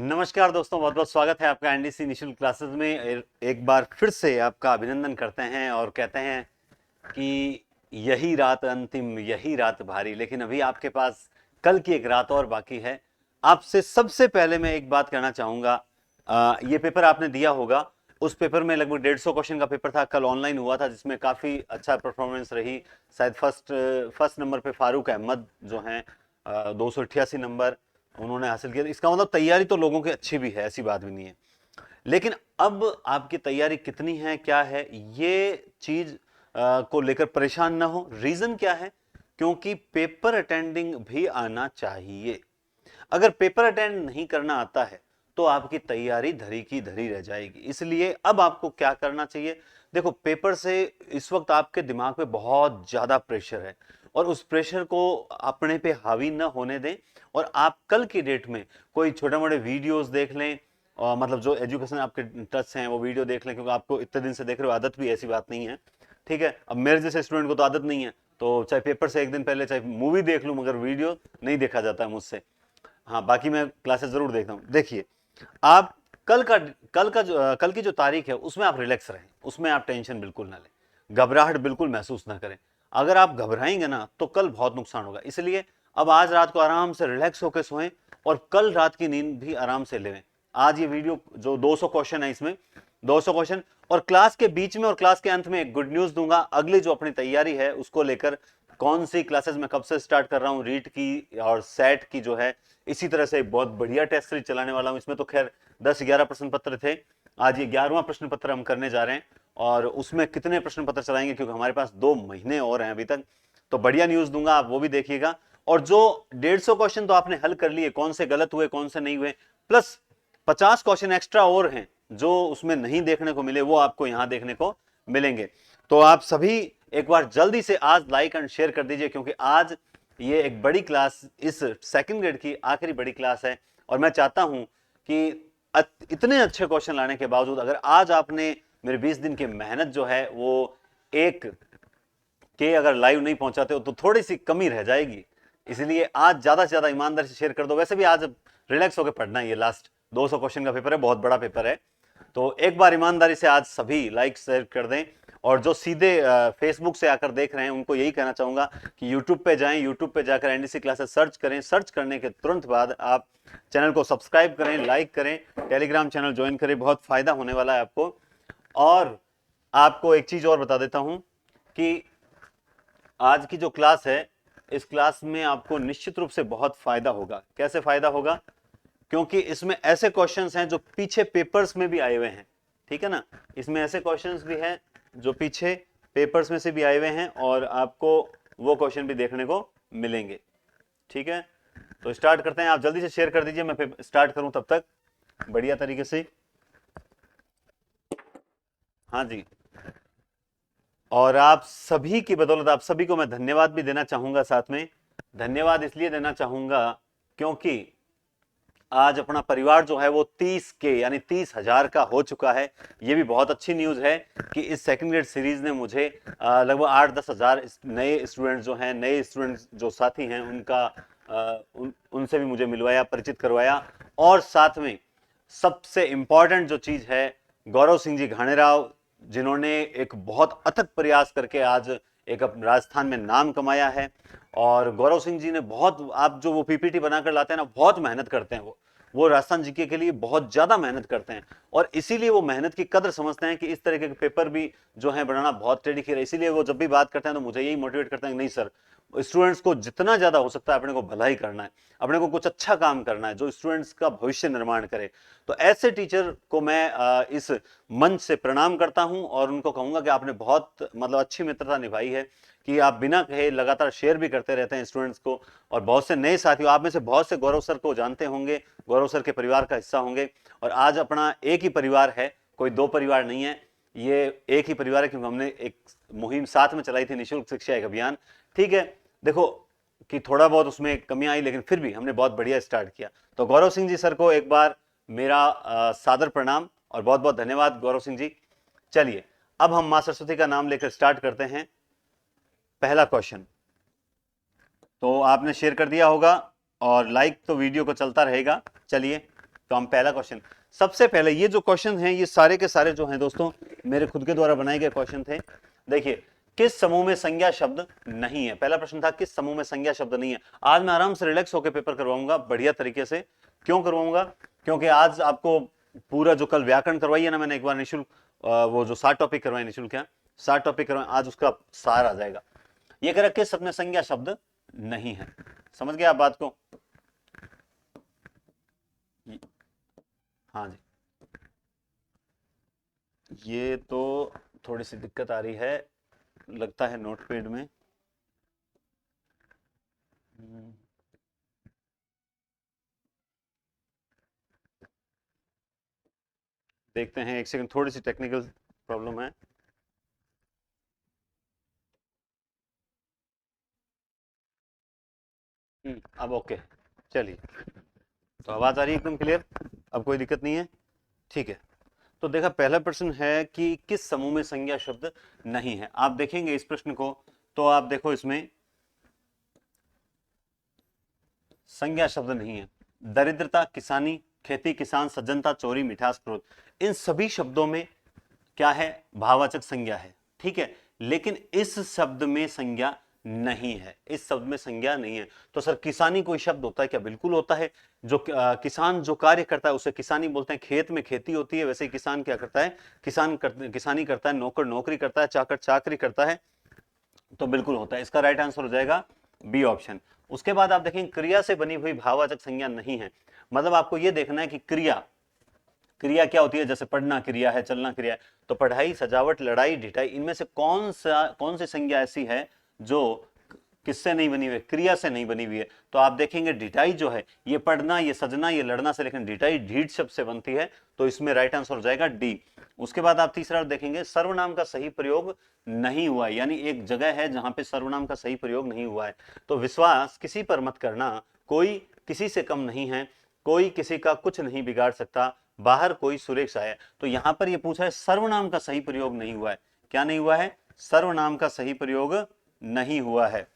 नमस्कार दोस्तों, बहुत बहुत स्वागत है आपका एनडीसी निशुल्क क्लासेस में। एक बार फिर से आपका अभिनंदन करते हैं और कहते हैं कि यही रात अंतिम, यही रात भारी। लेकिन अभी आपके पास कल की एक रात और बाकी है। आपसे सबसे पहले मैं एक बात कहना चाहूंगा। ये पेपर आपने दिया होगा। उस पेपर में लगभग 150 क्वेश्चन का पेपर था, कल ऑनलाइन हुआ था, जिसमें काफी अच्छा परफॉर्मेंस रही। शायद फर्स्ट नंबर पे फारूक अहमद जो हैं, 288 नंबर उन्होंने हासिल किया। इसका मतलब तैयारी तो लोगों की अच्छी भी है, ऐसी बात भी नहीं है। लेकिन अब आपकी तैयारी कितनी है, क्या है, ये चीज को लेकर परेशान ना हो। रीजन क्या है? क्योंकि पेपर अटेंडिंग भी आना चाहिए। अगर पेपर अटेंड नहीं करना आता है तो आपकी तैयारी धरी की धरी रह जाएगी। इसलिए अब आपको क्या करना चाहिए? देखो, पेपर से इस वक्त आपके दिमाग पे बहुत ज्यादा प्रेशर है और उस प्रेशर को अपने पे हावी ना होने दें। और आप कल की डेट में कोई छोटे मोटे वीडियोस देख लें, और मतलब जो एजुकेशन आपके टच हैं वो वीडियो देख लें, क्योंकि आपको इतने दिन से देख रहे हो, आदत भी ऐसी बात नहीं है। ठीक है, अब मेरे जैसे स्टूडेंट को तो आदत नहीं है, तो चाहे पेपर से एक दिन पहले चाहे मूवी देख लूं, मगर वीडियो नहीं देखा जाता है मुझसे। हाँ, बाकी मैं क्लासेस जरूर देखता हूँ। देखिए, आप कल की जो तारीख है उसमें आप रिलैक्स रहें, उसमें आप टेंशन बिल्कुल ना लें, घबराहट बिल्कुल महसूस ना करें। अगर आप घबराएंगे ना तो कल बहुत नुकसान होगा। इसलिए अब आज रात को आराम से रिलैक्स होकर सोएं और कल रात की नींद भी आराम से लें। आज ये वीडियो जो 200 क्वेश्चन है, इसमें 200 क्वेश्चन, और क्लास के बीच में और क्लास के अंत में एक गुड न्यूज दूंगा। अगली जो अपनी तैयारी है उसको लेकर, कौन सी क्लासेस मैं कब से स्टार्ट कर रहा हूं, रीट की और सेट की जो है, इसी तरह से एक बहुत बढ़िया टेस्ट सीरीज चलाने वाला हूं। इसमें तो खैर 10-11 प्रश्न पत्र थे, आज ये 11वां प्रश्न पत्र हम करने जा रहे हैं। और उसमें कितने प्रश्न पत्र चलाएंगे, क्योंकि हमारे पास 2 महीने और हैं अभी तक, तो बढ़िया न्यूज दूंगा, आप वो भी देखिएगा। और जो 150 क्वेश्चन तो आपने हल कर लिए, कौन से गलत हुए कौन से नहीं हुए, प्लस 50 क्वेश्चन एक्स्ट्रा और हैं जो उसमें नहीं देखने को मिले, वो आपको यहां देखने को मिलेंगे। तो आप सभी एक बार जल्दी से आज लाइक एंड शेयर कर दीजिए, क्योंकि आज ये एक बड़ी क्लास, इस सेकंड ग्रेड की आखिरी बड़ी क्लास है। और मैं चाहता हूं कि इतने अच्छे क्वेश्चन लाने के बावजूद अगर आज आपने मेरे 20 दिन की मेहनत जो है वो एक के अगर लाइव नहीं पहुंचाते हो तो थोड़ी सी कमी रह जाएगी। इसलिए आज ज्यादा से ज्यादा ईमानदारी से शेयर कर दो। वैसे भी आज रिलैक्स होकर पढ़ना है, ये लास्ट 200 क्वेश्चन का पेपर है, बहुत बड़ा पेपर है। तो एक बार ईमानदारी से आज सभी लाइक शेयर कर दें। और जो सीधे फेसबुक से आकर देख रहे हैं उनको यही कहना चाहूंगा कि यूट्यूब पे जाएं, यूट्यूब पे जाकर एनडीसी क्लासेस सर्च करें। सर्च करने के तुरंत बाद आप चैनल को सब्सक्राइब करें, लाइक करें, टेलीग्राम चैनल ज्वाइन करें, बहुत फायदा होने वाला है आपको। और आपको एक चीज और बता देता हूं कि आज की जो क्लास है, इस क्लास में आपको निश्चित रूप से बहुत फायदा होगा। कैसे फायदा होगा? क्योंकि इसमें ऐसे क्वेश्चंस हैं जो पीछे पेपर्स में भी आए हुए हैं। ठीक है ना, इसमें ऐसे क्वेश्चंस भी हैं जो पीछे पेपर्स में से भी आए हुए हैं, और आपको वो क्वेश्चन भी देखने को मिलेंगे। ठीक है, तो स्टार्ट करते हैं। आप जल्दी से शेयर कर दीजिए, मैं स्टार्ट करूं तब तक बढ़िया तरीके से। हाँ जी, और आप सभी की बदौलत आप सभी को मैं धन्यवाद भी देना चाहूंगा। साथ में धन्यवाद इसलिए देना चाहूंगा क्योंकि आज अपना परिवार जो है वो 30 के यानी 30,000 का हो चुका है। ये भी बहुत अच्छी न्यूज है कि इस सेकंड ग्रेड सीरीज ने मुझे लगभग 8-10 हजार नए स्टूडेंट जो हैं, नए स्टूडेंट जो साथी हैं, उनसे भी मुझे मिलवाया, परिचित करवाया। और साथ में सबसे इंपॉर्टेंट जो चीज है, गौरव सिंह जी घाणेराव, जिन्होंने एक बहुत अथक प्रयास करके आज एक राजस्थान में नाम कमाया है। और गौरव सिंह जी ने बहुत, आप जो वो पीपीटी बनाकर लाते हैं ना, बहुत मेहनत करते हैं। वो राजस्थान जीके के लिए बहुत ज्यादा मेहनत करते हैं, और इसीलिए वो मेहनत की कदर समझते हैं कि इस तरीके के पेपर भी जो है बनाना बहुत टेढ़ी खीर है। इसीलिए वो जब भी बात करते हैं तो मुझे यही मोटिवेट करते हैं कि नहीं सर, स्टूडेंट्स को जितना ज्यादा हो सकता है अपने को भला ही करना है, अपने को कुछ अच्छा काम करना है जो स्टूडेंट्स का भविष्य निर्माण करे। तो ऐसे टीचर को मैं इस मंच से प्रणाम करता हूं और उनको कहूंगा कि आपने बहुत मतलब अच्छी मित्रता निभाई है कि आप बिना कहे लगातार शेयर भी करते रहते हैं स्टूडेंट्स को। और बहुत से नए साथियों, आप में से बहुत से गौरव सर को जानते होंगे, गौरव सर के परिवार का हिस्सा होंगे। और आज अपना एक ही परिवार है, कोई 2 परिवार नहीं है, ये एक ही परिवार है, क्योंकि हमने एक मुहिम साथ में चलाई थी, निःशुल्क शिक्षा एक अभियान। ठीक है, देखो कि थोड़ा बहुत उसमें कमियां आई, लेकिन फिर भी हमने बहुत बढ़िया स्टार्ट किया। तो गौरव सिंह जी सर को एक बार मेरा सादर प्रणाम और बहुत बहुत धन्यवाद गौरव सिंह जी। चलिए, अब हम मां सरस्वती का नाम लेकर स्टार्ट करते हैं। पहला क्वेश्चन तो आपने शेयर कर दिया होगा और लाइक तो वीडियो को चलता रहेगा। चलिए, तो हम पहला क्वेश्चन, सबसे पहले ये जो क्वेश्चन हैं ये सारे के सारे जो हैं दोस्तों मेरे खुद के द्वारा बनाए गए क्वेश्चन थे। देखिए, किस समूह में संज्ञा शब्द नहीं है, पहला प्रश्न था किस समूह में संज्ञा शब्द नहीं है। आज मैं आराम से रिलैक्स होकर पेपर करवाऊंगा बढ़िया तरीके से। क्यों करवाऊंगा? क्योंकि आज आपको पूरा जो कल व्याकरण करवाई है ना मैंने एक बार निशुल्क, वो जो 7 टॉपिक करवाए निशुल्क, क्या 7 टॉपिक करवाए, आज उसका सार आ जाएगा। ये कह रहा किस शब्द में संज्ञा शब्द नहीं है। समझ गए आप बात को? हाँ जी, ये तो थोड़ी सी दिक्कत आ रही है लगता है नोटपैड में। देखते हैं, एक सेकंड, थोड़ी सी टेक्निकल प्रॉब्लम है। अब ओके, चलिए, तो आवाज आ रही है एकदम क्लियर, अब कोई दिक्कत नहीं है, ठीक है। तो देखा, पहला प्रश्न है कि किस समूह में संज्ञा शब्द नहीं है। आप देखेंगे इस प्रश्न को तो आप देखो इसमें संज्ञा शब्द नहीं है। दरिद्रता, किसानी, खेती, किसान, सज्जनता, चोरी, मिठास, क्रोध, इन सभी शब्दों में क्या है? भाववाचक संज्ञा है, ठीक है। लेकिन इस शब्द में संज्ञा नहीं है, इस शब्द में संज्ञा नहीं है। तो सर किसानी कोई शब्द होता है क्या? बिल्कुल होता है। जो किसान जो कार्य करता है उसे किसानी बोलते हैं। खेत में खेती होती है, वैसे ही किसान क्या करता है? किसानी करता है। नौकर नौकरी करता है, चाकर चाकरी करता है। तो बिल्कुल होता है। इसका राइट आंसर हो जाएगा बी ऑप्शन। उसके बाद आप देखेंगे क्रिया से बनी हुई भाववाचक संज्ञा नहीं है। मतलब आपको यह देखना है कि क्रिया, क्रिया क्या होती है? जैसे पढ़ना क्रिया है, चलना क्रिया है। तो पढ़ाई, सजावट, लड़ाई, ढिठाई, इनमें से कौन सी संज्ञा ऐसी है जो किससे नहीं बनी हुई? क्रिया से नहीं बनी हुई है। तो आप देखेंगे ढिठाई जो है ये पढ़ना, ये सजना, ये लड़ना से, लेकिन ढिठाई ढीठ शब्द से बनती है। तो इसमें राइट आंसर हो जाएगा डी। उसके बाद आप तीसरा देखेंगे सर्वनाम का सही प्रयोग नहीं हुआ है, यानी एक जगह है जहां पे सर्वनाम का सही प्रयोग नहीं हुआ है। तो विश्वास किसी पर मत करना, कोई किसी से कम नहीं है, कोई किसी का कुछ नहीं बिगाड़ सकता, बाहर कोई सुरेश आया। तो यहां पर यह पूछा है सर्वनाम का सही प्रयोग नहीं हुआ है। क्या नहीं हुआ है? सर्वनाम का सही प्रयोग नहीं हुआ है।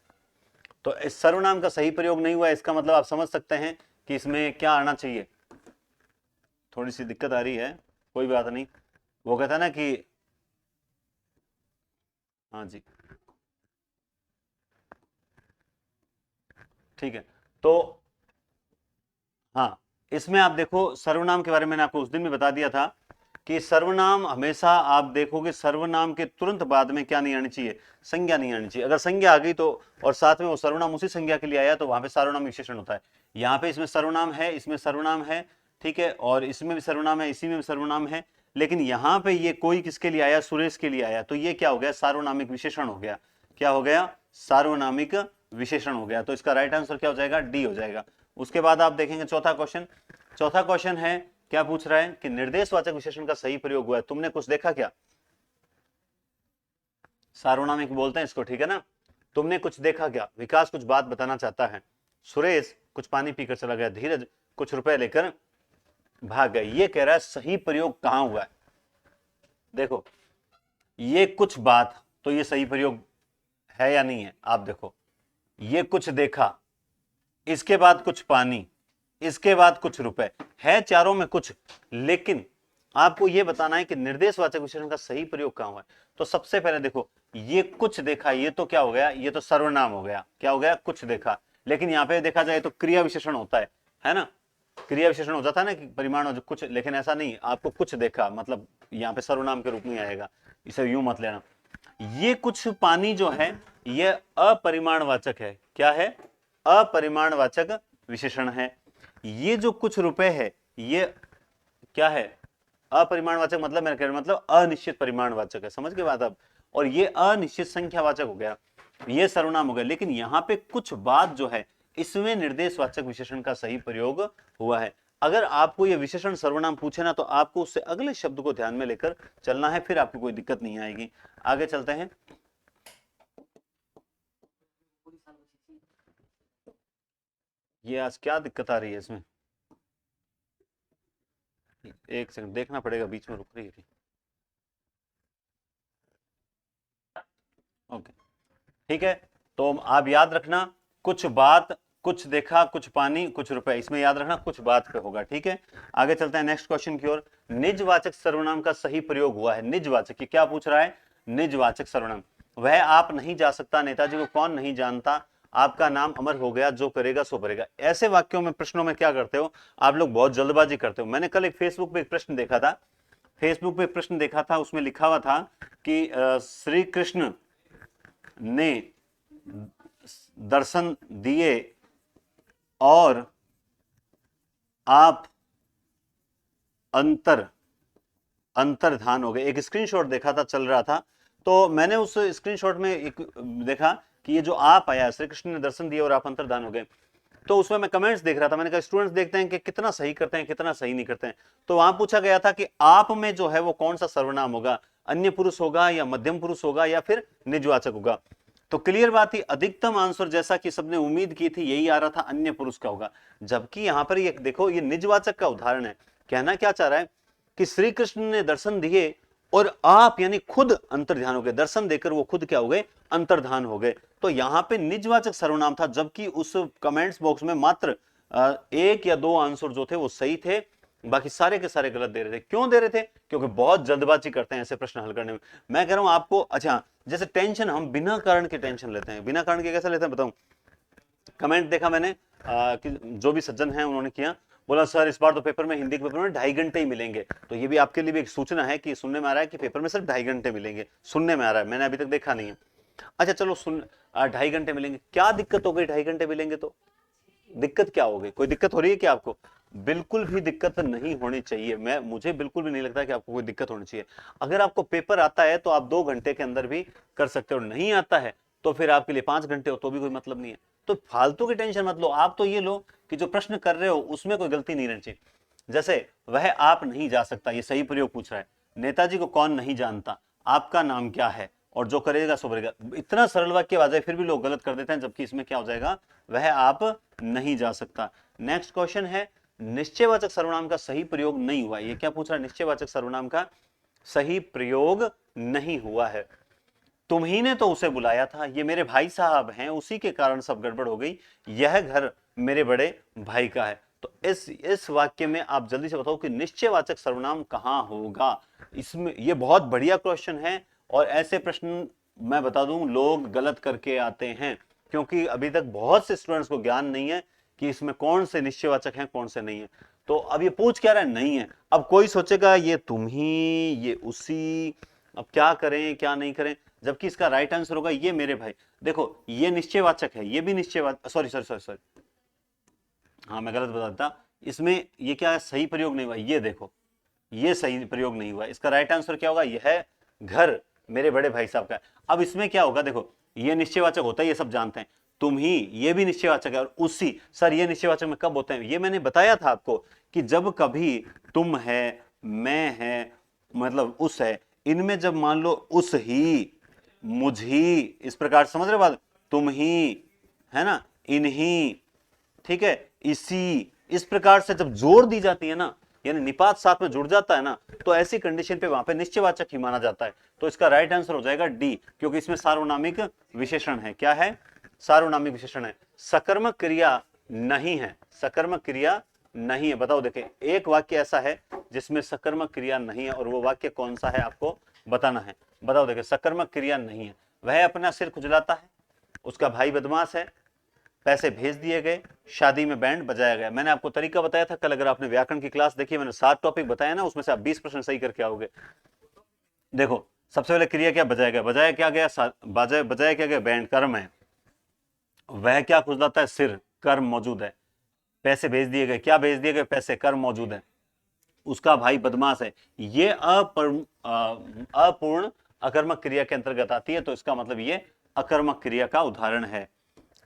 तो इस सर्वनाम का सही प्रयोग नहीं हुआ है, इसका मतलब आप समझ सकते हैं कि इसमें क्या आना चाहिए। थोड़ी सी दिक्कत आ रही है, कोई बात नहीं। वो कहता है ना कि, हाँ जी, ठीक है। तो हाँ, इसमें आप देखो सर्वनाम के बारे में मैंने आपको उस दिन भी बता दिया था कि सर्वनाम हमेशा आप देखोगे सर्वनाम के तुरंत बाद में क्या नहीं आनी चाहिए? संज्ञा नहीं आनी चाहिए। अगर संज्ञा आ गई तो, और साथ में वो सर्वनाम उसी संज्ञा के लिए आया, तो वहां पे सर्वनाम विशेषण होता है। यहाँ पे इसमें सर्वनाम है, इसमें सर्वनाम है, ठीक है, और इसमें भी सर्वनाम है, इसी में भी सर्वनाम है, लेकिन यहाँ पे ये कोई किसके लिए आया? सुरेश के लिए आया। तो ये क्या हो गया? सार्वनामिक विशेषण हो गया। क्या हो गया? सार्वनामिक विशेषण हो गया। तो इसका राइट आंसर क्या हो जाएगा? डी हो जाएगा। उसके बाद आप देखेंगे चौथा क्वेश्चन। चौथा क्वेश्चन है, क्या पूछ रहा है कि निर्देशवाचक विशेषण का सही प्रयोग हुआ है। तुमने कुछ देखा क्या? सार्वनामिक बोलते हैं इसको, ठीक है ना? तुमने कुछ देखा क्या? विकास कुछ बात बताना चाहता है, सुरेश कुछ पानी पीकर चला गया, धीरज कुछ रुपए लेकर भाग गए। ये कह रहा है सही प्रयोग कहां हुआ है? देखो, ये कुछ बात, तो ये सही प्रयोग है या नहीं है? आप देखो, ये कुछ देखा, इसके बाद कुछ पानी, इसके बाद कुछ रुपए, है चारों में कुछ, लेकिन आपको यह बताना है कि निर्देशवाचक विशेषण का सही प्रयोग कहां हुआ है। तो सबसे पहले देखो, ये कुछ देखा, ये तो क्या हो गया? ये तो सर्वनाम हो गया। क्या हो गया? कुछ देखा। लेकिन यहां पे देखा जाए तो क्रिया विशेषण होता है ना? क्रिया विशेषण हो जाता है ना कि परिमाण हो कुछ, लेकिन ऐसा नहीं। आपको कुछ देखा मतलब यहाँ पे सर्वनाम के रूप में आएगा, इसे यूं मत लेना। ये कुछ पानी जो है ये अपरिमाणवाचक है। क्या है? अपरिमाणवाचक विशेषण है। ये जो कुछ रुपए है ये क्या है? अपरिमाणवाचक, मतलब मेरा कहना मतलब अनिश्चित परिमाणवाचक है। समझ गए बात अब? और ये अनिश्चित संख्यावाचक हो गया, ये सर्वनाम हो गया। लेकिन यहां पे कुछ बात जो है इसमें निर्देशवाचक विशेषण का सही प्रयोग हुआ है। अगर आपको ये विशेषण सर्वनाम पूछे ना तो आपको उससे अगले शब्द को ध्यान में लेकर चलना है, फिर आपको कोई दिक्कत नहीं आएगी। आगे चलते हैं। ये आज क्या दिक्कत आ रही है इसमें? एक सेकंड देखना पड़ेगा, बीच में रुक रही है। ओके, ठीक है। तो आप याद रखना, कुछ बात कुछ देखा, कुछ पानी, कुछ रुपए, इसमें याद रखना कुछ बात पे होगा, ठीक है। आगे चलते हैं नेक्स्ट क्वेश्चन की ओर। निजवाचक सर्वनाम का सही प्रयोग हुआ है। निजवाचक, क्या पूछ रहा है? निजवाचक सर्वनाम। वह आप नहीं जा सकता, नेताजी को कौन नहीं जानता, आपका नाम अमर हो गया, जो करेगा सो भरेगा। ऐसे वाक्यों में, प्रश्नों में क्या करते हो आप लोग? बहुत जल्दबाजी करते हो। मैंने कल एक फेसबुक पे एक प्रश्न देखा था, उसमें लिखा हुआ था कि श्री कृष्ण ने दर्शन दिए और आप अंतर्धान हो गए। एक स्क्रीनशॉट देखा था, चल रहा था, तो मैंने उस स्क्रीनशॉट में एक देखा कि ये जो आप आया, श्री कृष्ण ने दर्शन दिए और आप अंतर्धान हो गए, तो उसमें मैं कमेंट्स देख रहा था। मैंने कहा स्टूडेंट्स देखते हैं कि कितना सही करते हैं, कितना सही नहीं करते हैं। तो वहां पूछा गया था कि आप में जो है वो कौन सा सर्वनाम होगा, अन्य पुरुष होगा या मध्यम पुरुष होगा या फिर निजवाचक होगा। तो क्लियर बात ही, अधिकतम आंसर जैसा कि सबने उम्मीद की थी यही आ रहा था, अन्य पुरुष का होगा। जबकि यहां पर ये देखो, ये निजवाचक का उदाहरण है। कहना क्या चाह रहा है कि श्री कृष्ण ने दर्शन दिए और आप यानी खुद अंतर्ध्यान हो गए। दर्शन देकर वो खुद क्या हो गए? अंतर्धान हो गए। तो यहां पे निजवाचक सर्वनाम था, जबकि उस कमेंट्स बॉक्स में मात्र एक या दो आंसर जो थे वो सही थे, बाकी सारे के सारे गलत दे रहे थे। क्यों दे रहे थे? क्योंकि बहुत जल्दबाजी करते हैं ऐसे प्रश्न हल करने में। मैं कह रहा हूं आपको, अच्छा जैसे टेंशन, हम बिना कारण के टेंशन लेते हैं। बिना कारण के कैसे लेते हैं बताऊं? कमेंट देखा मैंने कि जो भी सज्जन हैं उन्होंने किया, बोला सर इस बार तो पेपर में, हिंदी के पेपर में 2.5 घंटे ही मिलेंगे। तो ये भी आपके लिए भी एक सूचना है कि सुनने में आ रहा है कि पेपर में सिर्फ 2.5 घंटे मिलेंगे, सुनने में आ रहा है, मैंने अभी तक देखा नहीं है। अच्छा चलो, 2.5 घंटे मिलेंगे, क्या दिक्कत हो गई? 2.5 घंटे मिलेंगे तो दिक्कत क्या हो गई? कोई दिक्कत हो रही है क्या आपको? बिल्कुल भी दिक्कत नहीं होनी चाहिए। मुझे बिल्कुल भी नहीं लगता कि आपको कोई दिक्कत होनी चाहिए। अगर आपको पेपर आता है तो आप 2 घंटे के अंदर भी कर सकते हो, नहीं आता है तो फिर आपके लिए 5 घंटे हो तो भी कोई मतलब नहीं है। तो फालतू की टेंशन मत लो। आप तो ये लो कि जो प्रश्न कर रहे हो उसमें कोई गलती नहीं रहनी चाहिए। जैसे वह आप नहीं जा सकता, ये सही प्रयोग पूछ रहा है। नेताजी को कौन नहीं जानता, आपका नाम क्या है, और जो करेगा सो भरेगा। इतना सरल वाक्य आ जाए फिर भी लोग गलत कर देते हैं, जबकि इसमें क्या हो जाएगा? वह आप नहीं जा सकता। नेक्स्ट क्वेश्चन है, निश्चयवाचक सर्वनाम का सही प्रयोग नहीं हुआ। ये क्या पूछ रहा है? निश्चयवाचक सर्वनाम का सही प्रयोग नहीं हुआ है। तुम्ही ने तो उसे बुलाया था, ये मेरे भाई साहब हैं, उसी के कारण सब गड़बड़ हो गई, यह घर मेरे बड़े भाई का है। तो इस वाक्य में आप जल्दी से बताओ कि निश्चयवाचक सर्वनाम कहां होगा। इसमें ये बहुत बढ़िया क्वेश्चन है, और ऐसे प्रश्न मैं बता दूं लोग गलत करके आते हैं, क्योंकि अभी तक बहुत से स्टूडेंट्स को ज्ञान नहीं है कि इसमें कौन से निश्चयवाचक हैं, कौन से नहीं है। तो अब ये पूछ क्या रहा है? नहीं है। अब कोई सोचेगा ये तुम ही, ये उसी, अब क्या करें क्या नहीं करें, जबकि इसका राइट आंसर होगा ये मेरे भाई। देखो ये निश्चयवाचक है, ये भी निश्चयवाचक, सॉरी सॉरी सॉरी सॉरी, हाँ मैं गलत बता देता। इसमें ये क्या है? सही प्रयोग नहीं हुआ। ये देखो, ये सही प्रयोग नहीं हुआ। इसका राइट आंसर क्या होगा? यह घर मेरे बड़े भाई साहब का है। अब इसमें क्या होगा? देखो ये निश्चयवाचक होता है, ये सब जानते हैं। तुम ही, ये भी निश्चयवाचक है, और उसी, सर ये निश्चयवाचक में कब होते हैं? ये मैंने बताया था आपको कि जब कभी तुम है, मैं है, मतलब उस है, इनमें जब मान लो उस ही, मुझ ही, इस प्रकार समझ रहे बात? तुम ही, है ना, इन्हीं, ठीक है, इसी, इस प्रकार से जब जोड़ दी जाती है ना, यानी निपात साथ में जुड़ जाता है ना, तो ऐसी कंडीशन पे वहां पे निश्चयवाचक ही माना जाता है। तो इसका राइट आंसर हो जाएगा डी, क्योंकि इसमें सार्वनामिक विशेषण है। क्या है? सार्वनामिक विशेषण है। सकर्मक क्रिया नहीं है, सकर्मक क्रिया नहीं है। बताओ, देखे एक वाक्य ऐसा है जिसमें सकर्मक क्रिया नहीं है, और वो वाक्य कौन सा है आपको बताना है। बताओ, देखे सकर्मक क्रिया नहीं है। वह अपना सिर खुजलाता है, उसका भाई बदमाश है, पैसे भेज दिए गए, शादी में बैंड बजाया गया। मैंने आपको तरीका बताया था कल, अगर आपने व्याकरण की क्लास देखी, मैंने 7 टॉपिक बताया ना, उसमें से आप 20% सही करके आओगे। देखो सबसे पहले क्रिया क्या? बजाया गया। बजाया क्या गया? बजाया क्या गया? बैंड, कर्म है। वह क्या खुजलाता है? सिर, कर्म मौजूद है। पैसे भेज दिए गए, क्या भेज दिए गए? पैसे, कर्म मौजूद है। उसका भाई बदमाश है, ये अपूर्ण अकर्मक क्रिया के अंतर्गत आती है, तो इसका मतलब ये अकर्मक क्रिया का उदाहरण है।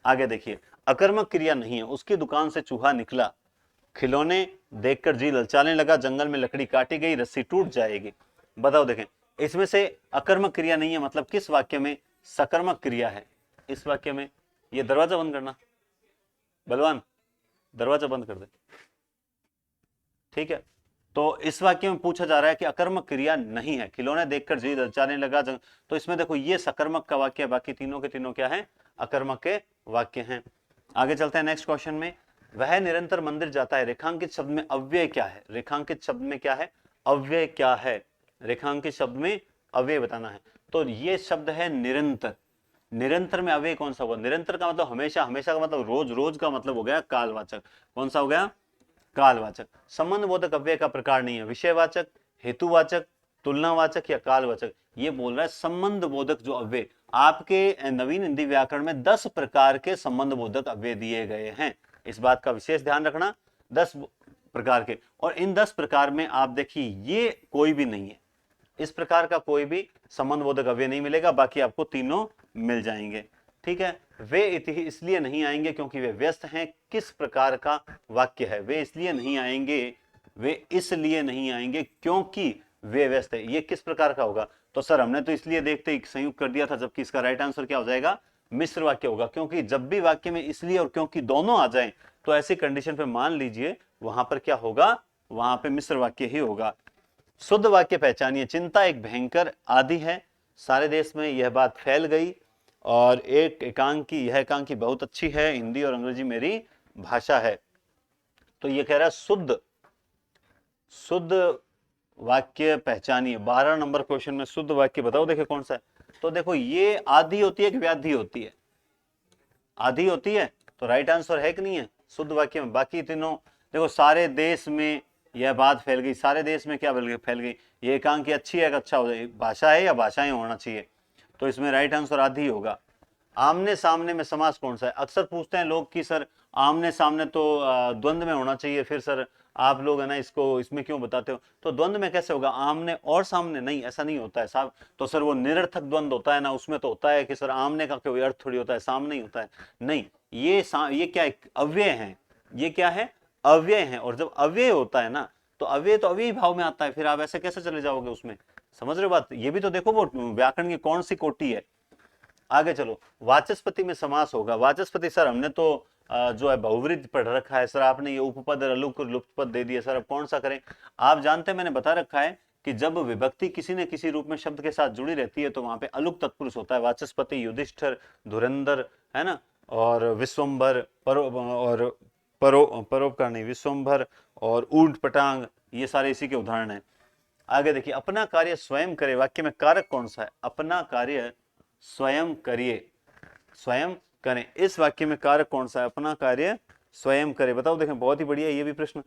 आगे देखिए, अकर्मक क्रिया नहीं है। उसकी दुकान से चूहा निकला, खिलौने देखकर जी ललचाने लगा, जंगल में लकड़ी काटी गई, रस्सी टूट जाएगी। बताओ, देखें इसमें से अकर्मक क्रिया नहीं है, मतलब किस वाक्य में सकर्मक क्रिया है? इस वाक्य में। ये दरवाजा बंद करना, बलवान दरवाजा बंद कर दे, ठीक है। तो इस वाक्य में पूछा जा रहा है कि अकर्मक क्रिया नहीं है, खिलौने देखकर जी ललचाने लगा। तो इसमें देखो ये सकर्मक का वाक्य है, बाकी तीनों के तीनों क्या है? अकर्मक के वाक्य हैं। आगे चलते हैं नेक्स्ट क्वेश्चन में। वह निरंतर मंदिर जाता है, रेखांकित शब्द में अव्यय क्या है? रेखांकित शब्द में क्या है? अव्यय क्या है? रेखांकित शब्द में अव्यय बताना है। तो ये शब्द है निरंतर। निरंतर में अव्यय कौन सा होगा? निरंतर का मतलब हमेशा, हमेशा का मतलब रोज, रोज का मतलब हो गया कालवाचक। कौन सा हो गया? कालवाचक। संबंध बोधक अव्यय का प्रकार नहीं है विषयवाचक, हेतुवाचक, तुलनावाचक या कालवाचक। ये बोल रहा है संबंध बोधक जो अव्यय, आपके नवीन हिंदी व्याकरण में 10 प्रकार के संबंध बोधक अव्यय दिए गए हैं। इस बात का विशेष ध्यान रखना, 10 प्रकार के। और इन 10 प्रकार में आप देखिए ये कोई भी नहीं है, इस प्रकार का कोई भी संबंध बोधक अव्यय नहीं मिलेगा, बाकी आपको तीनों मिल जाएंगे। ठीक है। वे इसलिए नहीं आएंगे क्योंकि वे व्यस्त हैं। किस प्रकार का वाक्य है? वे इसलिए नहीं आएंगे, वे इसलिए नहीं आएंगे क्योंकि वे व्यस्त है। ये किस प्रकार का होगा? तो सर हमने तो इसलिए देखते ही संयुक्त कर दिया था, जबकि इसका राइट आंसर क्या हो जाएगा? मिश्र वाक्य होगा। क्योंकि जब भी वाक्य में इसलिए और क्योंकि दोनों आ जाएं, तो ऐसी कंडीशन पे मान लीजिए वहां पर क्या होगा? वहां पे मिश्र वाक्य ही होगा। शुद्ध वाक्य पहचानिए। चिंता एक भयंकर आदि है, सारे देश में यह बात फैल गई। और एक एकांकी, यह एकांकी बहुत अच्छी है, हिंदी और अंग्रेजी मेरी भाषा है। तो ये कह रहा है शुद्ध, शुद्ध वाक्य पहचानिए। 12 नंबर क्वेश्चन में शुद्ध वाक्य बताओ, देखिए कौन सा है। तो देखो ये आदि होती है कि व्याधि होती है? आदि होती है, तो राइट आंसर है कि नहीं है शुद्ध वाक्य में? बाकी तीनों देखो, सारे देश में यह बात फैल गई, सारे देश में क्या फैल गई? ये एकांकी अच्छी है कि अच्छा हो जाए, भाषा है या भाषाएं होना चाहिए? तो इसमें राइट आंसर आदि होगा। आमने सामने में समास कौन सा है? अक्सर पूछते हैं लोग कि सर आमने सामने तो द्वंद्व में होना चाहिए, फिर सर आप लोग है ना इसको इसमें क्यों बताते हो? तो द्वंद्व में कैसे होगा? आमने और सामने? नहीं, ऐसा नहीं होता है साहब। तो सर वो निरर्थक द्वंद्व होता है ना, उसमें तो होता है कि सर आमने का कोई अर्थ थोड़ी होता है, सामने ही होता है। नहीं, ये क्या है? अव्यय है। ये क्या है? अव्यय है। और जब अव्यय होता है ना, तो अव्यय तो अव्यय भाव में आता है, फिर आप ऐसे कैसे चले जाओगे उसमें? समझ रहे हो बात? ये भी तो देखो वो व्याकरण की कौन सी कोटि है। आगे चलो, वाचस्पति में समास होगा। वाचस्पति सर हमने तो जो है बहुव्रीहि पढ़ रखा है सर, आपने ये उपपद अलुक और लुप्त पद दे दिया सर, अब कौन सा करें? आप जानते हैं मैंने बता रखा है कि जब विभक्ति किसी न किसी रूप में शब्द के साथ जुड़ी रहती है तो वहां पे अलुक तत्पुरुष होता है। वाचस्पति, युधिष्ठिर, धुरंधर, है ना, और विश्वम्भर, परोपकार नहीं, विश्वम्भर और ऊंट पटांग, ये सारे इसी के उदाहरण हैं। आगे देखिए, अपना कार्य स्वयं करे, वाक्य में कारक कौन सा है? अपना कार्य स्वयं करिए, स्वयं करें। इस वाक्य में कारक कौन सा है? अपना कार्य स्वयं करे। बताओ, देखें बहुत ही बढ़िया ये भी प्रश्न।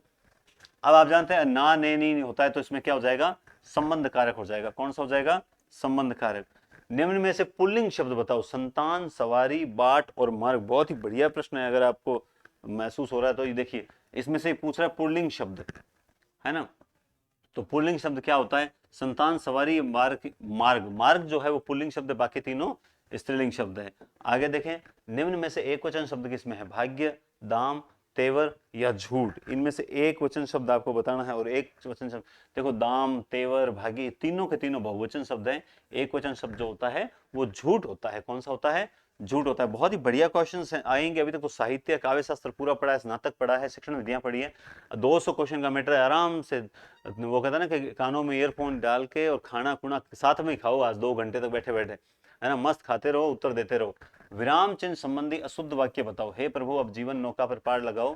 अब आप जानते हैं ना ने नहीं होता है, तो इसमें क्या हो जाएगा? संबंध कारक हो जाएगा। कौन सा हो जाएगा? संबंध कारक। निम्न में से पुल्लिंग शब्द बताओ। संतान, सवारी, बाट और मार्ग। बहुत ही बढ़िया प्रश्न है, अगर आपको महसूस हो रहा है तो ये देखिए, इसमें से पूछ रहा है पुल्लिंग शब्द, है ना। तो पुल्लिंग शब्द क्या होता है? संतान, सवारी, मार्ग। मार्ग, मार्ग जो है वो पुल्लिंग शब्द है, बाकी तीनों स्त्रीलिंग शब्द है। आगे देखें, निम्न में से एक वचन शब्द किसमें है? भाग्य, दाम, तेवर या झूठ। इनमें से एक वचन शब्द आपको बताना है। और एक वचन शब्द देखो, दाम, तेवर, भाग्य, तीनों के तीनों बहुवचन शब्द हैं। एक वचन शब्द जो होता है वो झूठ होता है। कौन सा होता है? झूठ होता है। बहुत ही बढ़िया क्वेश्चन आएंगे। अभी तक तो साहित्य, काव्य शास्त्र पूरा पढ़ा है, स्नातक पढ़ा है, शिक्षण विधियां पढ़ी है। 200 क्वेश्चन का मैटर है, आराम से। वो कहता है ना कि कानों में ईयरफोन डाल के और खाना खुना साथ में ही खाओ, आज 2 घंटे तक बैठे बैठे, है ना, मस्त खाते रहो, उत्तर देते रहो। विराम चिन्ह संबंधी अशुद्ध वाक्य बताओ। हे प्रभु अब जीवन नौका पर पार लगाओ,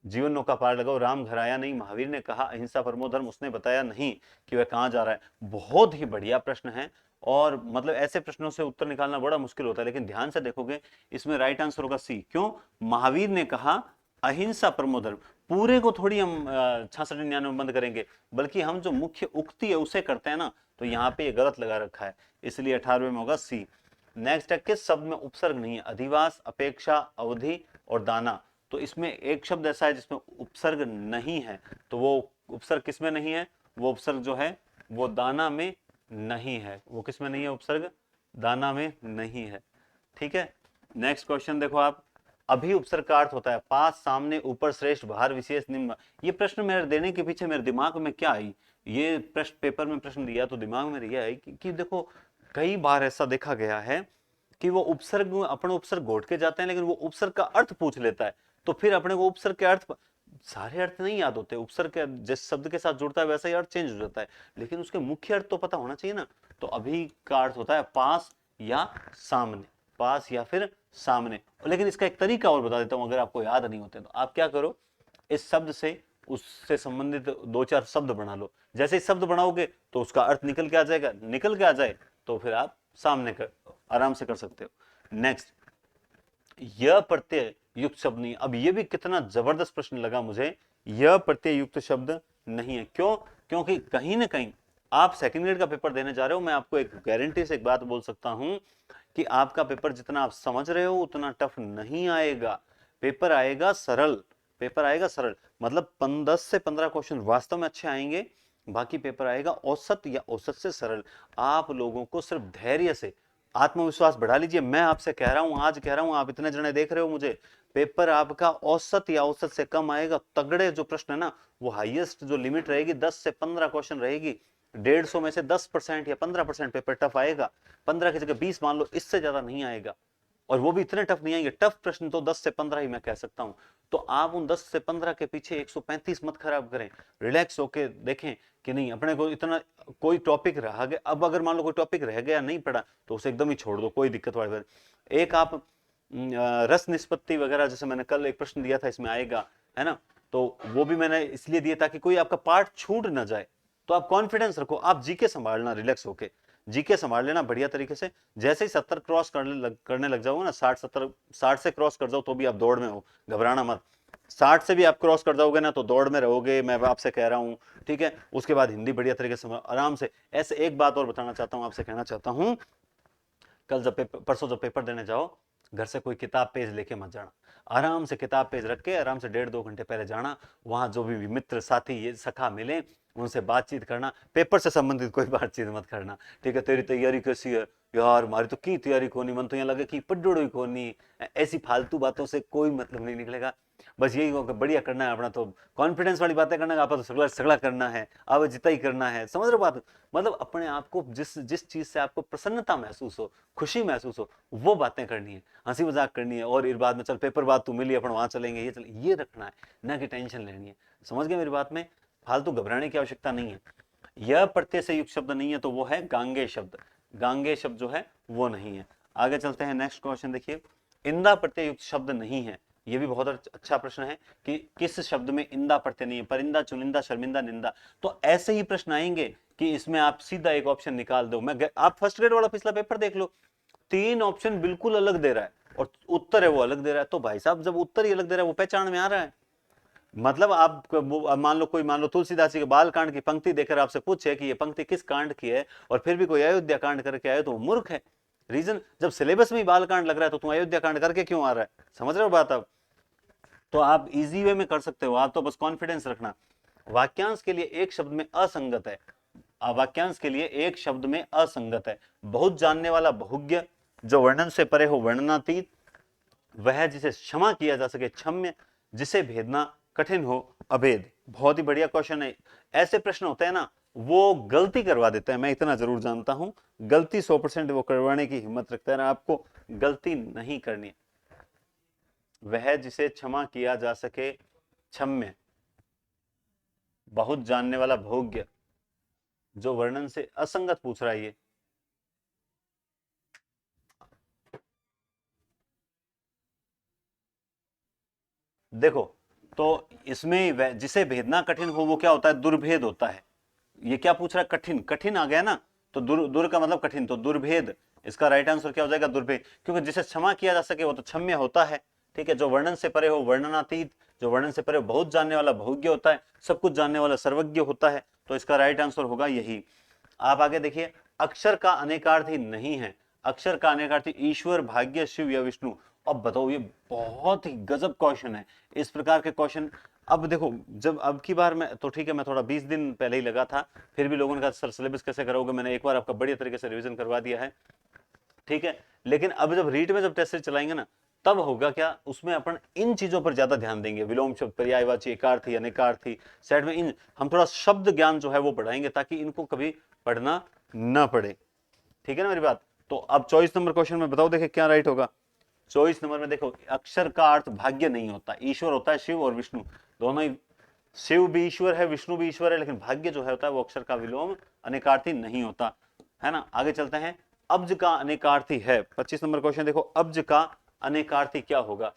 जीवन नौका पार लगाओ। राम घर आया नहीं, महावीर ने कहा। अहिंसा परमो धर्म, उसने बताया नहीं कि वह कहाँ जा रहा है। बहुत ही बढ़िया प्रश्न है। और मतलब ऐसे प्रश्नों से उत्तर निकालना बड़ा मुश्किल होता है, लेकिन ध्यान से देखोगे इसमें राइट आंसर होगा सी। क्यों? महावीर ने कहा अहिंसा परमो धर्म। पूरे को थोड़ी हम 66-99 में बंद करेंगे, बल्कि हम जो मुख्य उक्ति है उसे करते हैं ना, तो यहाँ पे ये गलत लगा रखा है, इसलिए 18वें में होगा सी। नेक्स्ट है, किस शब्द में उपसर्ग नहीं है? अधिवास, अपेक्षा, अवधि और दाना। तो इसमें एक शब्द ऐसा है जिसमें उपसर्ग नहीं है, तो वो उपसर्ग किसमें नहीं है? वो उपसर्ग जो है वो दाना में नहीं है। वो किसमें नहीं है? उपसर्ग दाना में नहीं है। ठीक है। नेक्स्ट क्वेश्चन देखो आप, अभी उपसर्ग का अर्थ होता है पास, सामने, ऊपर, श्रेष्ठ, बाहर, विशेष, निम्न। ये प्रश्न मेरे देने के पीछे मेरे दिमाग में क्या आई, ये प्रश्न पेपर में प्रश्न दिया तो दिमाग में यह आई कि देखो कई बार ऐसा देखा गया है कि वो उपसर्ग, अपने उपसर्ग घोट के जाते हैं, लेकिन वो उपसर्ग का अर्थ पूछ लेता है, तो फिर अपने को उपसर्ग के अर्थ, सारे अर्थ नहीं याद होते। उपसर्ग के जिस शब्द के साथ जुड़ता है वैसा ही अर्थ चेंज हो जाता है, लेकिन उसके मुख्य अर्थ तो पता होना चाहिए ना। तो अभी का अर्थ होता है पास या सामने। पास या फिर सामने। लेकिन इसका एक तरीका और बता देता हूं, अगर आपको याद नहीं होते तो आप क्या करो, इस शब्द से उससे संबंधित दो चार शब्द बना लो। जैसे ही शब्द बनाओगे तो उसका अर्थ निकल के आ जाएगा, निकल के आ जाए तो फिर आप सामने कर आराम से कर सकते हो। नेक्स्ट, यह प्रत्यय युक्त शब्द नहीं। अब ये भी कितना जबरदस्त प्रश्न लगा मुझे, यह प्रत्यय युक्त शब्द नहीं है। क्यों? क्योंकि कहीं ना कहीं आप सेकंड ग्रेड का पेपर देने जा रहे हो, मैं आपको एक गारंटी से एक बात बोल सकता हूं कि आपका पेपर जितना आप समझ रहे हो उतना टफ नहीं आएगा। पेपर आएगा सरल, पेपर आएगा सरल, मतलब 10 से 15 क्वेश्चन वास्तव में अच्छे आएंगे, बाकी पेपर आएगा औसत या औसत से सरल। आप लोगों को सिर्फ धैर्य से आत्मविश्वास बढ़ा लीजिए। मैं आपसे कह रहा हूं, आज कह रहा हूं, आप इतने जने देख रहे हो मुझे, पेपर आपका औसत या औसत से कम आएगा। तगड़े जो प्रश्न है ना, वो हाईएस्ट जो लिमिट रहेगी 10 से 15 क्वेश्चन रहेगी। 150 में से 10% या 15% पेपर टफ आएगा, 15 की जगह 20 मान लो, इससे ज्यादा नहीं आएगा। और वो भी इतने टफ नहीं आएंगे, टफ प्रश्न तो 10 से 15 ही मैं कह सकता हूं। तो आप उन 10 से 15 के पीछे 135 मत खराब करें, रिलैक्स होके देखें कि नहीं अपने को इतना कोई टॉपिक रह गया। अब अगर मान लो कोई टॉपिक रह गया नहीं पढ़ा तो उसे एकदम ही छोड़ दो, कोई दिक्कत वाली बात। एक आप रस निष्पत्ति वगैरह, जैसे मैंने कल एक प्रश्न दिया था, इसमें आएगा, है ना, तो वो भी मैंने इसलिए दिया ताकि कोई आपका पार्ट छूट ना जाए। तो आप कॉन्फिडेंस रखो, आप जीके संभालना, रिलैक्स होके जीके संभाल लेना बढ़िया तरीके से। जैसे ही 70 क्रॉस करने लग जाओगे ना, 60-70, 60 से क्रॉस कर जाओ तो भी आप दौड़ में हो, घबराना मत। 60 से भी आप क्रॉस कर जाओगे ना तो दौड़ में रहोगे, मैं आपसे कह रहा हूं, ठीक है। उसके बाद हिंदी बढ़िया तरीके से आराम से। ऐसे एक बात और बताना चाहता हूं, आपसे कहना चाहता हूं, कल जब परसों जब पेपर देने जाओ, घर से कोई किताब पेज लेके मत जाना। आराम से किताब पेज रख के आराम से 1.5-2 घंटे पहले जाना। वहां जो भी मित्र साथी ये सखा मिले उनसे बातचीत करना, पेपर से संबंधित कोई बातचीत मत करना, ठीक है। तेरी तैयारी कैसी है यार? हमारी तो की तैयारी कोनी, मन तो यहाँ लगे कि पढ़ोड़ी कोनी। ऐसी फालतू बातों से कोई मतलब नहीं निकलेगा। बस यही होगा, बढ़िया करना है अपना, तो कॉन्फिडेंस वाली बातें करना है, आप तो सगड़ा सगड़ा करना है, अब जितना ही करना है, समझ रहे हो बात? मतलब अपने आप को जिस जिस चीज से आपको प्रसन्नता महसूस हो, खुशी महसूस हो, वो बातें करनी है, हंसी मजाक करनी है। और इस बाद में चल पेपर बाद तू मिली अपन वहां चलेंगे, ये रखना है, ना कि टेंशन लेनी है। समझ गए मेरी बात में? फालतू घबराने की आवश्यकता नहीं है। यह प्रत्यय से युक्त शब्द नहीं है तो वो है गांगे शब्द। गांगे शब्द जो है वो नहीं है। आगे चलते हैं, नेक्स्ट क्वेश्चन देखिए, इंदा प्रत्यय युक्त शब्द नहीं है। ये भी बहुत अच्छा प्रश्न है कि किस शब्द में इंदा प्रत्यय नहीं है, परिंदा, चुनिंदा, शर्मिंदा, निंदा। तो ऐसे ही प्रश्न आएंगे कि इसमें आप सीधा एक ऑप्शन निकाल दो। आप फर्स्ट ग्रेड वाला पिछला पेपर देख लो, 3 ऑप्शन बिल्कुल अलग दे रहा है और उत्तर है वो अलग दे रहा है। तो भाई साहब जब उत्तर ही अलग दे रहा है वो पहचान में आ रहा है। मतलब आप मान लो तुलसीदास जी के बाल कांड की पंक्ति देकर आपसे पूछे कि ये पंक्ति किस कांड की है, और फिर भी कोई अयोध्या कांड करके आए तो वो मूर्ख है। रीजन, जब सिलेबस में ही बाल कांड लग रहा है तो तुम अयोध्या कांड करके क्यों आ रहा है? समझ रहे हो बात? अब तो आप इजी वे में कर सकते हो, आप तो बस कॉन्फिडेंस रखना। वाक्यांश के लिए एक शब्द में असंगत है, वाक्यांश के लिए एक शब्द में असंगत है। बहुत जानने वाला बहुज्ञ, जो वर्णन से परे हो वर्णनातीत, वह जिसे क्षमा किया जा सके क्षम्य, जिसे भेदना कठिन हो अभेद। बहुत ही बढ़िया क्वेश्चन है। ऐसे प्रश्न होते हैं ना, वो गलती करवा देते हैं, मैं इतना जरूर जानता हूं। गलती 100% वो करवाने की हिम्मत रखते हैं, आपको गलती नहीं करनी। वह जिसे क्षमा किया जा सके क्षम्य, बहुत जानने वाला भोग्य, जो वर्णन से असंगत पूछ रहा है ये। देखो, तो इसमें जिसे भेदना कठिन हो वो क्या होता है? दुर्भेद होता है। ये क्या पूछ रहा है? कठिन, कठिन आ गया ना, तो दुर का मतलब कठिन, तो दुर्भेद। इसका राइट आंसर क्या हो जाएगा? दुर्भेद। क्योंकि जिसे क्षमा किया जा सके वो तो क्षम्य होता है, ठीक है। जो वर्णन से परे हो वर्णनातीत, जो वर्णन से परे हो बहुत जानने वाला बहुज्ञ होता है, सब कुछ जानने वाला सर्वज्ञ होता है। तो इसका राइट आंसर होगा यही। आप आगे देखिए, अक्षर का अनेकार्थी नहीं है। अक्षर का अनेकार्थी ईश्वर, भाग्य, शिव या विष्णु। अब बताओ, ये बहुत ही गजब क्वेश्चन है। इस प्रकार के क्वेश्चन, अब देखो, जब अब की बार मैं तो ठीक है, मैं थोड़ा 20 दिन पहले ही लगा था, फिर भी लोगों ने कहा सर सिलेबस कैसे करोगे? मैंने एक बार आपका बढ़िया तरीके से रिवीजन करवा दिया है, ठीक है। लेकिन अब जब रीट में जब टेस्ट चलाएंगे ना, तब होगा क्या, उसमें अपन इन चीजों पर ज्यादा ध्यान देंगे। विलोम शब्द, पर्यायवाची, एकार्थी, अनेकार्थी, सेट में इन हम थोड़ा शब्द ज्ञान जो है वो बढ़ाएंगे ताकि इनको कभी पढ़ना ना पड़े, ठीक है ना मेरी बात? तो अब 24 नंबर क्वेश्चन में बताओ, देखे क्या राइट होगा। 24 नंबर में देखो, अक्षर का अर्थ भाग्य नहीं होता, ईश्वर होता है, शिव और विष्णु दोनों ही। शिव भी ईश्वर है, विष्णु भी ईश्वर है, लेकिन भाग्य जो है होता है वो अक्षर का विलोम, अनेकार्थी नहीं होता, है ना। आगे चलते हैं, अब्ज का अनेकार्थी है। 25 नंबर क्वेश्चन देखो, अब्ज का अनेकार्थी क्या होगा?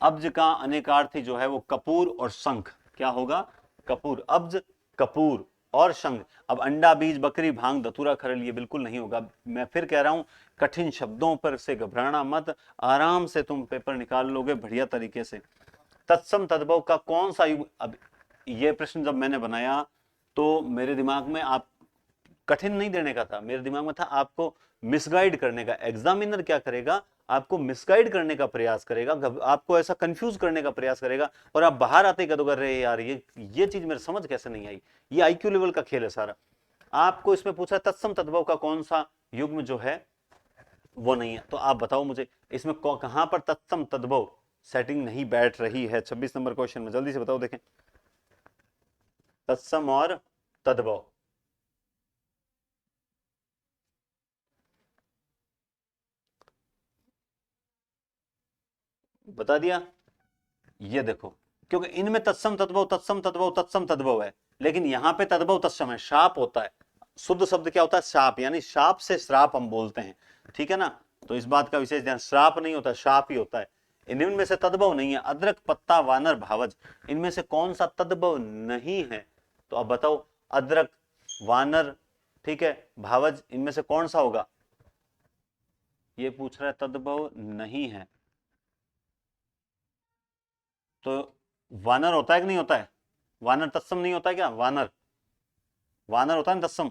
अब्ज का अनेकार्थी जो है वो कपूर और शंख। क्या होगा? कपूर, अब्ज, कपूर और शंख। अब अंडा, बीज, बकरी, भांग, धतूरा, खरल, ये बिल्कुल नहीं होगा। मैं फिर कह रहा हूं, कठिन शब्दों पर से घबराना मत, आराम से तुम पेपर निकाल लोगे बढ़िया तरीके से। तत्सम तद्भव का कौन सा युग? अब ये प्रश्न जब मैंने बनाया तो मेरे दिमाग में, आप कठिन नहीं देने का था, मेरे दिमाग में था आपको मिसगाइड करने का। एग्जामिनर क्या करेगा? आपको मिसगाइड करने का प्रयास करेगा, आपको ऐसा कंफ्यूज करने का प्रयास करेगा, और आप बाहर आते ही कदों कर रहे यार ये चीज मेरे समझ कैसे नहीं आई। ये आईक्यू लेवल का खेल है सारा। आपको इसमें पूछा तत्सम तद्भव का कौन सा युग्म जो है वो नहीं है, तो आप बताओ मुझे इसमें कहां पर तत्सम तद्भव सेटिंग नहीं बैठ रही है? 26 नंबर क्वेश्चन में जल्दी से बताओ, देखें तत्सम और तद्भव। बता दिया? ये देखो, क्योंकि इनमें तत्सम तद्भव तत्सम तद्भव तत्सम तद्भव है, लेकिन यहां पे तद्भव तत्सम है, शाप होता है। शुद्ध शब्द क्या होता है? शाप, यानी शाप से श्राप हम बोलते हैं, ठीक है ना? तो इस बात का विशेष ध्यान, श्राप नहीं होता, शाप ही होता है। इनमें से तद्भव नहीं है, अदरक, पत्ता, वानर, भावज, इनमें से कौन सा तद्भव नहीं है? तो अब बताओ, अदरक, वानर, ठीक है, भावज, इनमें से कौन सा होगा? ये पूछ रहा है तद्भव नहीं है, तो वानर होता है कि नहीं होता है? वानर तत्सम नहीं होता है क्या? वानर, वानर होता है ना तत्सम।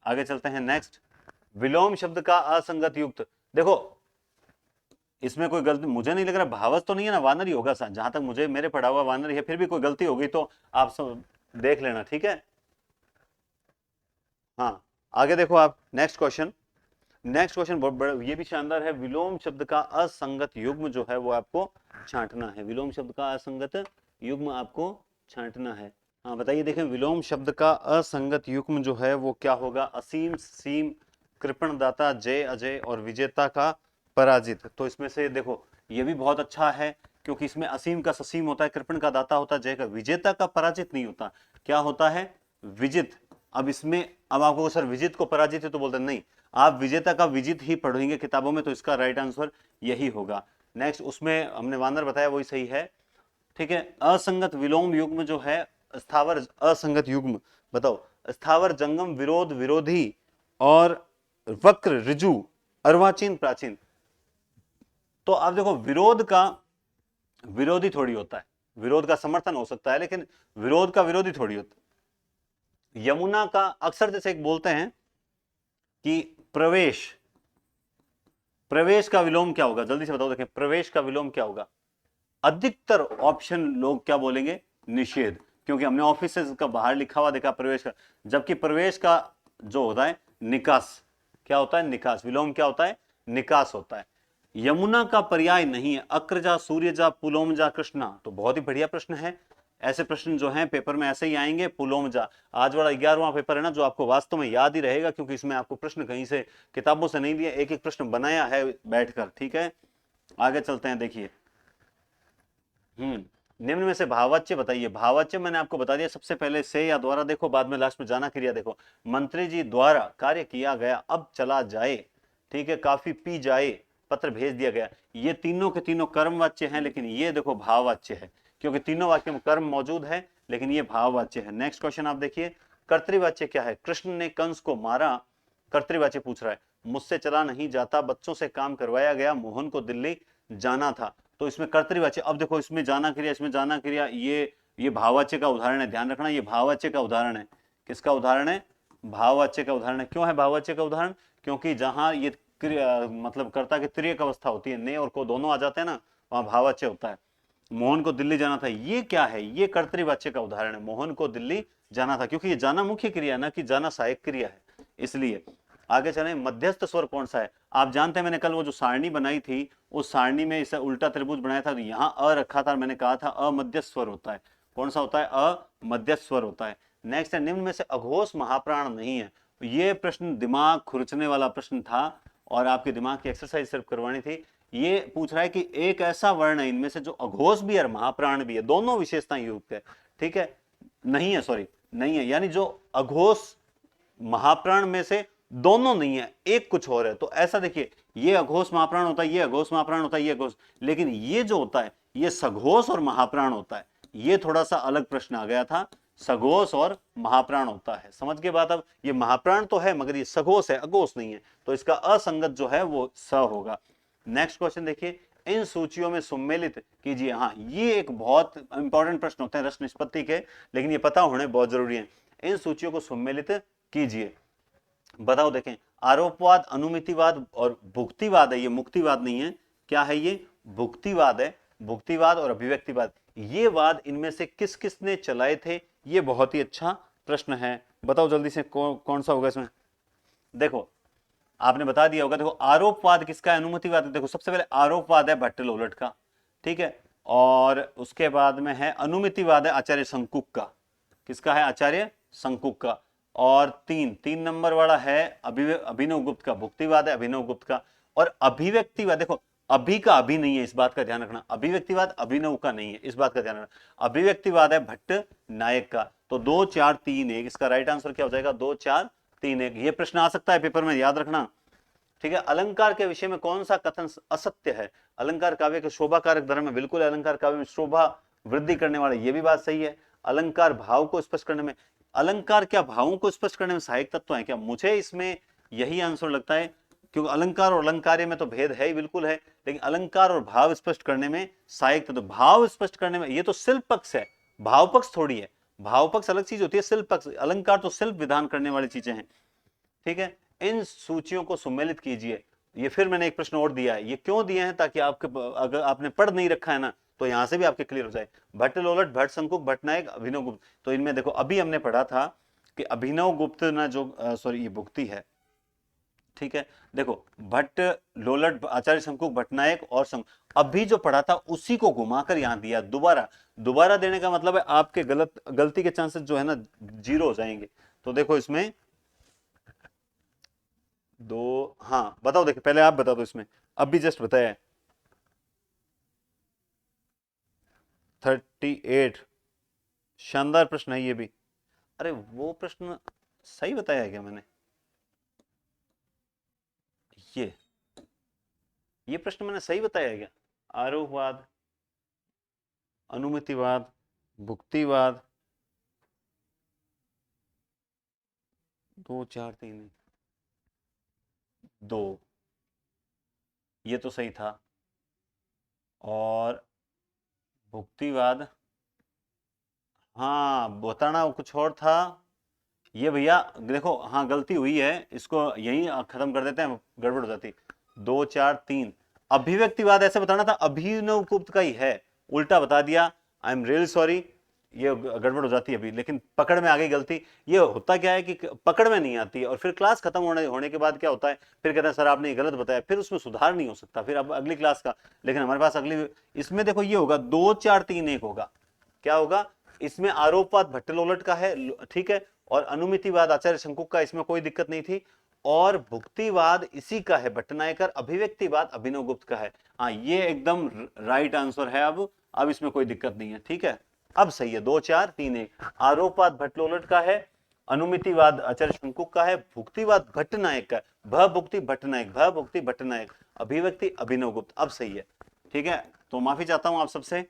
आगे चलते हैं नेक्स्ट। विलोम शब्द का असंगत युक्त, देखो इसमें कोई गलती मुझे नहीं लग रहा, भावज तो नहीं है ना, वानर ही होगा सर, जहां तक मुझे मेरे पढ़ा हुआ वानर है। फिर भी कोई गलती होगी तो आप सब देख लेना, ठीक है? हाँ, आगे देखो आप, नेक्स्ट क्वेश्चन। नेक्स्ट क्वेश्चन बहुत बड़ा, ये भी शानदार है। विलोम शब्द का असंगत युग्म जो है वो आपको छांटना है। विलोम शब्द का असंगत युग्म आपको छांटना है। हाँ बताइए, देखें विलोम शब्द का असंगत युग्म जो है वो क्या होगा? असीम, सीम, कृपण दाता, जय, अजय और विजेता का पराजित। तो इसमें से देखो, ये भी बहुत अच्छा है, क्योंकि इसमें असीम का ससीम होता है, कृपण का दाता होता है, जय का, विजेता का पराजित नहीं होता। क्या होता है? विजित। अब इसमें, अब आपको सर विजित को पराजित है तो बोलते नहीं, आप विजेता का विजित ही पढ़ेंगे किताबों में, तो इसका राइट आंसर यही होगा। नेक्स्ट, उसमें हमने वानर बताया, वही सही है, ठीक है। असंगत विलोम युग्म जो है, स्थावर असंगत युग्म, बताओ। स्थावर, जंगम, विरोध, विरोधी और वक्र, ऋजु, अर्वाचीन, प्राचीन। तो आप देखो, विरोध का विरोधी थोड़ी होता है, विरोध का समर्थन हो सकता है, लेकिन विरोध का विरोधी थोड़ी होता है। यमुना का अक्सर जैसे एक बोलते हैं कि प्रवेश, प्रवेश का विलोम क्या होगा? जल्दी से बताओ, देखें प्रवेश का विलोम क्या होगा? अधिकतर ऑप्शन लोग क्या बोलेंगे? निषेध, क्योंकि हमने ऑफिस से का बाहर लिखा हुआ देखा प्रवेश का, जबकि प्रवेश का जो होता है निकास, क्या होता है? निकास। विलोम क्या होता है? निकास होता है। यमुना का पर्याय नहीं है, अक्रजा, सूर्यजा, पुलोमजा, कृष्णा। तो बहुत ही बढ़िया प्रश्न है। ऐसे प्रश्न जो हैं पेपर में ऐसे ही आएंगे, पुलोमजा। आज वाला 11वां पेपर है ना, जो आपको वास्तव में याद ही रहेगा, क्योंकि इसमें आपको प्रश्न कहीं से किताबों से नहीं दिए, एक एक प्रश्न बनाया है बैठकर, ठीक है। आगे चलते हैं, देखिए निम्न में से भाववाच्य बताइए। भाववाच्य मैंने आपको बता दिया, सबसे पहले से या द्वारा देखो, बाद में लास्ट में जाना क्रिया देखो। मंत्री जी द्वारा कार्य किया गया, अब चला जाए, ठीक है, काफी पी जाए, पत्र भेज दिया गया। ये तीनों के तीनों कर्मवाच्य हैं, लेकिन ये देखो भाववाच्य है, क्योंकि तीनों वाक्य में कर्म मौजूद है, लेकिन ये भाववाच्य है। नेक्स्ट क्वेश्चन आप देखिए, कर्तृवाच्य क्या है? कृष्ण ने कंस को मारा, कर्तृवाच्य पूछ रहा है। मुझसे चला नहीं जाता, बच्चों से काम करवाया गया, मोहन को दिल्ली जाना था। तो इसमें कर्तृवाच्य, अब देखो इसमें जाना क्रिया, इसमें जाना क्रिया, ये भाववाच्य का उदाहरण है, ध्यान रखना, ये भाववाच्य का उदाहरण है। किसका उदाहरण है? भाववाच्य का उदाहरण है। क्यों है भाववाच्य का उदाहरण? क्योंकि जहां ये मतलब कर्ता की त्रियक अवस्था होती है, ने और को दोनों आ जाते हैं ना, वहां भाववाच्य होता है। मोहन को दिल्ली जाना था, ये क्या है? ये कर्तृवाच्य का उदाहरण है, मोहन को दिल्ली जाना था, क्योंकि ये जाना मुख्य क्रिया है ना, कि जाना सहायक क्रिया है, इसलिए। आगे चलें, मध्यस्थ स्वर कौन सा है? आप जानते हैं मैंने कल वो जो सारणी बनाई थी, उस सारणी में इसे उल्टा त्रिभुज बनाया था, तो यहां अ रखा था, मैंने कहा था अमध्यस्थ स्वर होता है। कौन सा होता है? अमध्यस्थ स्वर होता है। नेक्स्ट है, निम्न में से अघोष महाप्राण नहीं है। ये प्रश्न दिमाग खुरचने वाला प्रश्न था, और आपके दिमाग की एक्सरसाइज सिर्फ करवानी थी। ये पूछ रहा है कि एक ऐसा वर्ण है इनमें से जो अघोष भी है और महाप्राण भी है, दोनों विशेषताएं युक्त है, ठीक है, नहीं है, सॉरी नहीं है, यानी जो अघोष महाप्राण में से दोनों नहीं है, एक कुछ और है। तो ऐसा देखिए, ये अघोष महाप्राण होता है, ये अघोष महाप्राण होता है, ये अघोष, लेकिन ये जो होता है ये सघोष और महाप्राण होता है। ये थोड़ा सा अलग प्रश्न आ गया था, सघोष और महाप्राण होता है। समझ के बात? अब ये महाप्राण तो है मगर ये सघोष है, अघोष नहीं है, तो इसका असंगत जो है वो स होगा। नेक्स्ट क्वेश्चन देखिए, इन सूचियों में सम्मिलित कीजिए। हाँ, ये एक बहुत इंपॉर्टेंट प्रश्न होते हैं रस निष्पत्ति के, लेकिन ये पता होने बहुत जरूरी है। इन सूचियों को सम्मिलित कीजिए। बताओ, देखें, आरोपवाद, अनुमितिवाद और भुक्तिवाद है, ये मुक्तिवाद नहीं है। क्या है ये? भुक्तिवाद है। भुक्तिवाद और अभिव्यक्तिवाद, ये वाद इनमें से किस किसने चलाए थे? ये बहुत ही अच्छा प्रश्न है। बताओ जल्दी से कौन सा होगा इसमें? देखो, आपने बता दिया होगा। देखो, आरोपवाद किसका है, अनुमतिवाद है। देखो, सबसे पहले आरोपवाद है भट्ट लोलट का, ठीक है, और उसके बाद में है अनुमितिवाद है आचार्य शंकुक का। किसका है? आचार्य शंकुक का। और तीन नंबर वाला है अभिनव गुप्त का, भुक्तिवाद है अभिनव गुप्त का। और अभिव्यक्तिवाद, देखो अभी का अभी नहीं है, इस बात का ध्यान रखना। अभिव्यक्तिवाद अभिनव का नहीं है, इस बात का ध्यान रखना। अभिव्यक्तिवाद है भट्ट नायक का। तो 2 4 3 1 इसका राइट आंसर क्या हो जाएगा? 2 4 3 1। ये प्रश्न आ सकता है पेपर में, याद रखना, ठीक है। अलंकार के विषय में कौन सा कथन असत्य है? अलंकार काव्य के शोभा कारक धर्म में, बिल्कुल अलंकार काव्य में शोभा वृद्धि करने वाले, ये भी बात सही है। अलंकार भाव को स्पष्ट करने में, अलंकार क्या भावों को स्पष्ट करने में सहायक तत्व है क्या? मुझे इसमें यही आंसर लगता है, क्योंकि अलंकार और अलंकार्य में तो भेद है ही, बिल्कुल है, लेकिन अलंकार और भाव स्पष्ट करने में सहायक तत्व, भाव स्पष्ट करने में, ये तो शिल्प पक्ष है, भाव पक्ष थोड़ी है। भाव पक्ष अलग चीज होती है, शिल्प पक्ष, अलंकार तो शिल्प विधान करने वाली चीजें हैं, ठीक है। इन सूचियों को सम्मिलित कीजिए। ये फिर मैंने एक प्रश्न और दिया है, ये क्यों दिए हैं? ताकि आपके, अगर आपने पढ़ नहीं रखा है ना, तो यहां से भी आपके क्लियर हो जाए। भट्ट लोलट, भट्ट शंकुक, भट्ट नायक, अभिनव गुप्त। तो इनमें देखो, अभी हमने पढ़ा था कि अभिनव गुप्त ना जो सॉरी ये भुक्ति है, ठीक है। देखो, भट्ट लोलट, आचार्य शंकुक, भट्टनायक और अभी जो पढ़ा था उसी को घुमाकर यहां दिया दोबारा। दोबारा देने का मतलब है आपके गलती के चांसेस जो है ना 0 हो जाएंगे। तो देखो इसमें दो, हाँ बताओ, देखिए पहले आप बता दो इसमें, अभी जस्ट बताया है 38। शानदार प्रश्न है ये भी। अरे वो प्रश्न सही बताया है क्या मैंने? ये ये प्रश्न मैंने सही बताया है क्या? आरोपवाद, अनुमितिवाद, भुक्तिवाद, 2 4 3 2, ये तो सही था। और भुक्तिवाद, हाँ बताना कुछ और था ये भैया। देखो हाँ, गलती हुई है, इसको यहीं खत्म कर देते हैं, गड़बड़ हो जाती। 2 4 3 अभिव्यक्तिवाद ऐसे बताना था, अभिनव गुप्त का ही है, उल्टा बता दिया। आई एम रियली सॉरी, ये गड़बड़ हो जाती है अभी, लेकिन पकड़ में आ गई गलती। ये होता क्या है कि पकड़ में नहीं आती है, और फिर क्लास खत्म होने के बाद क्या होता है, फिर कहते हैं सर आपने ये गलत बताया, फिर उसमें सुधार नहीं हो सकता, फिर अब अगली क्लास का। लेकिन हमारे पास अगली, इसमें देखो ये होगा 2 4 3 1 होगा। क्या होगा इसमें? आरोपवाद भट्ट लोलट का है, ठीक है, और अनुमितिवाद आचार्य शंकुक का, इसमें कोई दिक्कत नहीं थी। और भुक्तिवाद इसी का है, भट्टनायकर। अभिव्यक्तिवाद अभिनव गुप्त का है। हाँ, ये एकदम राइट आंसर है। अब इसमें कोई दिक्कत नहीं है, ठीक है, अब सही है। 2 4 3 1 आरोपवाद भट्ट लोलट का है, अनुमितिवाद आचार्य शंकुक का है, भुक्तिवाद भट्टनायक का है, भुक्ति भट्टनायक, भुक्ति भट्टनायक, अभिव्यक्ति अभिनव गुप्त। अब सही है, ठीक है। तो माफी चाहता हूं आप सबसे।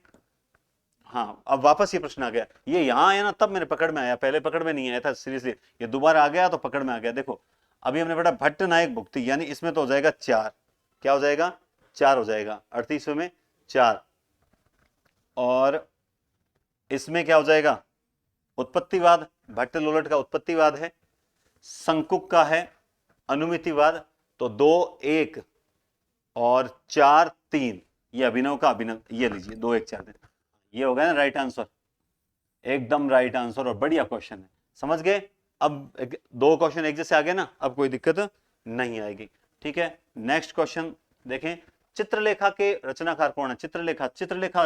हाँ, अब वापस ये प्रश्न आ गया, ये यहाँ आया ना तब मेरे पकड़ में आया, पहले पकड़ में नहीं आया था, सीरियसली ये दोबारा आ गया तो पकड़ में आ गया। देखो अभी हमने पढ़ा भट्ट नायक भुक्ति, यानी इसमें तो हो जाएगा 4। क्या हो जाएगा? 4 हो जाएगा, 38वें में 4। और इसमें क्या हो जाएगा? उत्पत्तिवाद, भट्ट लोलट का उत्पत्तिवाद है, शंकुक का है अनुमितिवाद। तो 2 1 और 4 3, ये अभिनव का अभिनव, ये लीजिए 2 1 4 3, ये हो गया ना राइट आंसर, एकदम राइट आंसर, और बढ़िया क्वेश्चन है, समझ गए? अब 2 क्वेश्चन एक जैसे आ गए ना, अब कोई दिक्कत नहीं आएगी, ठीक है। नेक्स्ट क्वेश्चन देखें, चित्रलेखा के रचनाकार कौन है? चित्रलेखा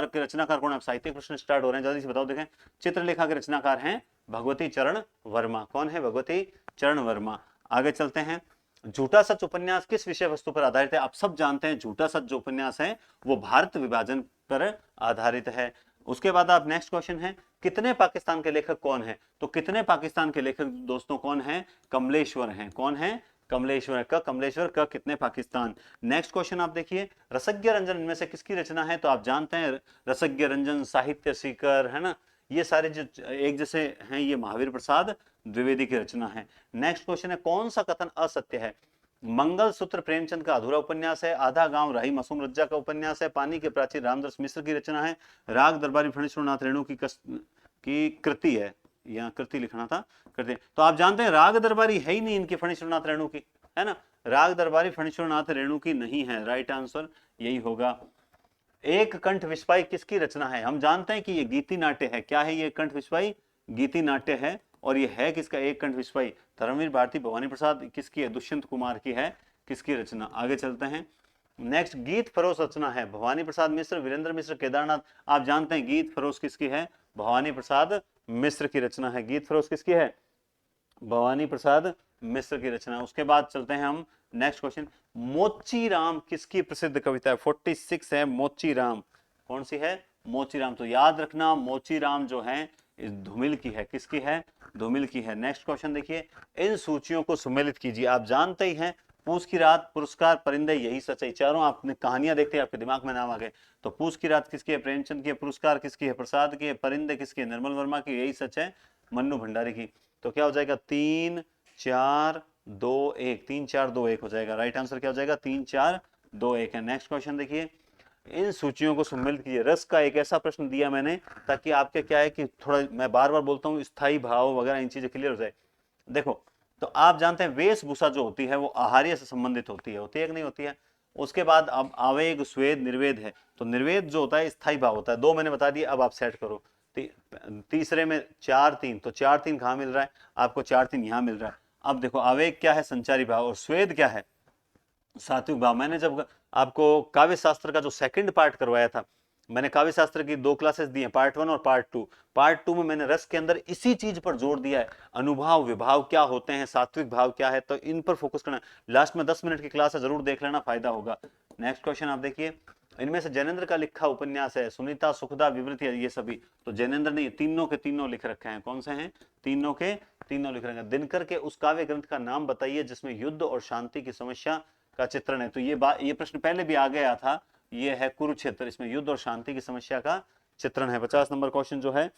के रचनाकार कौन है? साहित्यिक प्रश्न स्टार्ट हो रहे हैं, जल्दी से बताओ। देखें, चित्रलेखा के रचनाकार हैं भगवती चरण वर्मा। कौन है? भगवती चरण वर्मा। आगे चलते हैं, झूठा सच उपन्यास किस विषय वस्तु पर आधारित है? आप सब जानते हैं झूठा सच जो उपन्यास है वो भारत विभाजन पर आधारित है। उसके बाद आप नेक्स्ट क्वेश्चन है, कितने पाकिस्तान के लेखक कौन है? तो कितने पाकिस्तान के लेखक दोस्तों कौन है? कमलेश्वर हैं। कौन है? कमलेश्वर, क कमलेश्वर, क कितने पाकिस्तान। नेक्स्ट क्वेश्चन आप देखिए, रसज्ञ रंजन इनमें से किसकी रचना है? तो आप जानते हैं रसज्ञ रंजन, साहित्य सीकर, है ना, ये सारे जो एक जैसे हैं ये महावीर प्रसाद द्विवेदी की रचना है। नेक्स्ट क्वेश्चन है, कौन सा कथन असत्य है? मंगल सूत्र प्रेमचंद का अधूरा उपन्यास है, आधा गांव राही मासूम रज्जा का उपन्यास है, पानी के प्राचीर रामदास मिश्र की रचना है, राग दरबारी फणीश्वरनाथ रेणु की कृति है, यहाँ कृति लिखना था, कृति। तो आप जानते हैं राग दरबारी है ही नहीं इनकी, फणीश्वरनाथ रेणु की, है ना, राग दरबारी फणीश्वरनाथ रेणु की नहीं है, राइट आंसर यही होगा। एक कंठ विस्पाई किसकी रचना है? हम जानते हैं कि ये गीति नाट्य है। क्या है ये कंठ विस्पाई? गीति नाट्य है। और ये है किसका एक कंठ विस्पाई? धर्मवीर भारती भवानी प्रसाद किसकी है? दुष्यंत कुमार की है। किसकी रचना? आगे चलते हैं। नेक्स्ट, गीत फरोश रचना है भवानी प्रसाद मिश्र, वीरेंद्र मिश्र, केदारनाथ। आप जानते हैं गीत फरोश किसकी है? भवानी प्रसाद मिश्र की रचना है। गीत फरोश किसकी है? भवानी प्रसाद मिश्र की रचना। उसके बाद चलते हैं हम नेक्स्ट क्वेश्चन, मोची राम किसकी प्रसिद्ध कविता है? 46 है मोची राम। कौन सी है? मोची राम। तो याद रखना मोची राम जो है इस धूमिल की है। किसकी है? धूमिल की है। नेक्स्ट क्वेश्चन देखिए, इन सूचियों को सम्मिलित कीजिए। आप जानते ही हैं पूस की रात, पुरस्कार, परिंदे, यही सच है। चारों आपने कहानियां देखते हैं आपके दिमाग में नाम आ गए। तो पूस की रात किसकी है? प्रेमचंद की है। पुरस्कार किसकी है? प्रसाद की है। परिंदे किसकी है? निर्मल वर्मा की। यही सच है मन्नू भंडारी की। तो क्या हो जाएगा? 3 4 2 1, 3 4 2 1 हो जाएगा। राइट आंसर क्या हो जाएगा? 3 4 2 1 है। नेक्स्ट क्वेश्चन देखिए, इन सूचियों को सम्मिलित कीजिए। रस का एक ऐसा प्रश्न दिया मैंने ताकि आपके क्या है कि थोड़ा मैं बार बार बोलता हूँ स्थायी भाव वगैरह इन चीजें क्लियर हो जाए। देखो, तो आप जानते हैं वेशभूषा जो होती है वो आहार्य से संबंधित होती है कि नहीं होती है? उसके बाद अब आवेग, स्वेद, निर्वेद है। तो निर्वेद जो होता है स्थायी भाव होता है। 2 मैंने बता दिया, अब आप सेट करो। तीसरे में 4 3, तो 4 3 कहाँ मिल रहा है आपको? 4 3 यहाँ मिल रहा है। अब देखो, आवेग क्या है? संचारी भाव। और स्वेद क्या है? सात्विक भाव। मैंने जब आपको काव्य शास्त्र का जो सेकंड पार्ट करवाया था, मैंने काव्य शास्त्र की 2 क्लासेस दी हैं, पार्ट 1 और पार्ट 2। पार्ट 2 में मैंने रस के अंदर इसी चीज पर जोर दिया है, अनुभाव विभाव क्या होते हैं, सात्विक भाव क्या है, तो इन पर फोकस करना। लास्ट में 10 मिनट की क्लास है, जरूर देख लेना, फायदा होगा। नेक्स्ट क्वेश्चन आप देखिए, इनमें से जैनेन्द्र का लिखा उपन्यास है सुनीता, सुखदा, विवृति, ये सभी। तो जैनेन्द्र ने तीनों के तीनों लिख रखे हैं। कौन से हैं? तीनों के तीनों लिख रखे हैं। दिनकर के उस काव्य ग्रंथ का नाम बताइए जिसमें युद्ध और शांति की समस्या का चित्रण है। तो ये प्रश्न पहले भी आ गया था। ये है कुरुक्षेत्र, इसमें युद्ध और शांति की समस्या का चित्रण है। 50 नंबर क्वेश्चन जो है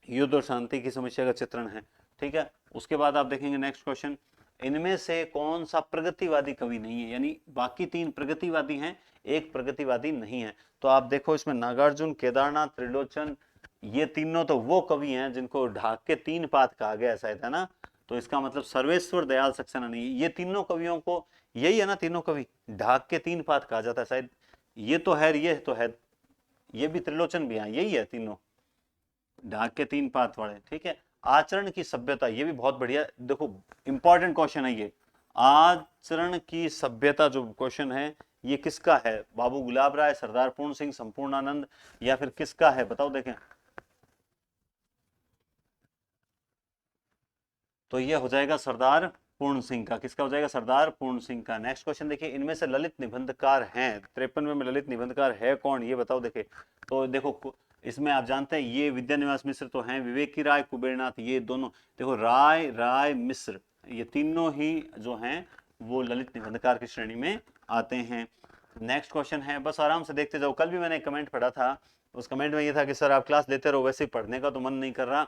युद्ध और शांति की समस्या का चित्रण है। ठीक है। उसके बाद आप देखेंगे नेक्स्ट क्वेश्चन, इनमें से कौन सा प्रगतिवादी कवि नहीं है? यानी बाकी 3 प्रगतिवादी हैं, एक प्रगतिवादी नहीं है। तो आप देखो इसमें नागार्जुन, केदारनाथ, त्रिलोचन, ये तीनों तो वो कवि हैं जिनको ढाक के 3 पात कहा गया शायद, है ना। तो इसका मतलब सर्वेश्वर दयाल सक्सेना नहीं। ये तीनों कवियों को, यही है ना, तीनों कवि ढाक के 3 पात कहा जाता है शायद। ये तो है, ये तो है, ये भी त्रिलोचन भी है, यही है तीनों ढाक के 3 पात वाले। ठीक है। आचरण की सभ्यता, ये भी बहुत बढ़िया। देखो इंपॉर्टेंट क्वेश्चन है ये, आचरण की सभ्यता जो क्वेश्चन है ये किसका है? बाबू गुलाब राय, सरदार पूर्ण सिंह, संपूर्णानंद, या फिर किसका है? बताओ देखें। तो ये हो जाएगा सरदार पूर्ण सिंह का। किसका हो जाएगा? सरदार पूर्ण सिंह का। नेक्स्ट क्वेश्चन देखिए, इनमें से ललित निबंधकार हैं 53वें में ललित निबंधकार है कौन? ये बताओ देखे। तो देखो इसमें आप जानते हैं ये विद्यानिवास मिश्र तो हैं, विवेक की राय, कुबेरनाथ, ये दोनों। देखो राय मिश्र, ये तीनों ही जो हैं वो ललित निबंधकार की श्रेणी में आते हैं। नेक्स्ट क्वेश्चन है, बस आराम से देखते जाओ। कल भी मैंने कमेंट पढ़ा था, उस कमेंट में ये था कि सर आप क्लास लेते रहो, वैसे ही पढ़ने का तो मन नहीं कर रहा।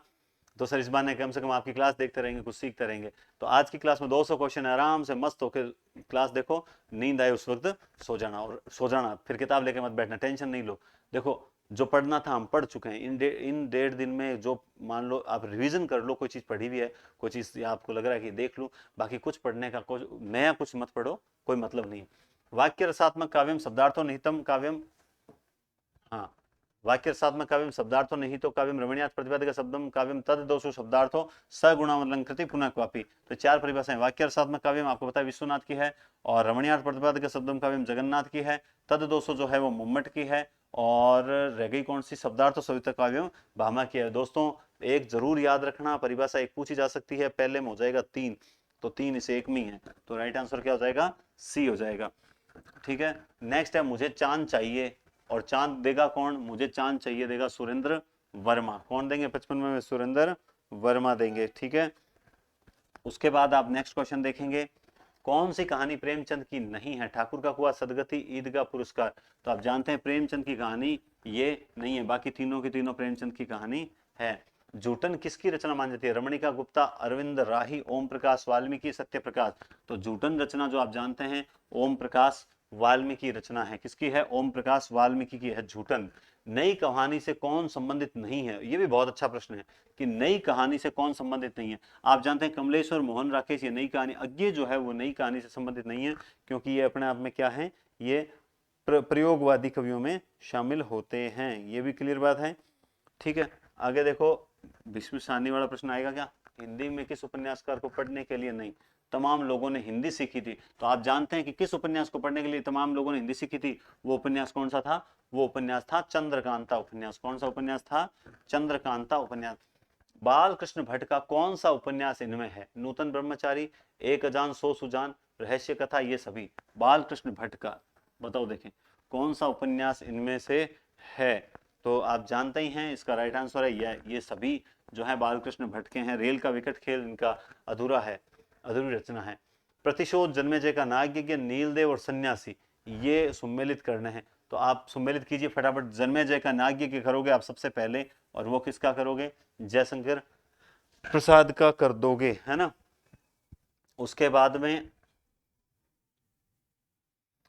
तो सर इस बार ने कम से कम आपकी क्लास देखते रहेंगे, कुछ सीखते रहेंगे। तो आज की क्लास में 200 क्वेश्चन है, आराम से मस्त होकर क्लास देखो, नींद आए उस वक्त सो जाना, और सो जाना, फिर किताब लेके मत बैठना, टेंशन नहीं लो। देखो जो पढ़ना था हम पढ़ चुके हैं। इन 1.5 दिन में जो मान लो आप रिवीजन कर लो, कोई चीज़ पढ़ी भी है, कोई चीज़ आपको लग रहा है कि देख लो, बाकी कुछ पढ़ने का कुछ नया कुछ मत पढ़ो, कोई मतलब नहीं। वाक्य रसात्मक काव्यम शब्दार्थो निहितम काव्यम, हाँ, वाक्य रसात्मक काव्यम शब्दार्थो निहितो काव्यम रमणीयात् प्रतिपादक शब्दम काव्यम तद दोषो शब्दार्थो सगुणावलंकृति पुनः क्वापि। तो 4 परिभाषाएं। वाक्य रसात्मक काव्यम आपको पता है विश्वनाथ की है, और रमणीयात् प्रतिपादक शब्दम काव्यम जगन्नाथ की है, तद दोषो जो है वो मुम्मट की है, और रह गई कौन सी? शब्दार्थ सविता काव्यम भामा की है। दोस्तों एक जरूर याद रखना, परिभाषा एक पूछी जा सकती है, पहले में हो जाएगा 3, तो 3 इसे 1 में है, तो राइट आंसर क्या हो जाएगा? सी हो जाएगा। ठीक है। नेक्स्ट है, मुझे चांद चाहिए, और चांद देगा कौन? मुझे चांद चाहिए देगा सुरेंद्र वर्मा। कौन देंगे? 55 में सुरेंद्र वर्मा देंगे। ठीक है। उसके बाद आप नेक्स्ट क्वेश्चन देखेंगे, कौन सी कहानी प्रेमचंद की नहीं है? ठाकुर का कुआं, सदगति, ईदगाह, पुरस्कार। तो आप जानते हैं प्रेमचंद की कहानी ये नहीं है, बाकी तीनों की तीनों प्रेमचंद की कहानी है। जूटन किसकी रचना मानी जाती है? रमणिका गुप्ता, अरविंद राही, ओम प्रकाश वाल्मीकि, सत्य प्रकाश। तो जूटन रचना जो आप जानते हैं ओम प्रकाश वाल्मीकि रचना है। किसकी है? ओम प्रकाश वाल्मीकि की है जूटन। नई कहानी से कौन संबंधित नहीं है? ये भी बहुत अच्छा प्रश्न है कि नई कहानी से कौन संबंधित नहीं है। आप जानते हैं कमलेश्वर मोहन राकेश, ये नई कहानी, अज्ञे जो है वो नई कहानी से संबंधित नहीं है, क्योंकि ये अपने आप में क्या है, ये प्रयोगवादी कवियों में शामिल होते हैं। ये भी क्लियर बात है, ठीक है। आगे देखो, भीष्म सारणी वाला प्रश्न आएगा क्या? हिंदी में किस उपन्यासकार को पढ़ने के लिए नहीं तमाम लोगों ने हिंदी सीखी थी? तो आप जानते हैं कि किस उपन्यास को पढ़ने के लिए तमाम लोगों ने हिंदी सीखी थी? वो उपन्यास कौन सा था? वो उपन्यास था चंद्रकांता उपन्यास। कौन सा उपन्यास था? चंद्रकांता उपन्यास। बाल कृष्ण भट्ट का कौन सा उपन्यास इनमें है? नूतन ब्रह्मचारी, एक अजान सौ सुजान, रहस्य कथा, ये सभी बाल कृष्ण भट्ट का। बताओ देखें कौन सा उपन्यास इनमें से है? तो आप जानते ही हैं इसका राइट आंसर है ये सभी जो है बालकृष्ण भट्ट के हैं। रेल का विकट खेल इनका अधूरा है, अधूरी रचना है। प्रतिशोध, जन्मेजय का नागयज्ञ, नीलदेव और सन्यासी, ये सुमेलित करने हैं। तो आप सुमेलित कीजिए फटाफट। जन्मेजय का नागयज्ञ करोगे आप सबसे पहले, और वो किसका करोगे? जयशंकर प्रसाद का कर दोगे, है ना। उसके बाद में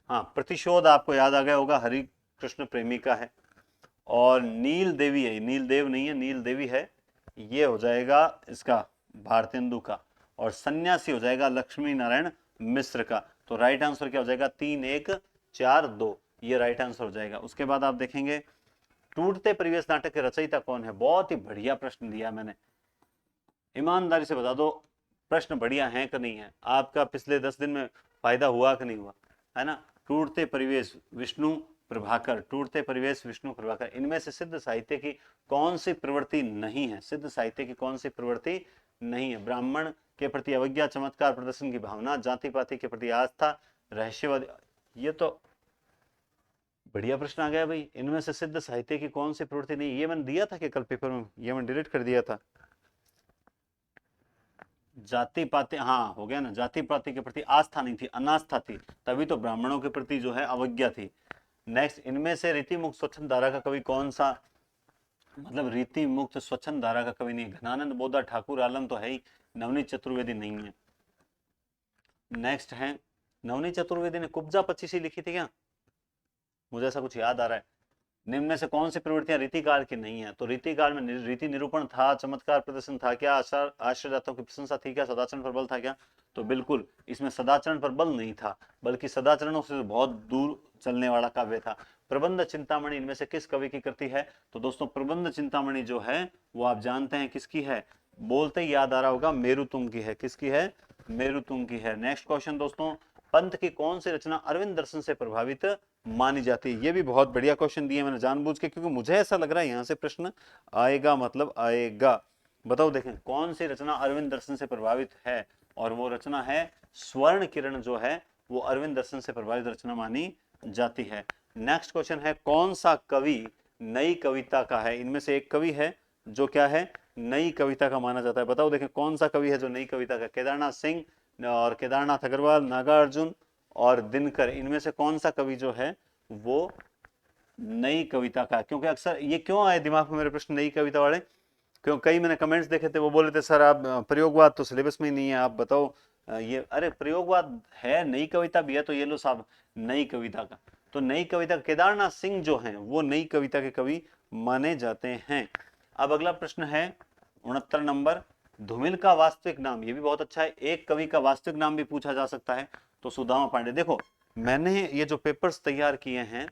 हाँ, प्रतिशोध आपको याद आ गया होगा, हरि कृष्ण प्रेमी का है। और नील देवी है, नील देव नहीं है, नील देवी है, ये हो जाएगा इसका भारतेंदु का। और सन्यासी हो जाएगा लक्ष्मी नारायण मिश्र का। तो राइट आंसर क्या हो जाएगा? 3 1 4 2, ये राइट आंसर हो जाएगा। उसके बाद आप देखेंगे टूटते परिवेश नाटक के रचयिता कौन है? बहुत ही बढ़िया प्रश्न दिया मैंने, ईमानदारी से बता दो प्रश्न बढ़िया है कि नहीं है, आपका पिछले 10 दिन में फायदा हुआ कि नहीं हुआ, है ना। टूटते परिवेश विष्णु प्रभाकर, टूटते परिवेश विष्णु प्रभाकर। इनमें से सिद्ध साहित्य की कौन सी प्रवृत्ति नहीं है? सिद्ध साहित्य की कौन सी प्रवृत्ति नहीं है? ब्राह्मण के प्रति अवज्ञा, चमत्कार प्रदर्शन की भावना, जाति पाति के प्रति आस्था, रहस्यवाद। ये तो बढ़िया प्रश्न आ गया भाई। इनमें से सिद्ध साहित्य की कौन सी प्रवृत्ति नहीं? ये मैंने दिया था कि कल पेपर में, ये मैंने डिलीट कर दिया था। जाति पाति, हाँ हो गया ना, जाति पाति के प्रति आस्था नहीं थी, अनास्था थी, तभी तो ब्राह्मणों के प्रति जो है अवज्ञा थी। नेक्स्ट, इनमें से रीति मुक्त स्वच्छंद धारा का कवि कौन सा? मतलब रीति मुक्त स्वच्छंद धारा का कवि नहीं। घनानंद बोधा, ठाकुर आलम तो है ही, नवनीत चतुर्वेदी नहीं है। नेक्स्ट है, नवनीत चतुर्वेदी ने कुब्जा 25 लिखी थी क्या? मुझे ऐसा कुछ याद आ रहा है। निम्न में से कौन सी प्रवृत्तियां रीतिकाल की नहीं है? तो रीतिकाल में रीति निरूपण था, चमत्कार प्रदर्शन था क्या, आश्चर्यजातों की प्रशंसा थी क्या, सदाचरण पर बल था क्या? तो बिल्कुल इसमें सदाचरण पर बल नहीं था, बल्कि सदाचरणों से बहुत दूर चलने वाला काव्य था। प्रबंध चिंतामणि इनमें से किस कवि की कृति है? तो दोस्तों प्रबंध चिंतामणि जो है वो आप जानते हैं किसकी है? बोलते ही याद आ रहा होगा, मेरुतुंग की है। किसकी है? मेरुतुंग की है। नेक्स्ट क्वेश्चन दोस्तों, पंत की कौन सी रचना अरविंद दर्शन से प्रभावित मानी जाती है? ये भी बहुत बढ़िया क्वेश्चन दिए मैंने जानबूझ के, क्योंकि मुझे ऐसा लग रहा है यहां से प्रश्न आएगा, मतलब आएगा। बताओ देखें कौन सी रचना अरविंद दर्शन से प्रभावित है? और वो रचना है स्वर्ण किरण, जो है वो अरविंद दर्शन से प्रभावित रचना मानी जाती है। नेक्स्ट क्वेश्चन है, कौन सा कवि नई कविता का है? इनमें से एक कवि है जो क्या है? नई कविता का माना जाता है। बताओ देखें कौन सा कवि है जो नई कविता का? केदारनाथ सिंह और केदारनाथ अग्रवाल, नागार्जुन और दिनकर, इनमें से कौन सा कवि जो है वो नई कविता का? क्योंकि अक्सर ये क्यों आए दिमाग में मेरे प्रश्न नई कविता वाले, क्यों कई मैंने कमेंट्स देखे थे, वो बोले थे सर आप प्रयोगवाद तो सिलेबस में ही नहीं है, आप बताओ ये। अरे प्रयोगवाद है, नई कविता भी है, तो ये लो साहब नई कविता का। तो नई कविता केदारनाथ सिंह जो हैं वो नई कविता के कवि माने जाते हैं। अब अगला प्रश्न है 69 नंबर, धूमिल का वास्तविक नाम। ये भी बहुत अच्छा है, एक कवि का वास्तविक नाम भी पूछा जा सकता है। तो सुदामा पांडे। देखो मैंने ये जो पेपर्स तैयार किए हैं,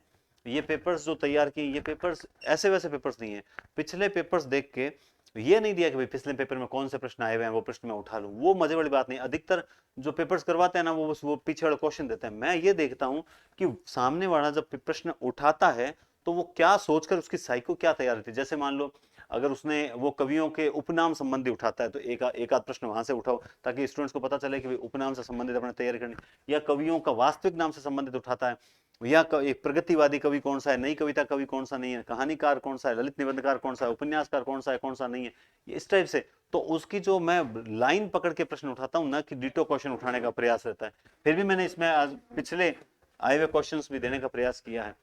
ये पेपर्स जो तैयार किए, ये पेपर्स ऐसे वैसे पेपर्स नहीं है। पिछले पेपर्स देख के ये नहीं दिया कि भाई पिछले पेपर में कौन से प्रश्न आए हुए हैं वो प्रश्न मैं उठा लूं, वो मजे वाली बात नहीं। अधिकतर जो पेपर्स करवाते हैं ना वो बस वो पीछे वाला क्वेश्चन देते हैं। मैं ये देखता हूं कि सामने वाला जब प्रश्न उठाता है तो वो क्या सोचकर उसकी साइको क्या तैयार रहती है। जैसे मान लो अगर उसने वो कवियों के उपनाम संबंधी उठाता है तो एक आध प्रश्न वहां से उठाओ, ताकि स्टूडेंट्स को पता चले कि उपनाम से संबंधित अपने तैयारी करनी। या कवियों का वास्तविक नाम से संबंधित उठाता है, या एक प्रगतिवादी कवि कौन सा है, नई कविता कवि कौन सा नहीं है, कहानीकार कौन सा है, ललित निबंधकार कौन सा है, उपन्यासकार कौन सा है, कौन सा नहीं है, इस टाइप से। तो उसकी जो मैं लाइन पकड़ के प्रश्न उठाता हूं ना, कि डिटो क्वेश्चन उठाने का प्रयास रहता है। फिर भी मैंने इसमें आज पिछले आए हुए क्वेश्चंस भी देने का प्रयास किया है।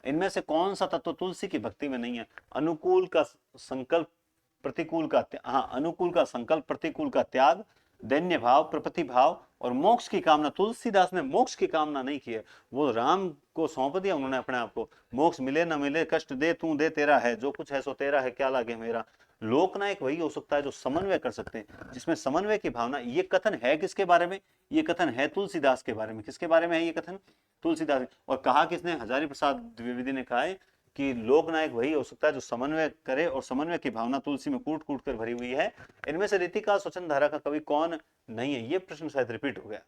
इनमें से कौन सा तत्व तुलसी की भक्ति में नहीं है? अनुकूल का संकल्प, प्रतिकूल का हाँ, अनुकूल का संकल्प, प्रतिकूल का त्याग, दैन्य भाव, प्रपति भाव और मोक्ष की कामना। तुलसीदास ने मोक्ष की कामना नहीं की है, वो राम को सौंप दिया उन्होंने अपने आप को। मोक्ष मिले न मिले कष्ट दे तू दे, तेरा है जो कुछ है सो तेरा है, क्या लागे मेरा। लोकनायक वही हो सकता है जो समन्वय कर सकते हैं, जिसमें समन्वय की भावना। ये कथन है किसके बारे में? ये कथन है तुलसीदास के बारे में। किसके बारे में है ये कथन? तुलसीदास। और कहा किसने? हजारी प्रसाद द्विवेदी ने कहा है कि लोकनायक वही हो सकता है जो समन्वय करे, और समन्वय की भावना तुलसी में कूट कूट कर भरी हुई है। इनमें से रीतिका स्वच्छंद धारा का कवि कौन नहीं है? ये प्रश्न शायद रिपीट हो गया,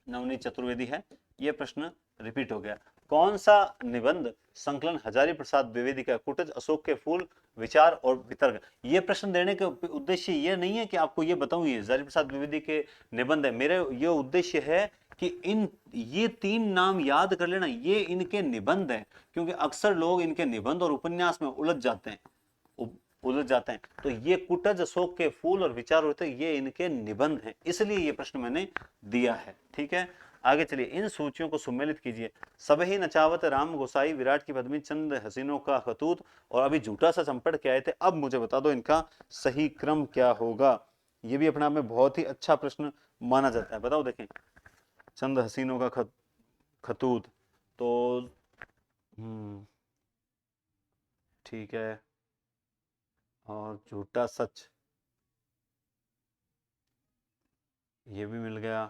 नवनीत चतुर्वेदी है, ये प्रश्न रिपीट हो गया। कौन सा निबंध संकलन हजारी प्रसाद द्विवेदी का? कुटज, अशोक के फूल, विचार और वितर्क। ये प्रश्न देने का उद्देश्य ये नहीं है कि आपको ये बताऊं ये हजारी प्रसाद द्विवेदी के निबंध है। मेरे ये उद्देश्य है कि ये 3 नाम याद कर लेना, ये इनके निबंध है। क्योंकि अक्सर लोग इनके निबंध और उपन्यास में उलझ जाते हैं, तो ये कुटज, अशोक के फूल और विचार होते हैं, ये इनके निबंध हैं, इसलिए ये प्रश्न मैंने दिया है। ठीक है, आगे चलिए। इन सूचियों को सुमेलित कीजिए। सबही नचावत राम गोसाई, विराट की पद्मी, चंद हसीनों का खतूत, और अभी झूठा सा चंपट के आए थे। अब मुझे बता दो इनका सही क्रम क्या होगा। ये भी अपने आप में बहुत ही अच्छा प्रश्न माना जाता है। बताओ, देखें, चंद हसीनों का खतूत, तो ठीक है, और झूठा सच ये भी मिल गया।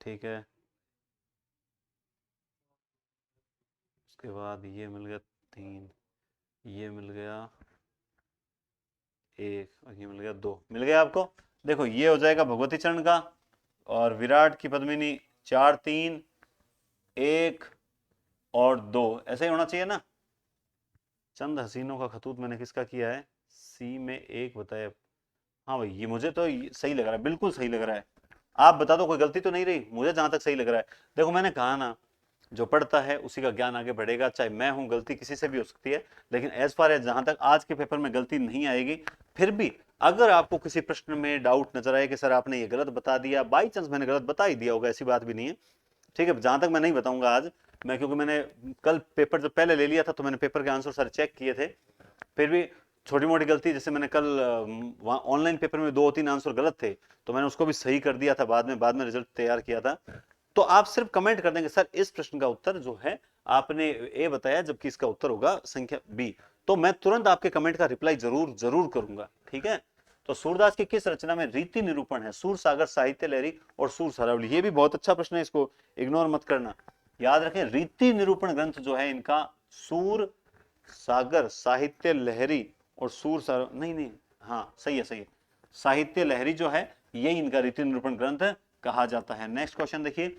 ठीक है, उसके बाद ये मिल गया 3, ये मिल गया 1, और ये मिल गया 2। मिल गया आपको? देखो, ये हो जाएगा भगवती चरण का, और विराट की पद्मिनी 4, 3, 1 और 2, ऐसे ही होना चाहिए ना। चंद हसीनों का खतूत मैंने किसका किया है? सी में 1 बताया। हाँ भाई, ये मुझे तो सही लग रहा है, बिल्कुल सही लग रहा है। आप बता दो कोई गलती तो नहीं रही? मुझे जहां तक सही लग रहा है। देखो, मैंने कहा ना, जो पढ़ता है उसी का ज्ञान आगे बढ़ेगा। चाहे मैं हूं, गलती किसी से भी हो सकती है, लेकिन एज फार एज जहां तक आज के पेपर में गलती नहीं आएगी। फिर भी अगर आपको किसी प्रश्न में डाउट नजर आए कि सर आपने ये गलत बता दिया, बाई चांस मैंने गलत बता ही दिया होगा, ऐसी बात भी नहीं है। ठीक है, जहां तक मैं नहीं बताऊंगा आज मैं, क्योंकि मैंने कल पेपर जब पहले ले लिया था तो मैंने पेपर के आंसर सारे चेक किए थे। फिर भी छोटी मोटी गलती, जैसे मैंने कल ऑनलाइन पेपर में 2-3 आंसर गलत थे, तो मैंने उसको भी सही कर दिया था बाद में रिजल्ट तैयार किया था। तो आप सिर्फ कमेंट कर देंगे सर इस प्रश्न का उत्तर जो है आपने ए बताया, जबकि इसका उत्तर होगा संख्या बी, तो मैं तुरंत आपके कमेंट का रिप्लाई जरूर जरूर करूंगा। ठीक है, तो सूरदास की किस रचना में रीति निरूपण है? सूर सागर, साहित्य लहरी और सूर सरावली। ये भी बहुत अच्छा प्रश्न है, इसको इग्नोर मत करना। याद रखें, रीति निरूपण ग्रंथ जो है इनका सूर सागर, साहित्य लहरी और सूर नहीं नहीं, हाँ सही है, सही है, साहित्य लहरी जो है ये इनका रीति निरूपण ग्रंथ कहा जाता है। नेक्स्ट क्वेश्चन देखिए,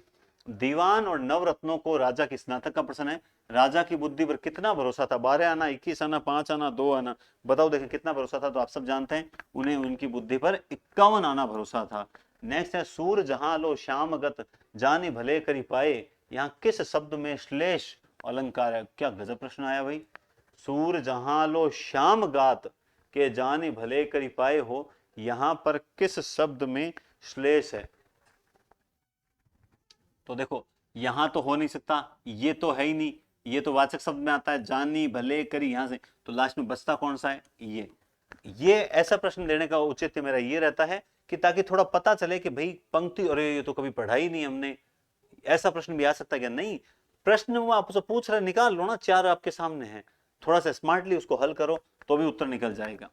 दीवान और नवरत्नों को राजा की, स्नातक का प्रश्न है, राजा की बुद्धि पर कितना भरोसा था? 12 आना, 21 आना, 5 आना, 2 आना, बताओ देखें कितना भरोसा था? तो आप सब जानते हैं, उन्हें उनकी बुद्धि पर 51 आना भरोसा था। नेक्स्ट है, सूर जहां लो श्यामगत, जानी भले करी पाए, यहाँ किस शब्द में श्लेष अलंकार है? क्या गजब प्रश्न आया भाई। सूर जहां लो श्याम गात के जानी भले करी पाए हो, यहां पर किस शब्द में श्लेष है? तो देखो, यहां तो हो नहीं सकता, ये तो है ही नहीं, ये तो वाचक शब्द में आता है, जानी भले करी, यहां से तो लास्ट में बचता कौन सा है? ये ऐसा प्रश्न लेने का औचित्य मेरा ये रहता है कि ताकि थोड़ा पता चले कि भाई पंक्ति, अरे ये तो कभी पढ़ा ही नहीं हमने, ऐसा प्रश्न भी आ सकता है क्या? नहीं, प्रश्न वो आपसे पूछ रहे, निकाल लो ना, 4 आपके सामने है, थोड़ा सा स्मार्टली उसको हल करो तो भी उत्तर निकल जाएगा।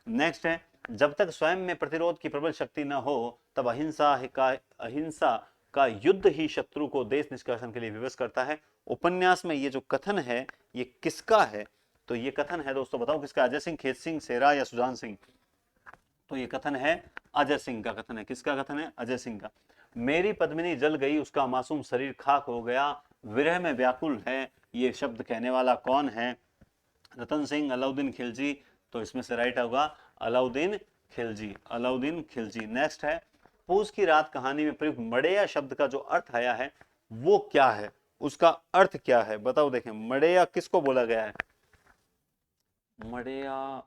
नेक्स्ट है, जब तक स्वयं में प्रतिरोध की प्रबल शक्ति न हो तब अहिंसा का युद्ध ही शत्रु को देश निष्कासन के लिए विवश करता है। उपन्यास में ये जो कथन है ये किसका है? तो ये कथन है दोस्तों, बताओ किसका? अजय सिंह, खेत सिंह, सेरा या सुजान सिंह? तो ये कथन है अजय सिंह का कथन है। किसका कथन है? अजय सिंह का। मेरी पद्मिनी जल गई, उसका मासूम शरीर खाक हो गया, विरह में व्याकुल है, ये शब्द कहने वाला कौन है? रतन सिंह, अलाउद्दीन खिलजी, तो इसमें से राइट होगा अलाउद्दीन खिलजी, अलाउद्दीन खिलजी। नेक्स्ट है पूस की रात कहानी में प्रयुक्त मड़ैया शब्द का जो अर्थ आया है वो क्या है, उसका अर्थ क्या है बताओ। देखें मड़ैया किसको बोला गया है, मड़ैया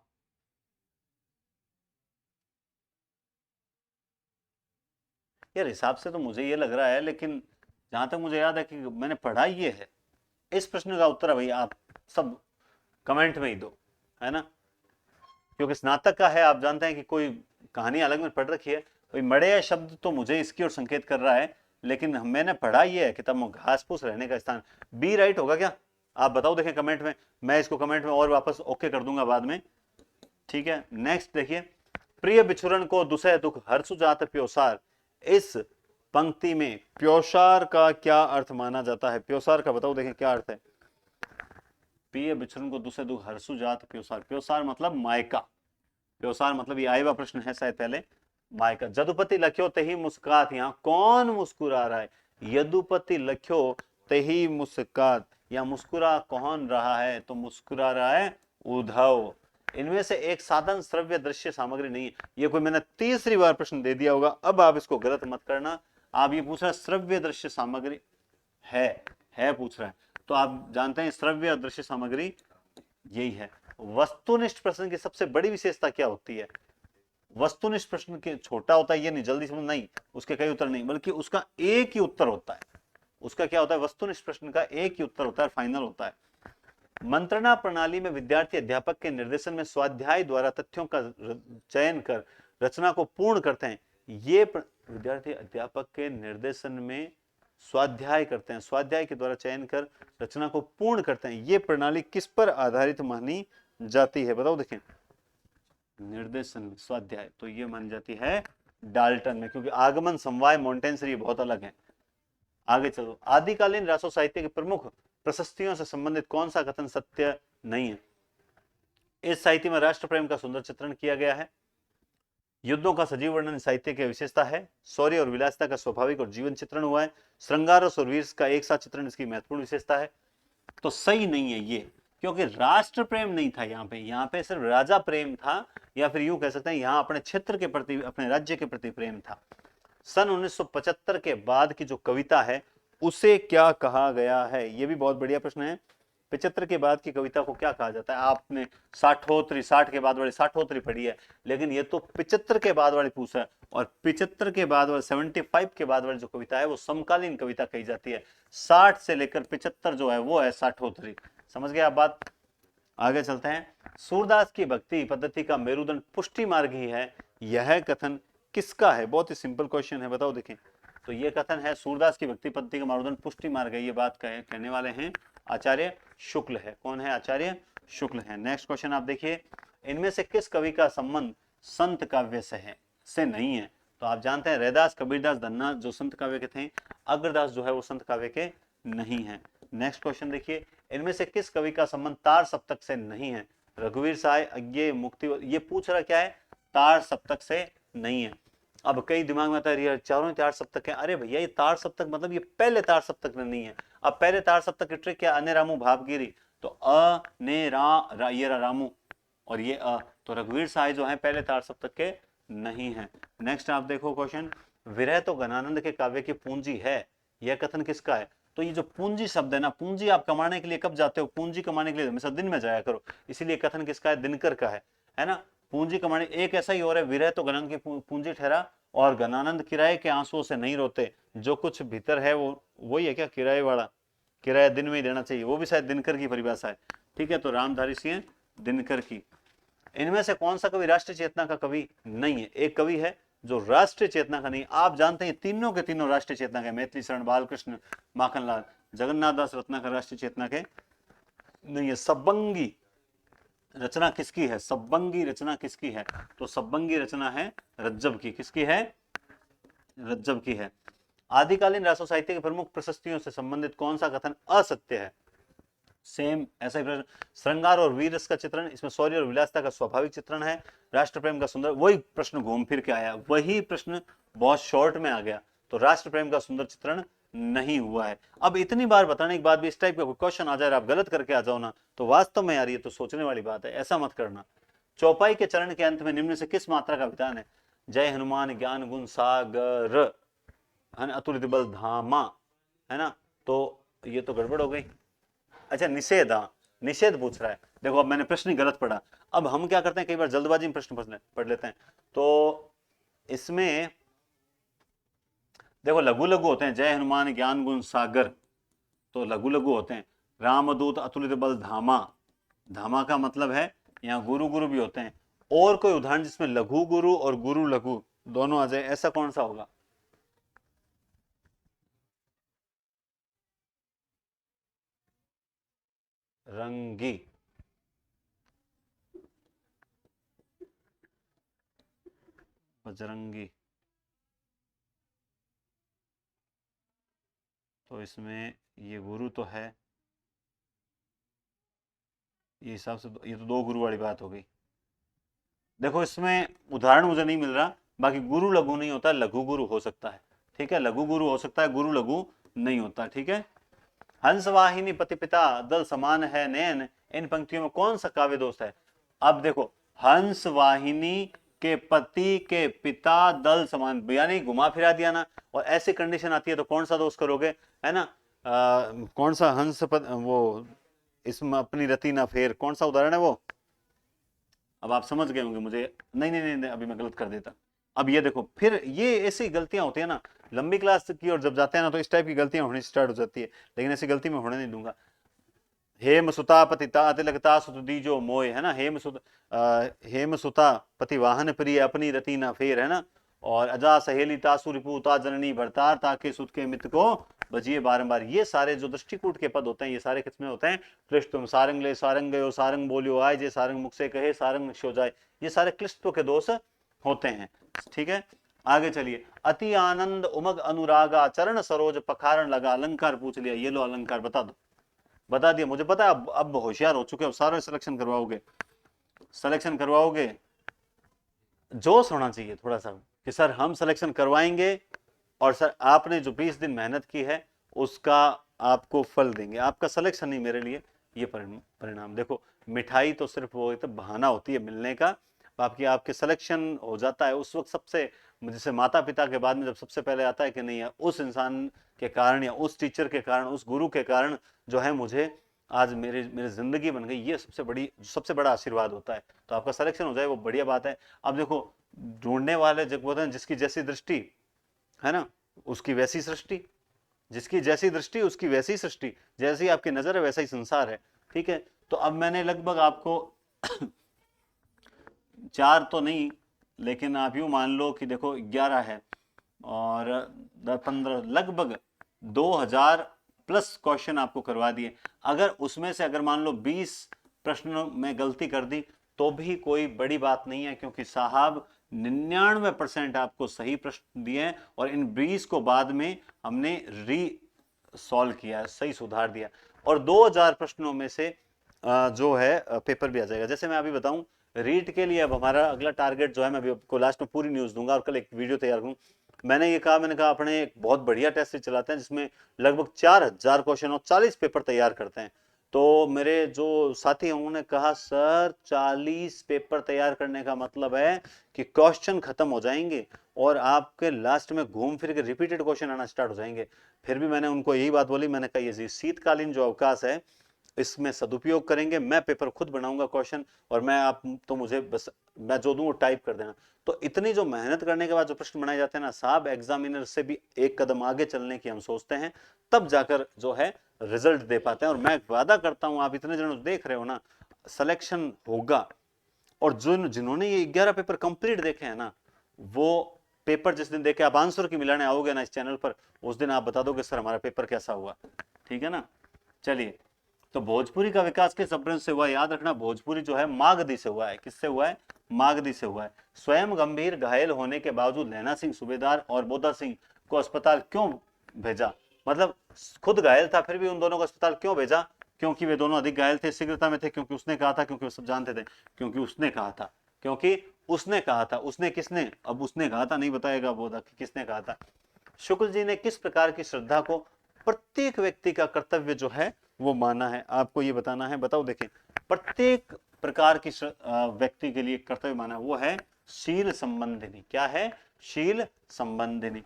यार हिसाब से तो मुझे ये लग रहा है, लेकिन जहां तक मुझे याद है कि मैंने पढ़ा ये है। इस प्रश्न का उत्तर है भाई आप सब कमेंट में ही दो, है ना, क्योंकि स्नातक का है, आप जानते हैं कि कोई कहानी अलग में पढ़ रखी है। भाई मड़ैया शब्द तो मुझे इसकी ओर संकेत कर रहा है, लेकिन मैंने पढ़ा ये है किताब में घास फूस रहने का स्थान। बी राइट होगा क्या, आप बताओ देखें कमेंट में, मैं इसको कमेंट में और वापस ओके कर दूंगा बाद में, ठीक है। नेक्स्ट देखिए, प्रिय बिछुरन को दुसह दुख हर्षु जात प्योसार, इस पंक्ति में प्योसार का क्या अर्थ माना जाता है, प्योसार का बताओ देखें क्या अर्थ है। प्रिय बिछुरन को दुसह दुख हर्षु जात प्योसार, प्योसार मतलब मायका, प्योसार मतलब ये आएगा प्रश्न है शायद पहले, मायका। जदुपति लख्यो तेही मुस्कात, यहाँ कौन मुस्कुरा रहा है, यदुपति लख्यो तेही मुस्कात, या मुस्कुरा कौन रहा है, तो मुस्कुरा रहा है उद्धव। इनमें से एक साधन श्रव्य दृश्य सामग्री नहीं है, ये कोई मैंने तीसरी बार प्रश्न दे दिया होगा, अब आप इसको गलत मत करना। आप ये पूछ रहे हैं श्रव्य दृश्य सामग्री है पूछ रहा है, तो आप जानते हैं श्रव्य दृश्य सामग्री यही है। वस्तुनिष्ठ प्रश्न की सबसे बड़ी विशेषता क्या होती है, वस्तुनिष्ठ प्रश्न के छोटा होता है ये नहीं, जल्दी समझ नहीं, उसके कई उत्तर नहीं, बल्कि उसका एक ही उत्तर होता है। उसका क्या होता है, वस्तुनिष्ठ प्रश्न का एक ही उत्तर होता है, फाइनल होता है। मंत्रणा प्रणाली में विद्यार्थी अध्यापक के निर्देशन में स्वाध्याय द्वारा तथ्यों का चयन कर रचना को पूर्ण करते हैं। ये विद्यार्थी अध्यापक के निर्देशन में स्वाध्याय करते हैं, स्वाध्याय के द्वारा चयन कर रचना को पूर्ण करते हैं। ये प्रणाली किस पर आधारित मानी जाती है बताओ। देखें निर्देशन में स्वाध्याय, तो ये मानी जाती है डाल्टन में, क्योंकि आगमन समवाय मॉन्टेंसरी बहुत अलग है। आगे चलो, आदिकालीन रासो साहित्य के प्रमुख प्रशस्तियों से संबंधित कौन सा कथन सत्य नहीं है। इस साहित्य में राष्ट्र प्रेम का सुंदर चित्रण किया गया है, युद्धों का सजीव वर्णन साहित्य की विशेषता है, शौर्य और विलासिता का स्वाभाविक और जीवन चित्रण हुआ है, श्रृंगार और वीर का एक साथ चित्रण इसकी महत्वपूर्ण विशेषता है। तो सही नहीं है ये, क्योंकि राष्ट्र प्रेम नहीं था यहाँ पे सिर्फ राजा प्रेम था, या फिर यूं कह सकते हैं यहाँ अपने क्षेत्र के प्रति, अपने राज्य के प्रति प्रेम था। सन 1975 के बाद की जो कविता है उसे क्या कहा गया है, ये भी बहुत बढ़िया प्रश्न है। 75 के बाद की कविता को क्या कहा जाता है, आपने साठोत्री, 60 के बाद वाली साठोत्री पढ़ी है, लेकिन ये तो 75 के बाद वाली पूछा है, और 75 के बाद वाली 75 के बाद वाली जो कविता है वो समकालीन कविता कही जाती है। 60 से लेकर 75 जो है वो है साठोत्री, समझ गए आप बात। आगे चलते हैं, सूरदास की भक्ति पद्धति का मेरुदंड पुष्टि मार्ग ही है, यह कथन किसका है, बहुत ही सिंपल क्वेश्चन है बताओ। देखें तो ये कथन है सूरदास की भक्ति पद्धति का मेरुदंड पुष्टि मार्ग है, ये बात कहने वाले हैं आचार्य शुक्ल है। कौन है, आचार्य शुक्ल है। नेक्स्ट क्वेश्चन आप देखिए, इनमें से किस कवि का संबंध संत काव्य से नहीं है, तो आप जानते हैं रैदास, कबीरदास, धन्ना जो संत काव्य के थे, अग्रदास जो है वो संत काव्य के नहीं है। नेक्स्ट क्वेश्चन देखिए, इनमें से किस कवि का संबंध तार सप्तक से नहीं है, रघुवीर साय, अज्ञे, मुक्ति, ये पूछ रहा क्या है, तार सप्तक से नहीं है। अब कई दिमाग में आता है चारों तार सप्तक है, अरे भैया ये तार सप्तक मतलब ये पहले तार सप्तक में नहीं है। अब पहले तार सप्तक की ट्रिक क्या, अने रामू भावगिरी, तो अ ने रा ये रामू और ये अ, तो रघुवीर साय जो है पहले तार सप्तक के नहीं है। नेक्स्ट आप देखो क्वेश्चन, विरह तो घनानंद के काव्य की पूंजी है, यह कथन किसका है, तो ये जो पूंजी शब्द है ना, पूंजी आप कमाने के लिए कब जाते हो, पूंजी कमाने के लिए हमेशा दिन में जाया करो, इसीलिए कथन किसका है, दिनकर का है ना। पूंजी कमाने एक ऐसा ही और है, विरह तो घनानंद की पूंजी ठहरा, और घनानंद किराए के आंसुओं से नहीं रोते, जो कुछ भीतर है वो वही है क्या, किराए वाला, किराया दिन में ही देना चाहिए, वो भी शायद दिनकर की परिभाषा है, ठीक है। तो रामधारी सिंह दिनकर की। इनमें से कौन सा कवि राष्ट्रीय चेतना का कवि नहीं है, एक कवि है जो राष्ट्रीय चेतना का नहीं, आप जानते हैं तीनों के तीनों राष्ट्रीय चेतना के, मैथिली शरण, बालकृष्ण, माखनलाल, जगन्नाथ दास रत्नाकर राष्ट्रीय चेतना के नहीं है। सब्बंगी रचना किसकी है, सब्बंगी रचना किसकी है, तो सब्बंगी रचना है रज्जब की, किसकी है, रज्जब की है। आदिकालीन रासो साहित्य के प्रमुख प्रशस्तियों से संबंधित कौन सा कथन असत्य है, सेम ऐसा ही प्रश्न। श्रृंगार और वीर रस का चित्रण, इसमें शौर्य और विलासिता का स्वाभाविक चित्रण है, राष्ट्र प्रेम का सुंदर, वही प्रश्न घूम फिर के आया, वही प्रश्न बहुत शॉर्ट में आ गया, तो राष्ट्र प्रेम का सुंदर चित्रण नहीं हुआ है। अब इतनी बार बताने के बाद भी इस टाइप का क्वेश्चन आ जाए, आप गलत करके आ जाओ ना, तो वास्तव में यार ये तो सोचने वाली बात है, ऐसा मत करना। चौपाई के चरण के अंत में निम्न से किस मात्रा का विधान है? जय हनुमान ज्ञान गुण सागर, है ना, अतुलित बल धामा, है ना, तो ये तो गड़बड़ हो गई। अच्छा निषेध, हाँ निषेध पूछ रहा है। देखो अब मैंने प्रश्न ही गलत पढ़ा। अब हम क्या करते हैं, कई बार जल्दबाजी में प्रश्न पढ़ लेते हैं। तो इसमें देखो लघु लघु होते हैं, जय हनुमान ज्ञान गुण सागर, तो लघु लघु होते हैं। रामदूत अतुलित बल धामा, धामा का मतलब है यहाँ गुरु गुरु भी होते हैं। और कोई उदाहरण जिसमें लघु गुरु और गुरु लघु दोनों आ जाए, ऐसा कौन सा होगा? रंगी, बजरंगी, तो इसमें ये गुरु तो है, ये हिसाब से ये तो दो गुरु वाली बात हो गई। देखो इसमें उदाहरण मुझे नहीं मिल रहा, बाकी गुरु लघु नहीं होता, लघु गुरु हो सकता है। ठीक है, लघु गुरु हो सकता है, गुरु लघु नहीं होता। ठीक है, हंस वाहिनी पति पिता दल समान है नयन, इन पंक्तियों में कौन सा काव्य दोष है? अब देखो हंस वाहिनी के पति के पिता दल समान, यानी घुमा फिरा दिया ना, और ऐसी कंडीशन आती है तो कौन सा दोष करोगे, है ना? कौन सा हंस पद, वो इसमें अपनी रति ना फेर, कौन सा उदाहरण है वो? अब आप समझ गए होंगे मुझे, नहीं नहीं नहीं, नहीं अभी मैं गलत कर देता। अब ये देखो, फिर ये ऐसी गलतियां होती है ना, लंबी क्लास की और जब जाते हैं ना, तो इस टाइप की गलतियां होनी स्टार्ट हो जाती है, लेकिन ऐसी गलती मैं होने नहीं दूंगा। हेम सुता पतिता तिलकता सुत दीजो मोय, है ना, हेम सुता पति वाहन प्रिय अपनी रति ना फेर, है ना, और अजा सहेली तासु रिपुता जननी भरतार ताके सुत के मित्र को बजिए बारंबार। ये सारे जो दृष्टिकूट के पद होते हैं, ये सारे किसमें होते हैं? क्लिष्ट तुम सारंग ले सारंग गयो सारंग बोलियो आय, जे सारंग मुख से कहे सारंग निश्चो जाए, ये सारे क्लिष्टों के दोष होते हैं। ठीक है, आगे चलिए। अति आनंद उमग अनुरागा चरण सरोज पखारण लगा, अलंकार पूछ लिया, ये लो अलंकार बता दो। बता दिया, मुझे पता है अब होशियार हो चुके हो, सारे सिलेक्शन करवाओगे, सिलेक्शन करवाओगे। जोश होना चाहिए थोड़ा सा कि सर हम सिलेक्शन करवाएंगे, और सर आपने जो 20 दिन मेहनत की है उसका आपको फल देंगे। आपका सिलेक्शन नहीं मेरे लिए ये परिणाम। देखो मिठाई तो सिर्फ वो तो बहाना होती है मिलने का, बाकी आपके सिलेक्शन हो जाता है उस वक्त सबसे, जैसे माता पिता के बाद में जब सबसे पहले आता है कि नहीं है, उस इंसान के कारण या उस टीचर के कारण, उस गुरु के कारण जो है मुझे आज मेरी मेरी जिंदगी बन गई, ये सबसे बड़ा आशीर्वाद होता है। तो आपका सिलेक्शन हो जाए वो बढ़िया बात है। अब देखो ढूंढने वाले जब बोलते हैं जिसकी जैसी दृष्टि, है ना, उसकी वैसी सृष्टि, जिसकी जैसी दृष्टि उसकी वैसी सृष्टि, जैसी आपकी नजर है वैसा ही संसार है। ठीक है, तो अब मैंने लगभग आपको चार तो नहीं, लेकिन आप यूं मान लो कि देखो 11 है और 15, लगभग 2000 प्लस क्वेश्चन आपको करवा दिए। अगर उसमें से अगर मान लो 20 प्रश्नों में गलती कर दी तो भी कोई बड़ी बात नहीं है, क्योंकि साहब 99% आपको सही प्रश्न दिए हैं, और इन 20 को बाद में हमने री सॉल्व किया, सही सुधार दिया, और 2000 प्रश्नों में से जो है पेपर भी आ जाएगा। जैसे मैं अभी बताऊं, रीट के लिए अब हमारा अगला टारगेट जो है, मैं अभी आपको लास्ट में पूरी न्यूज दूंगा और कल एक वीडियो तैयार करूँ। मैंने कहा अपने एक बहुत बढ़िया टेस्ट चलाते हैं जिसमें लगभग 4000 क्वेश्चन और 40 पेपर तैयार करते हैं। तो मेरे जो साथी हैं उन्होंने कहा सर 40 पेपर तैयार करने का मतलब है कि क्वेश्चन खत्म हो जाएंगे और आपके लास्ट में घूम फिर के रिपीटेड क्वेश्चन आना स्टार्ट हो जाएंगे। फिर भी मैंने उनको यही बात बोली, मैंने कहा ये शीतकालीन जो अवकाश है इसमें सदुपयोग करेंगे, मैं पेपर खुद बनाऊंगा क्वेश्चन, और मैं आप तो मुझे बस मैं जो दूं वो टाइप कर देना। तो इतनी जो मेहनत करने के बाद जो प्रश्न बनाए जाते हैं ना साहब, एग्जामिनर से भी एक कदम आगे चलने की हम सोचते हैं, तब जाकर जो है रिजल्ट दे पाते हैं। और मैं वादा करता हूं, आप इतने जन देख रहे हो ना, सिलेक्शन होगा। और जिन्होंने ये 11 पेपर कंप्लीट देखे हैं ना, वो पेपर जिस दिन देखे आप आंसर की मिलाने आओगे ना इस चैनल पर, उस दिन आप बता दोगे सर हमारा पेपर कैसा हुआ। ठीक है ना, चलिए। तो भोजपुरी का विकास किस अपभ्रंश से हुआ? याद रखना, भोजपुरी जो है मागधी से हुआ है। किससे हुआ है? मागधी से हुआ है। स्वयं गंभीर घायल होने के बावजूद नैना सिंह सूबेदार और बोधा सिंह को अस्पताल क्यों भेजा? मतलब खुद घायल था फिर भी उन दोनों को अस्पताल क्यों भेजा? क्योंकि वे दोनों अधिक घायल थे, शीघ्रता में थे, क्योंकि उसने कहा था, क्योंकि वो सब जानते थे, क्योंकि उसने कहा था, क्योंकि उसने कहा था। उसने किसने? अब उसने कहा था नहीं बताएगा बोधा कि किसने कहा था। शुक्ल जी ने किस प्रकार की श्रद्धा को प्रत्येक व्यक्ति का कर्तव्य जो है वो माना है, आपको ये बताना है। बताओ, देखें, प्रत्येक प्रकार की व्यक्ति के लिए कर्तव्य माना, वो है शील संबंधिनी। क्या है? शील संबंधिनी।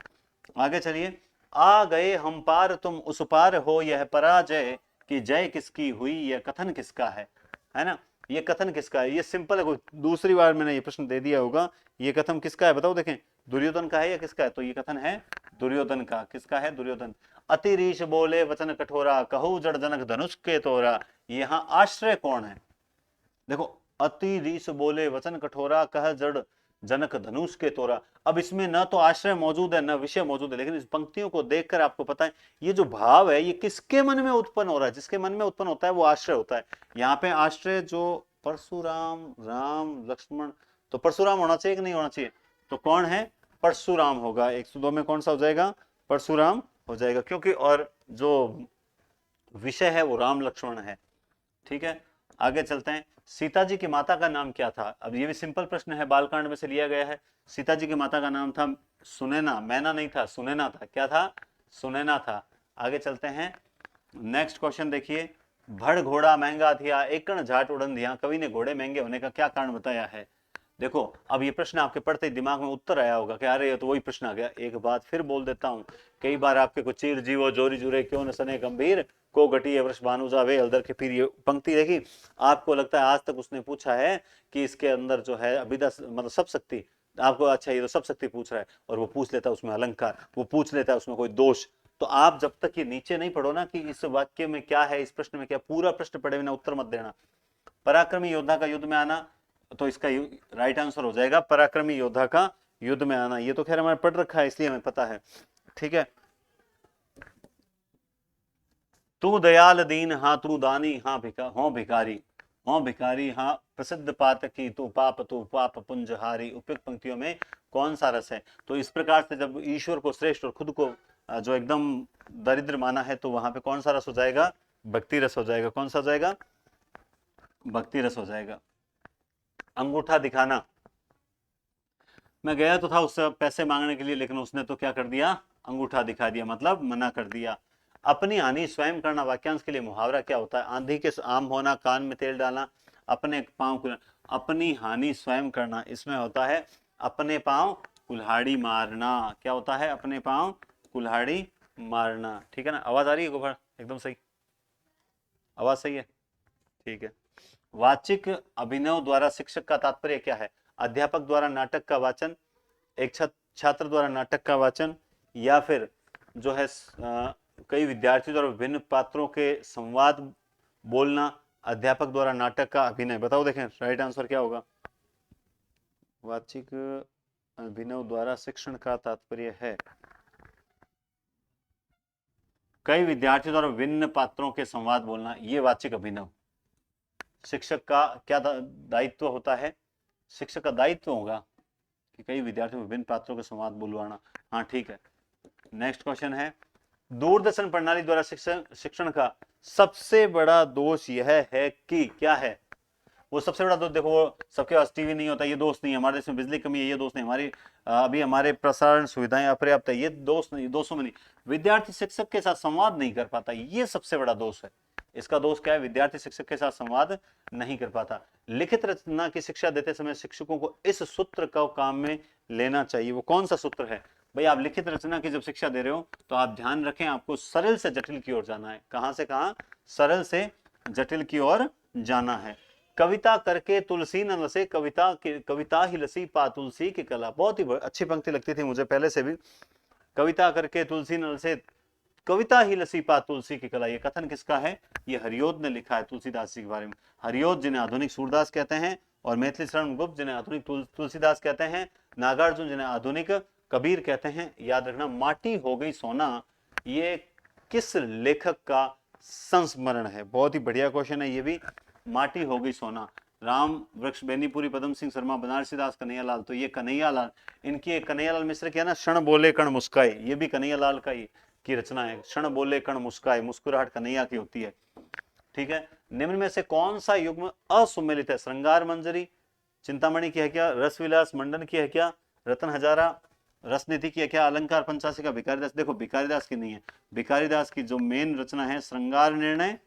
आगे चलिए। आ गए हम पार तुम उस पार हो, यह पराजय कि जय किसकी हुई, यह कथन किसका है ना? ये कथन किसका है? ये सिंपल है, कोई दूसरी बार मैंने ये प्रश्न दे दिया होगा। ये कथन किसका है? बताओ, देखें, दुर्योधन का है या किसका है? तो ये कथन है दुर्योधन का। किसका है? दुर्योधन। अति रीछ बोले वचन कठोरा, कहू जड़ जनक धनुष के तोरा। यहां आश्रय कौन है? देखो, अति रीस बोले वचन कठोरा, कह जड़ जनक धनुष के तोरा। अब इसमें न तो आश्रय मौजूद है न विषय मौजूद है, लेकिन इस पंक्तियों को देखकर आपको पता है ये जो भाव है ये किसके मन में उत्पन्न हो रहा है। जिसके मन में उत्पन्न होता है वो आश्रय होता है। यहाँ पे आश्रय जो परशुराम, राम, लक्ष्मण, तो परशुराम होना चाहिए कि नहीं होना चाहिए? तो कौन है? परशुराम होगा। 102 में कौन सा हो जाएगा? परशुराम हो जाएगा, क्योंकि और जो विषय है वो राम लक्ष्मण है। ठीक है, आगे चलते हैं। सीता जी की माता का नाम क्या था? अब ये भी सिंपल प्रश्न है, बालकांड में से लिया गया है। सीता जी की माता का नाम था सुनैना। मैना नहीं था, सुनैना था। क्या था? सुनैना था। आगे चलते हैं। नेक्स्ट क्वेश्चन देखिए। भड़ घोड़ा महंगा थिया, एकण झाट उड़न दिया। कवि ने घोड़े महंगे होने का क्या कारण बताया है? देखो, अब ये प्रश्न आपके पढ़ते ही दिमाग में उत्तर आया होगा कि अरे ये तो वही प्रश्न आ गया। एक बात फिर बोल देता हूं, कई बार आपके को चीर जीवो जोरी जुरे क्यों न सने गंभीर, को घटी वृष भानु जावे हलदर के पीर। ये पंक्ति देखी, आपको लगता है आज तक उसने पूछा है कि इसके अंदर जो है अभिधा मतलब सब शक्ति, आपको अच्छा ये तो सब शक्ति पूछ रहा है, और वो पूछ लेता है उसमें अलंकार, वो पूछ लेता है उसमें कोई दोष। तो आप जब तक ये नीचे नहीं पढ़ो ना कि इस वाक्य में क्या है, इस प्रश्न में क्या, पूरा प्रश्न पढ़े बिना उत्तर मत देना। पराक्रमी योद्धा का युद्ध में आना, तो इसका राइट आंसर हो जाएगा पराक्रमी योद्धा का युद्ध में आना। ये तो खैर हमारे पढ़ रखा है इसलिए हमें पता है। ठीक है। तू दयाल दीन हाँ तू दानी हाँ भिखारी हो भिखारी हाँ प्रसिद्ध पातकी तू पाप पुंजहारी। उपयुक्त पंक्तियों में कौन सा रस है? तो इस प्रकार से जब ईश्वर को श्रेष्ठ और खुद को जो एकदम दरिद्र माना है, तो वहां पे कौन सा रस हो जाएगा? भक्ति रस हो जाएगा। कौन सा हो जाएगा? भक्ति रस हो जाएगा। अंगूठा दिखाना, मैं गया तो था उससे पैसे मांगने के लिए, लेकिन उसने तो क्या कर दिया? अंगूठा दिखा दिया, मतलब मना कर दिया। अपनी हानि स्वयं करना, वाक्यांश के लिए मुहावरा क्या होता है? आंधी के आम होना, कान में तेल डालना, अपने पांव को, अपनी हानि स्वयं करना, इसमें होता है अपने पांव कुल्हाड़ी मारना। क्या होता है? अपने पांव कुल्हाड़ी मारना। ठीक है ना? आवाज आ रही है गोबर? एकदम सही, आवाज सही है? ठीक है। वाचिक अभिनव द्वारा शिक्षक का तात्पर्य क्या है? अध्यापक द्वारा नाटक का वाचन, एक छात्र द्वारा नाटक का वाचन, या फिर जो है कई विद्यार्थियों द्वारा विभिन्न पात्रों के संवाद बोलना, अध्यापक द्वारा नाटक का अभिनय। बताओ, देखें राइट आंसर क्या होगा? वाचिक अभिनव द्वारा शिक्षण का तात्पर्य है कई विद्यार्थियों द्वारा विभिन्न पात्रों के संवाद बोलना, ये वाचिक अभिनव। शिक्षक का क्या दायित्व होता है? शिक्षक का दायित्व होगा कि कई विद्यार्थियों में विभिन्न पात्रों के संवाद बुलवाना। हाँ ठीक है। नेक्स्ट क्वेश्चन है, दूरदर्शन प्रणाली द्वारा शिक्षण का सबसे बड़ा दोष यह है कि क्या है? वो सबसे बड़ा दोष, देखो वो सबके पास टीवी नहीं होता, ये दोस्त नहीं है। हमारे देश में बिजली कमी है, ये दोस्त नहीं। हमारी अभी हमारे प्रसारण सुविधाएं अपर्याप्त है, ये दोस्त नहीं। दोषों में नहीं, विद्यार्थी शिक्षक के साथ संवाद नहीं कर पाता, ये सबसे बड़ा दोष है। इसका दोष क्या है? विद्यार्थी शिक्षक के साथ संवाद नहीं कर पाता। लिखित रचना की शिक्षा देते समय शिक्षकों को इस सूत्र को काम में लेना चाहिए। वो कौन सा सूत्र है भाई? आप लिखित रचना की जब शिक्षा दे रहे हो तो आप ध्यान रखें, आपको सरल से जटिल की ओर जाना है। कहां से कहां? सरल से जटिल की ओर जाना है। कविता करके तुलसी न लसे, कविता ही लसी पा तुलसी की कला। बहुत ही अच्छी पंक्ति लगती थी मुझे पहले से भी। कविता करके तुलसी न लसे, कविता ही लसी पा तुलसी की कला। ये कथन किसका है? ये हरियोध ने लिखा है तुलसीदास जी के बारे में। हरियोध जिन्हें आधुनिक सूरदास कहते हैं, और मैथिली शरण गुप्त जिन्हें आधुनिक तुलसीदास कहते हैं, नागार्जुन जिन्हें आधुनिक कबीर कहते हैं। याद रखना, माटी हो गई सोना, ये किस लेखक का संस्मरण है? बहुत ही बढ़िया क्वेश्चन है ये भी। माटी हो गई सोना, राम वृक्ष बेनीपुरी, पदम सिंह शर्मा, बनारसी दास, कन्हैयालाल। तो ये कन्हैयालाल, इनकी कन्हैयालाल मिश्र की है ना, क्षण बोले कण मुस्काए, ये भी कन्हैयालाल का ही की रचना है। क्षण बोले कण मुस्काए, मुस्कुराहट कन्हैया की होती है। ठीक है। निम्न में से कौन सा युग्म असुमेलित है? श्रृंगार मंजरी, चिंतामणि की है क्या? रसविलास, मंडन की है क्या? रतन हजारा, रसनीति की है क्या? अलंकार पंचाशी का भिखारीदास, देखो भिखारीदास की नहीं है, भिखारीदास की जो मेन रचना है श्रृंगार निर्णय,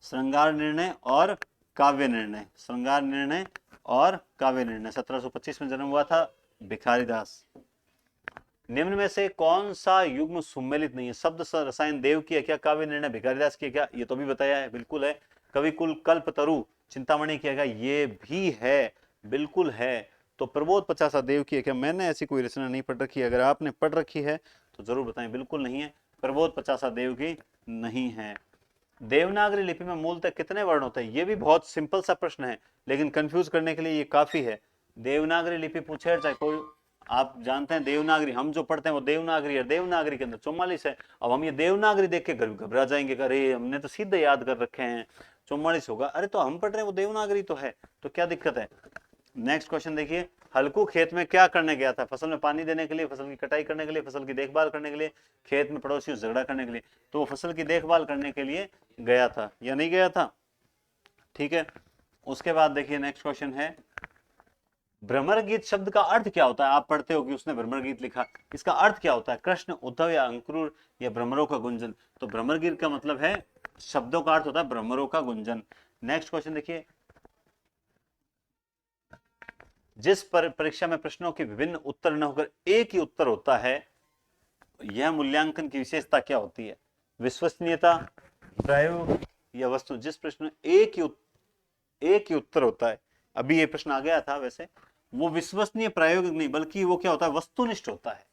श्रृंगार निर्णय और काव्य निर्णय, श्रृंगार निर्णय और काव्य निर्णय। 1725 में जन्म हुआ था भिखारीदास। निम्न में से कौन सा युग्म सुमेलित नहीं है? शब्द रसायन देव की है क्या? काव्य निर्णय भिखारीदास की है क्या? ये तो भी बताया है, बिल्कुल है। कविकुल कल्पतरु चिंतामणि की है क्या? ये भी है, बिल्कुल है। तो प्रबोध पचासा देव की है क्या? मैंने ऐसी कोई रचना नहीं पढ़ रखी है, अगर आपने पढ़ रखी है तो जरूर बताएं। बिल्कुल नहीं है, प्रबोध पचासा देव की नहीं है। देवनागरी लिपि में मूलतः कितने वर्ण होते हैं? ये भी बहुत सिंपल सा प्रश्न है, लेकिन कंफ्यूज करने के लिए ये काफी है। देवनागरी लिपि पूछे चाहे कोई, आप जानते हैं देवनागरी हम जो पढ़ते हैं वो देवनागरी है, देवनागरी के अंदर 44 है। अब हम ये देवनागरी देख के घबरा जाएंगे, अरे हमने तो सीधे याद कर रखे हैं 44 होगा, अरे तो हम पढ़ रहे हैं वो देवनागरी तो है, तो क्या दिक्कत है। नेक्स्ट क्वेश्चन देखिए, हल्कू खेत में क्या करने गया था? फसल में पानी देने के लिए, फसल की कटाई करने के लिए, फसल की देखभाल करने के लिए, खेत में पड़ोसियों से झगड़ा करने के लिए? तो वो फसल की देखभाल करने के लिए गया था या नहीं गया था? ठीक है। उसके बाद देखिए नेक्स्ट क्वेश्चन है, भ्रमर गीत शब्द का अर्थ क्या होता है? आप पढ़ते हो कि उसने भ्रमर गीत लिखा, इसका अर्थ क्या होता है? कृष्ण, उद्धव या अंकुर या भ्रमरों का गुंजन? तो भ्रमर गीत का मतलब है, शब्दों का अर्थ होता है भ्रमरों का गुंजन। नेक्स्ट क्वेश्चन देखिए, जिस परीक्षा में प्रश्नों के विभिन्न उत्तर न होकर एक ही उत्तर होता है, यह मूल्यांकन की विशेषता क्या होती है? विश्वसनीयता, प्रयोग या वस्तु? जिस प्रश्न में एक ही उत्तर होता है, अभी ये प्रश्न आ गया था वैसे, वो विश्वसनीय प्रायोगिक नहीं बल्कि वो क्या होता है? वस्तुनिष्ठ होता है।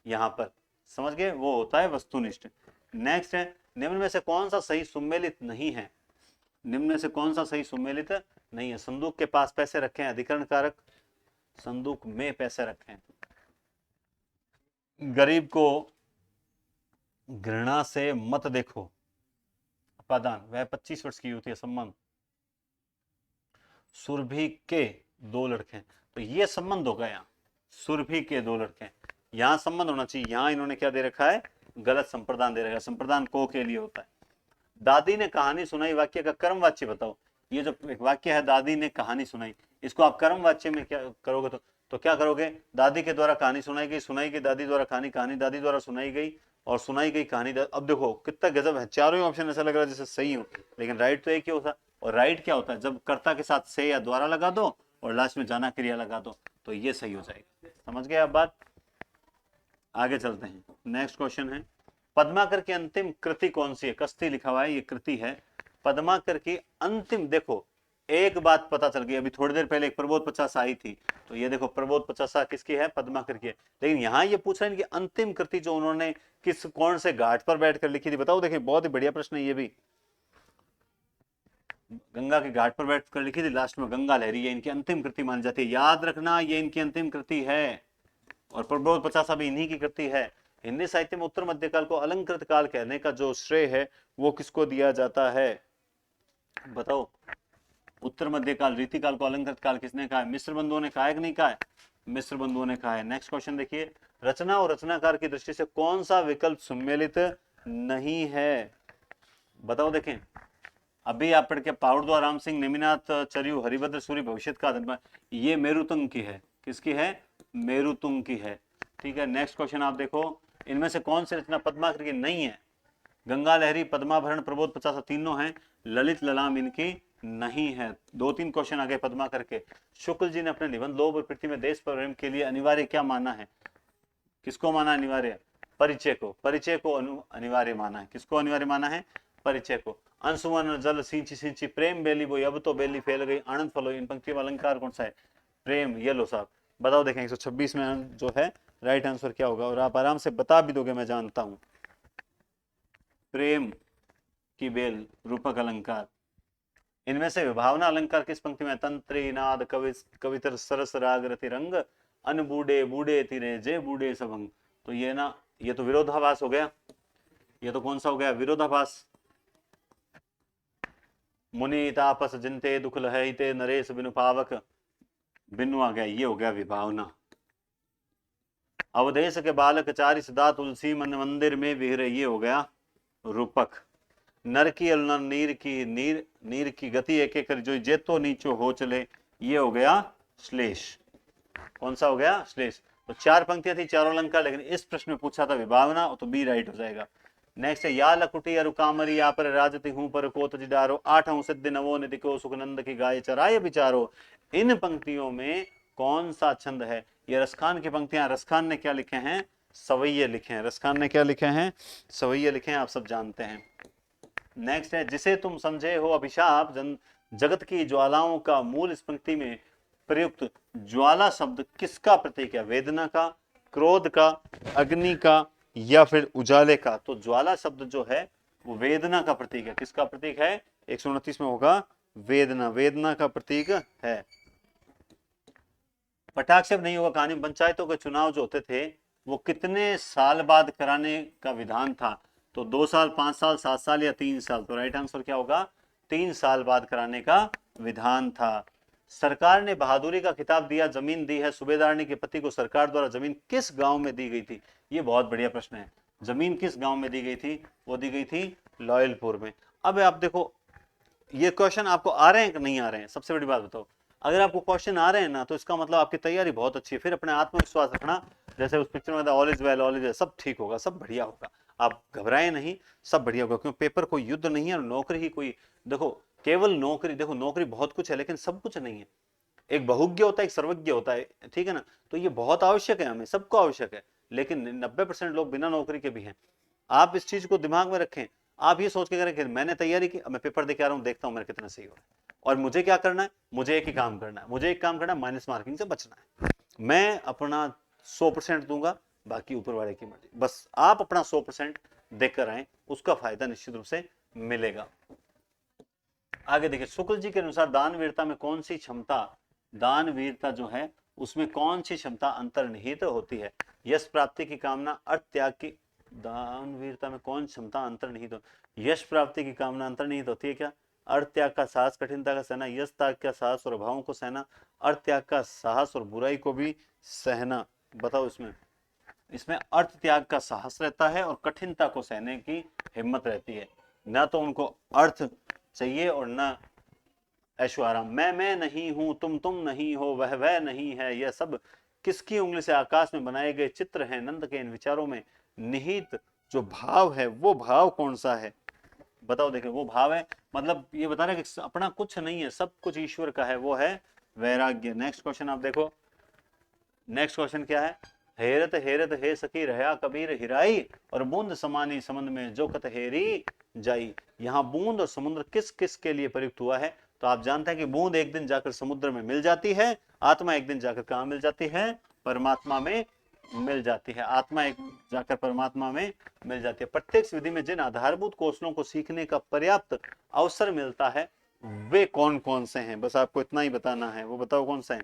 यहां पर समझ गए, वो होता है वस्तुनिष्ठ। नेक्स्ट है, निम्न में से कौन सा सही सुमेलित नहीं है? निम्न में से कौन सा सही सुमेलित नहीं है? संदूक के पास पैसे रखे हैं, अधिकरण कारक, संदूक में पैसे रखे हैं, गरीब को घृणा से मत देखो, उपादान, वह 25 वर्ष की युवती है, संबंध, सुरभि के 2 लड़के हैं, तो ये संबंध होगा। यहाँ सुरभि के 2 लड़के हैं, यहां संबंध होना चाहिए, यहां इन्होंने क्या दे रखा है? गलत संप्रदान दे रखा है, संप्रदान को के लिए होता है। दादी ने कहानी सुनाई, वाक्य का कर्मवाच्य बताओ। ये जो एक वाक्य है, दादी ने कहानी सुनाई, इसको आप कर्मवाच्य में क्या करोगे? तो क्या करोगे? दादी के द्वारा कहानी सुनाई गई दादी द्वारा कहानी, कहानी दादी द्वारा सुनाई गई, और सुनाई गई कहानी। अब देखो कितना गजब है, चारों ही ऑप्शन ऐसा लग रहा है जैसे सही हो, लेकिन राइट तो एक ही होता है। और राइट क्या होता है? जब कर्ता के साथ से या द्वारा लगा दो और लास्ट में जाना क्रिया लगा दो, तो ये सही हो जाएगा। समझ गए आप बात? आगे चलते हैं। नेक्स्ट क्वेश्चन है, पद्माकर की अंतिम कृति कौन सी है? कस्ती लिखा हुआ है, ये कृति है। पद्माकर की अंतिम, देखो एक बात पता चल गई, अभी थोड़ी देर पहले एक प्रबोध पचासा आई थी, तो ये देखो प्रबोध पचासा किसकी है? पद्माकर की है। लेकिन यहाँ ये पूछ रहे हैं कि अंतिम कृति जो उन्होंने किस कौन से घाट पर बैठकर लिखी थी, बताओ। देखिए बहुत ही बढ़िया प्रश्न है ये भी, गंगा के घाट पर बैठकर लिखी थी, लास्ट में गंगा लहरी, ये इनकी अंतिम कृति मानी जाती है। याद रखना ये इनकी अंतिम कृति है, और प्रबोध पचासा भी इन्हीं की कृति है। हिंदी साहित्य में उत्तर मध्यकाल को अलंकृत काल कहने का जो श्रेय है वो किसको दिया जाता है? बताओ। उत्तर मध्यकाल, रीतिकाल को अलंकृत काल किसने कहा है? मिश्र बंधुओं ने कहा है कि नहीं कहा है? मिश्र बंधुओं ने कहा है। नेक्स्ट क्वेश्चन देखिए, रचना और रचनाकार की दृष्टि से कौन सा विकल्प सम्मिलित नहीं है? बताओ। देखें, अभी आप पढ़ के पाउड़ुआ, राम सिंह, नेमिनाथ, चरयू, हरिभद्र सूरी, भविष्य का, ये मेरुतुंग की है। किसकी है? मेरुतुंग की है। ठीक है। नेक्स्ट क्वेश्चन आप देखो, इनमें से कौन सी रचना पद्माकर की नहीं है? गंगा लहरी, पद्माभरण, प्रबोध पचासा तीनों हैं, ललित ललाम इनकी नहीं है। 2-3 क्वेश्चन आगे पद्माकर के। शुक्ल जी ने अपने निबंध लोभ और प्रीति में देश प्रेम के लिए अनिवार्य क्या माना है? किसको माना अनिवार्य? परिचय को। परिचय को अनिवार्य माना है। किसको अनिवार्य माना है? परिचय को। अंशुमन जल सिंची सिंची प्रेम बेली बोई, अब तो बेली फैल गई आनंद फलो। इन पंक्तियों में अलंकार कौन सा है? प्रेम। ये लो साहब, बताओ। देखें 126 में जो है राइट आंसर क्या होगा, और आप आराम से बता भी दोगे, मैं जानता हूं। प्रेम की बेल, रूपक अलंकार। इनमें से विभावना अलंकार किस पंक्ति में? तंत्री नाद कवितर सरस राग रति रंग, अन बूढ़े बूढ़े तिरे जे बूढ़े सबंग। तो ये ना, ये तो विरोधाभास हो गया। ये तो कौन सा हो गया? विरोधाभास। मुनि तापस जिनते दुख लहते नरेश बिनु पावक, बिनु आ गया, ये हो गया विभावना। अवधेश के बालक चारि सदा तुलसी मन मंदिर में विहरे, ये हो गया रूपक। नर की अलना नीर की नीर की गति एक एक कर जो जेतो नीचो हो चले, ये हो गया श्लेष। कौन सा हो गया? श्लेष। तो 4 पंक्तियां थी, चारों अलंकार, लेकिन इस प्रश्न में पूछा था विभावना, तो बी राइट हो जाएगा। नेक्स्ट है या लकुटी अरु कामरी या पर राजति हूं पर कोत जिडारो, 8 सिद्धि नवो निधि को सुखनंद की गाय चराय विचारो। इन पंक्तियों में कौन सा छंद है? ये रसखान की पंक्तियां। रसखान ने क्या लिखे हैं? सवैये लिखे हैं। रसखान ने क्या लिखे हैं? सवैये लिखे हैं, आप सब जानते हैं। नेक्स्ट है जिसे तुम समझे हो अभिशाप जगत की ज्वालाओं का मूल। इस पंक्ति में प्रयुक्त ज्वाला शब्द किसका प्रतीक है? वेदना का, क्रोध का, अग्नि का, या फिर उजाले का? तो ज्वाला शब्द जो है वो वेदना का प्रतीक है। किसका प्रतीक है? 129 में होगा वेदना, वेदना का प्रतीक है। पटाक्षेप नहीं होगा। कहानी पंचायतों के चुनाव जो होते थे वो कितने साल बाद कराने का विधान था? तो 2 साल, 5 साल, 7 साल या 3 साल? तो राइट आंसर क्या होगा? 3 साल बाद कराने का विधान था। सरकार ने बहादुरी का खिताब दिया, जमीन दी है सूबेदारनी के पति को। सरकार द्वारा जमीन किस गांव में दी गई थी? ये बहुत बढ़िया प्रश्न है। जमीन किस गांव में दी गई थी? वो दी गई थी लॉयलपुर में। अब आप देखो ये क्वेश्चन आपको आ रहे हैं कि नहीं आ रहे हैं? सबसे बड़ी बात बताओ, अगर आपको क्वेश्चन आ रहे हैं ना तो इसका मतलब आपकी तैयारी बहुत अच्छी है। फिर अपने आत्मविश्वास रखना, जैसे उस पिक्चर में all is well, all is well, सब ठीक होगा, सब बढ़िया होगा, आप घबराएं नहीं, सब बढ़िया होगा। क्योंकि पेपर कोई युद्ध नहीं है और नौकरी ही कोई, देखो केवल नौकरी, देखो नौकरी बहुत कुछ है लेकिन सब कुछ नहीं है। एक बहुज्ञ होता है, एक सर्वज्ञ होता है, ठीक है ना? तो ये बहुत आवश्यक है, हमें सबको आवश्यक है, लेकिन 90% लोग बिना नौकरी के भी हैं। आप इस चीज को दिमाग में रखें। आप ये सोच के करें कि मैंने तैयारी की, मैं पेपर दे के आ रहा हूं, देखता हूं मेरा कितना सही हो रहा है, और मुझे क्या करना है? मुझे एक ही काम करना है, मुझे एक काम करना है, माइनस मार्किंग से बचना है। मैं अपना 100% दूंगा, बाकी ऊपर वाले की मर्जी। बस आप अपना 100% देकर आए, उसका फायदा निश्चित रूप से मिलेगा। आगे देखिए, शुक्ल जी के अनुसार दानवीरता में कौन सी क्षमता, दानवीरता जो है उसमें कौन सी क्षमता अंतर्निहित होती है? यश प्राप्ति की कामना, अर्थ त्याग की, दानवीरता में कौन क्षमता अंतर्निहित हो? यश प्राप्ति की कामना अंतर्निहित होती है क्या? अर्थ त्याग का साहस, कठिनता का सहना, यश त्याग का साहस और अभावों को सहना, अर्थ त्याग का साहस और बुराई को भी सहना। बताओ इसमें, इसमें अर्थ त्याग का साहस रहता है और कठिनता को सहने की हिम्मत रहती है। ना तो उनको अर्थ चाहिए और ना ऐशो आराम। मैं नहीं हूं, तुम नहीं हो, वह नहीं है, यह सब किसकी उंगली से आकाश में बनाए गए चित्र हैं? नंद के इन विचारों में निहित जो भाव है वो भाव कौन सा है? बताओ। देखिए वो भाव है, मतलब ये बता रहे कि अपना कुछ नहीं है, सब कुछ ईश्वर का है, वो है वैराग्य। नेक्स्ट क्वेश्चन आप देखो, नेक्स्ट क्वेश्चन क्या है? हेरत हेरत हे सखी रहा कबीर हिराई, और बूंद समानी समुद्र में जो कत हेरी जाई। यहाँ बूंद और समुद्र किस किस के लिए प्रयुक्त हुआ है? तो आप जानते हैं कि बूंद एक दिन जाकर समुद्र में मिल जाती है, आत्मा एक दिन जाकर कहाँ मिल जाती है? परमात्मा में मिल जाती है। आत्मा एक जाकर परमात्मा में मिल जाती है। प्रत्येक विधि में जिन आधारभूत कौशलों को सीखने का पर्याप्त अवसर मिलता है वे कौन कौन से हैं? बस आपको इतना ही बताना है, वो बताओ कौन सा है।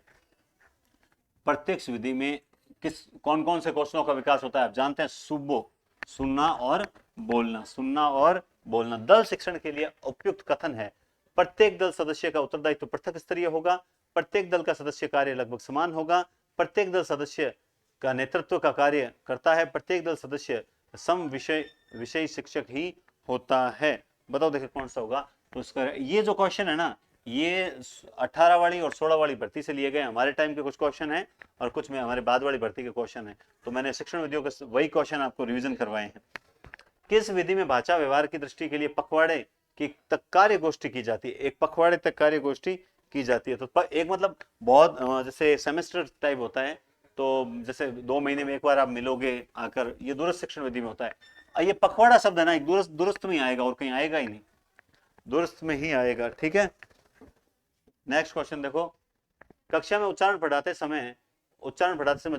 प्रत्यक्ष विधि में किस कौन कौन से कौशलों का विकास होता है? आप जानते हैं, सुबो, सुनना और बोलना, सुनना और बोलना। दल शिक्षण के लिए उपयुक्त कथन है, प्रत्येक दल सदस्य का उत्तरदायित्व पृथक स्तरीय होगा, प्रत्येक दल का सदस्य कार्य लगभग समान होगा, प्रत्येक दल सदस्य का नेतृत्व का कार्य करता है, प्रत्येक दल सदस्य सम विषय शिक्षक ही होता है। बताओ देखिए कौन सा होगा? तो उसका ये जो क्वेश्चन है ना, ये 18 वाली और 16 वाली भर्ती से लिए गए। हमारे टाइम के कुछ क्वेश्चन है और कुछ में हमारे बाद वाली भर्ती के क्वेश्चन है, तो मैंने शिक्षण विधियों के वही क्वेश्चन आपको रिवीजन करवाए हैं। किस विधि में भाषा व्यवहार की दृष्टि के लिए पखवाड़े की तक कार्य गोष्ठी की जाती है? एक पखवाड़े तक कार्य गोष्ठी की जाती है। तो एक मतलब बहुत जैसे सेमेस्टर टाइप होता है, तो जैसे 2 महीने में एक बार आप मिलोगे आकर, ये दूरस्थ शिक्षण विधि में होता है। ये पखवाड़ा शब्द है ना, एक दूरस्थ में आएगा और कहीं आएगा ही नहीं, दूरस्थ में ही आएगा, ठीक है। नेक्स्ट क्वेश्चन देखो, कक्षा में उच्चारण पढ़ाते समय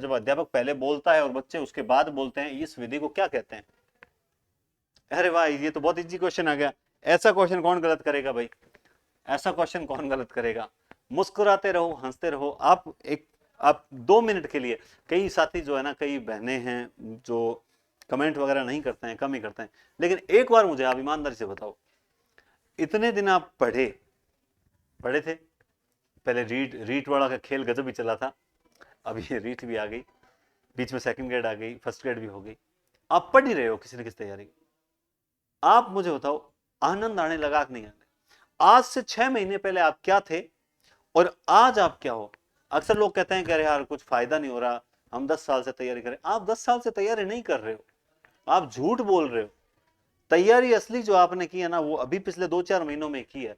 जब अध्यापक पहले बोलता है और बच्चे उसके बाद बोलते हैं, इस विधि को क्या कहते हैं? अरे वाह, ये तो बहुत इजी क्वेश्चन आ गया। ऐसा क्वेश्चन कौन गलत करेगा भाई? ऐसा क्वेश्चन कौन गलत करेगा? मुस्कुराते रहो, हंसते रहो। आप 2 मिनट के लिए, कई साथी जो है ना, कई बहनें हैं जो कमेंट वगैरह नहीं करते हैं, कम ही करते हैं, लेकिन एक बार मुझे आप ईमानदारी से बताओ, इतने दिन आप पढ़े थे, पहले रीट वाला का खेल गजब ही चला था, अब ये रीट भी आ गई, बीच में सेकंड ग्रेड आ गई, फर्स्ट ग्रेड भी हो गई, आप पढ़ ही रहे हो किसी न किसी तैयारी। आप मुझे बताओ, आनंद आने लगा कि नहीं आने? आज से 6 महीने पहले आप क्या थे और आज आप क्या हो? अक्सर लोग कहते हैं कि अरे यार कुछ फायदा नहीं हो रहा, हम 10 साल से तैयारी करें। आप 10 साल से तैयारी नहीं कर रहे हो, आप झूठ बोल रहे हो। तैयारी असली जो आपने की है ना, वो अभी पिछले 2-4 महीनों में की है।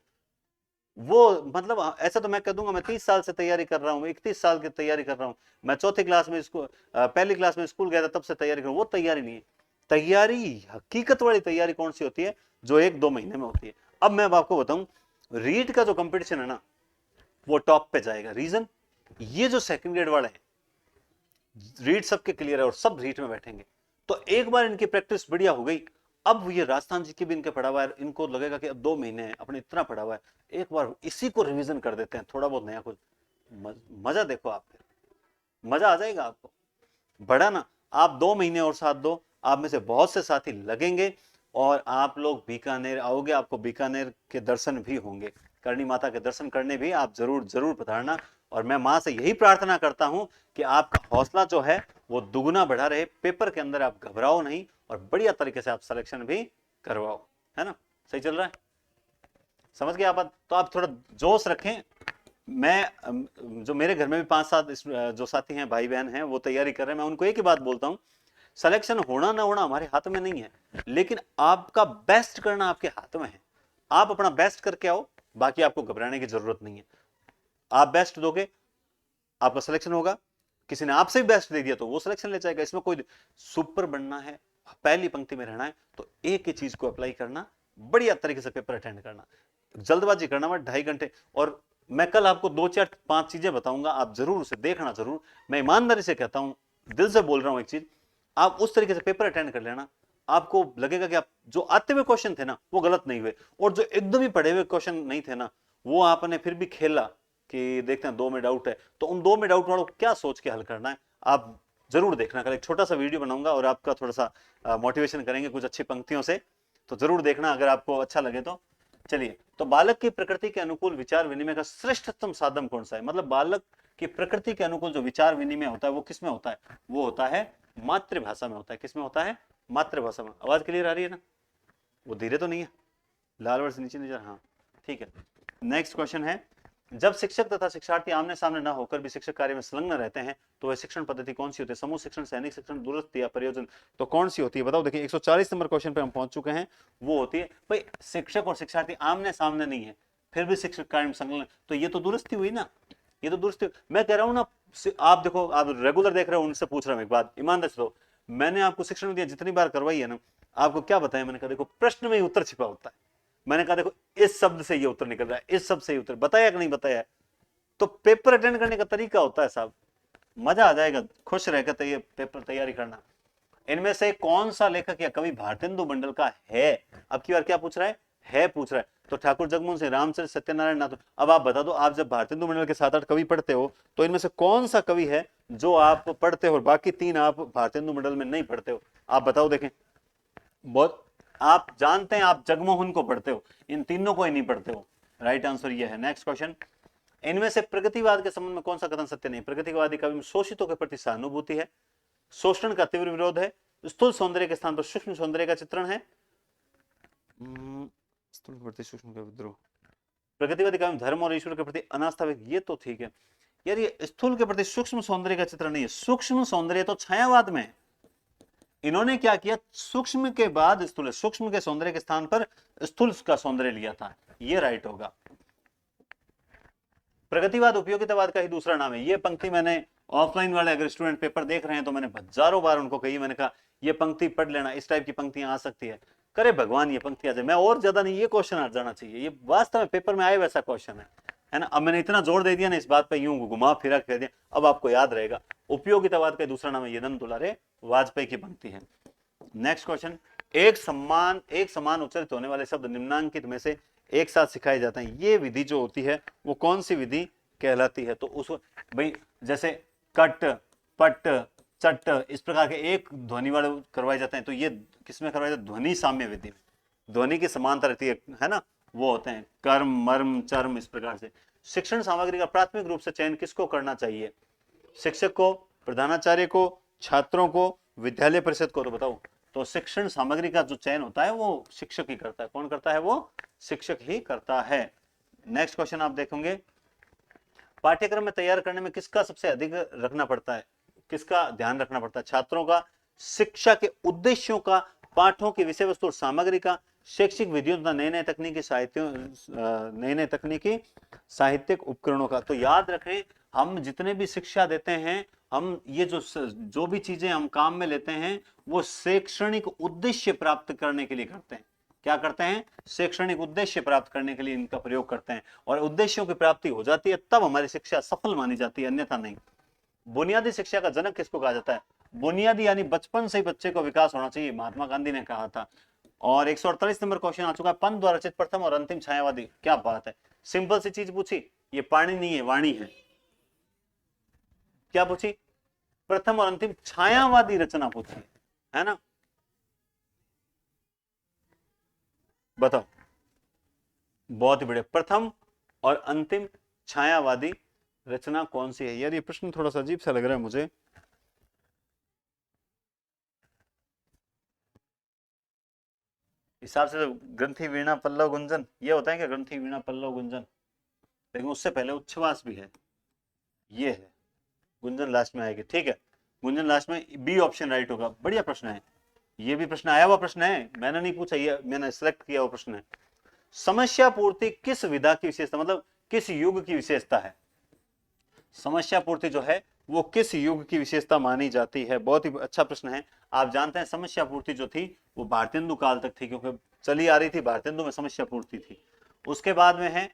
वो मतलब ऐसा तो मैं कह दूंगा मैं 30 साल से तैयारी कर रहा हूँ, 31 साल की तैयारी कर रहा हूँ, मैं चौथी क्लास में स्कूल पहली क्लास में स्कूल गया था तब से तैयारी कर रहा हूं। वो तैयारी नहीं है। तैयारी, हकीकत वाली तैयारी कौन सी होती है? जो 1-2 महीने में होती है। अब मैं अब आपको बताऊं, रीट का जो कंपटीशन है ना, वो टॉप पे जाएगा। रीजन, ये जो सेकंड ग्रेड वाले हैं, रीट सबके क्लियर है और सब रीट में बैठेंगे। तो एक बार इनकी प्रैक्टिस बढ़िया हो गई, अब ये राजस्थान जी की भी इनके पढ़ा हुआ है, इनको लगेगा कि अब 2 महीने हैं, अपने इतना पढ़ा हुआ है, एक बार इसी को रिवीजन कर देते हैं, थोड़ा बहुत नया कुछ। मजा देखो आप, मजा आ जाएगा आपको। बड़ा ना, आप 2 महीने और साथ दो, आप में से बहुत से साथी लगेंगे और आप लोग बीकानेर आओगे, आपको बीकानेर के दर्शन भी होंगे, करणी माता के दर्शन करने भी आप जरूर जरूर पधारना। और मैं मां से यही प्रार्थना करता हूं कि आपका हौसला जो है वो दुगुना बढ़ा रहे, पेपर के अंदर आप घबराओ नहीं और बढ़िया तरीके से आप सिलेक्शन भी करवाओ, है ना? सही चल रहा है? समझ गए आप बात? तो आप थोड़ा जोश रखें। मैं जो मेरे घर में भी 5-7 जो साथी हैं, भाई बहन हैं, वो तैयारी कर रहे हैं, मैं उनको एक ही बात बोलता हूं, सिलेक्शन होना ना होना हमारे हाथ में नहीं है, लेकिन आपका बेस्ट करना आपके हाथ में है। आप अपना बेस्ट करके आओ, बाकी आपको घबराने की जरूरत नहीं है। आप बेस्ट दोगे, आपका सिलेक्शन होगा। किसी ने आपसे भी बेस्ट दे दिया तो वो सिलेक्शन ले जाएगा। इसमें कोई सुपर बनना है, पहली पंक्ति में रहना है, तो एक ही चीज को अप्लाई करना, बढ़िया तरीके से पेपर अटेंड करना, जल्दबाजी करना मत। 2.5 घंटे, और मैं कल आपको 2-4-5 चीजें बताऊंगा, आप जरूर उसे देखना जरूर। मैं ईमानदारी से कहता हूं, दिल से बोल रहा हूं एक चीज, आप उस तरीके से पेपर अटेंड कर लेना, आपको लगेगा कि आप जो आते हुए क्वेश्चन थे ना वो गलत नहीं हुए, और जो एकदम ही पढ़े हुए क्वेश्चन नहीं थे ना, वो आपने फिर भी खेला कि देखते हैं 2 में डाउट है, तो उन 2 में डाउट वालों को क्या सोच के हल करना है, आप जरूर देखना। कल एक छोटा सा वीडियो बनाऊंगा और आपका थोड़ा सा मोटिवेशन करेंगे कुछ अच्छी पंक्तियों से, तो जरूर देखना अगर आपको अच्छा लगे तो। चलिए, तो बालक की प्रकृति के अनुकूल विचार विनिमय का श्रेष्ठतम साधन कौन सा है? मतलब बालक की प्रकृति के अनुकूल जो विचार विनिमय होता है वो किस में होता है? वो होता है मातृभाषा में होता है। किस में होता है? मातृभाषा में। आवाज क्लियर आ रही है ना? वो धीरे तो नहीं है? लाल वर्ड से नीचे नहीं जा? हाँ, ठीक है। नेक्स्ट क्वेश्चन है, जब शिक्षक तथा शिक्षार्थी आमने सामने न होकर भी शिक्षक कार्य में संलग्न रहते हैं तो वह शिक्षण पद्धति कौन सी होती है? समूह शिक्षण, सैनिक शिक्षण, दूरस्थ या प्रयोजन? तो कौन सी होती है बताओ? देखिए 140 नंबर क्वेश्चन पे हम पहुंच चुके हैं। वो होती है भाई, शिक्षक और शिक्षार्थी आमने सामने नहीं है फिर भी शिक्षक कार्य में संलग्न, तो ये तो दुरुस्ती हुई ना, ये तो दुरुस्ती। मैं कह रहा हूं ना, आप देखो, आप रेगुलर देख रहे हो, उनसे पूछ रहा हूं एक बात, ईमानदार से। मैंने आपको शिक्षण दिया जितनी बार करवाई है ना, आपको क्या बताया? मैंने कहा देखो प्रश्न में ही उत्तर छिपा होता है। मैंने कहा देखो इस शब्द से ये उत्तर निकल रहा है, इस शब्द से ये उत्तर, बताया कि नहीं बताया? तो पेपर अटेंड करने का तरीका होता है साहब, मजा आ जाएगा, खुश रहकर पेपर तैयारी करना। इनमें से कौन सा लेखक या कवि भारतेंदु मंडल का है? अब की बार क्या पूछ रहा है पूछ रहा है। तो ठाकुर जगमोहन सिंह, रामचरित, सत्यनारायण नाथ। अब आप बता दो, आप जब भारतेंदु मंडल के 7-8 कवि पढ़ते हो तो इनमें से कौन सा कवि है जो आप पढ़ते हो और बाकी 3 आप भारतेंदु मंडल में नहीं पढ़ते हो? आप बताओ देखें। बहुत आप जानते हैं, आप जगमोहन को पढ़ते हो, इन तीनों को ही नहीं पढ़ते हो। राइट आंसर ये है। नेक्स्ट क्वेश्चन, इनमें से प्रगतिवाद के संबंध में कौन सा कथन सत्य नहीं? प्रगतिवादी कवि में शोषितों के प्रति सहानुभूति है, शोषण का तीव्र विरोध है, स्थूल सौंदर्य के स्थान पर सूक्ष्म सौंदर्य का चित्रण है, स्थूल के प्रति सूक्ष्म का विद्रोह। प्रगतिवादी कवि में धर्म और ईश्वर के प्रति अनास्था, ये तो ठीक है यार, ये स्थूल के प्रति सूक्ष्म सौंदर्य का चित्रण नहीं है। सूक्ष्म सौंदर्य तो छायावाद में है। इन्होंने क्या किया, सूक्ष्म के बाद स्थूल, सूक्ष्म के सौंदर्य के स्थान पर स्थूल का सौंदर्य लिया था, ये राइट होगा। प्रगतिवाद उपयोगितावाद का ही दूसरा नाम है। ये पंक्ति मैंने ऑफलाइन वाले अगर स्टूडेंट पेपर देख रहे हैं तो मैंने हजारों बार उनको कही, मैंने कहा ये पंक्ति पढ़ लेना, इस टाइप की पंक्तियां आ सकती है। करे भगवान ये पंक्ति आ जाए, मैं और ज्यादा नहीं, ये क्वेश्चन आ जाना चाहिए, ये वास्तव में पेपर में आए वैसा क्वेश्चन है ना? अब मैंने इतना जोर दे दिया ना इस बात पे, यूं घुमा फिरा कर दिया, अब आपको याद रहेगा। उपयोगितावाद का दूसरा नाम है यदन दुलारे वाजपेयी की पंक्ति है। नेक्स्ट क्वेश्चन, एक समान उच्चारित होने वाले शब्द निम्नांकित में से एक साथ सिखाए जाते हैं, ये विधि जो होती है वो कौन सी विधि कहलाती है? तो उस भाई, जैसे कट, पट, चट, इस प्रकार के एक ध्वनि वाले करवाए जाते हैं, तो ये किसमें करवाए जाते हैं? ध्वनि साम्य विधि में। ध्वनि की समानता रहती है ना, वो होते हैं कर्म, मर्म, चर्म, इस प्रकार से। शिक्षण सामग्री का प्राथमिक रूप से चयन किसको करना चाहिए? शिक्षक को, प्रधानाचार्य को, छात्रों को, विद्यालय परिषद को? तो बताओ। तो शिक्षण सामग्री का जो चयन होता है वो शिक्षक ही करता है। कौन करता है? वो शिक्षक ही करता है। नेक्स्ट क्वेश्चन आप देखेंगे, पाठ्यक्रम में तैयार करने में किसका सबसे अधिक रखना पड़ता है? किसका ध्यान रखना पड़ता है? छात्रों का, शिक्षा के उद्देश्यों का, पाठों की विषय वस्तु और सामग्री का, शैक्षिक विधियों तथा नए नए तकनीकी साहित्यों, नए नए तकनीकी साहित्यिक उपकरणों का। तो याद रखें, हम जितने भी शिक्षा देते हैं, हम ये जो भी चीजें हम काम में लेते हैं, वो शैक्षणिक उद्देश्य प्राप्त करने के लिए करते हैं। क्या करते हैं? शैक्षणिक उद्देश्य प्राप्त करने के लिए इनका प्रयोग करते हैं, और उद्देश्यों की प्राप्ति हो जाती है तब हमारी शिक्षा सफल मानी जाती है, अन्यथा नहीं। बुनियादी शिक्षा का जनक किसको कहा जाता है? बुनियादी यानी बचपन से ही बच्चे को विकास होना चाहिए, महात्मा गांधी ने कहा था। और 148 नंबर क्वेश्चन आ चुका है, पंत द्वारा रचित प्रथम और अंतिम छायावादी। क्या बात है, सिंपल सी चीज पूछी, ये पानी नहीं है, वाणी है। क्या पूछी? प्रथम और अंतिम छायावादी रचना पूछी है ना। बताओ, बहुत ही बढ़िया। प्रथम और अंतिम छायावादी रचना कौन सी है? यार ये प्रश्न थोड़ा सा अजीब सा लग रहा है मुझे। हिसाब से तो ग्रंथि वीणा पल्लव गुंजन ये होता है क्या? ग्रंथि वीणा पल्लव गुंजन, लेकिन उससे पहले उच्छ्वास भी है, ये है। गुंजन लास्ट में आएगी, ठीक है, गुंजन लास्ट में, बी ऑप्शन राइट होगा। बढ़िया प्रश्न है, ये भी प्रश्न आया हुआ प्रश्न है, मैंने नहीं पूछा, ये मैंने सिलेक्ट किया हुआ प्रश्न है। समस्या पूर्ति किस विधा की विशेषता, मतलब किस युग की विशेषता है? समस्या पूर्ति जो है वो किस युग की विशेषता मानी जाती है? बहुत ही अच्छा प्रश्न है। आप जानते हैं समस्या पूर्ति जो थी वो भारतेंदु काल तक थी, क्योंकि चली आ रही थी, भारतेंदु में समस्या पूर्ति थी। उसके बाद में है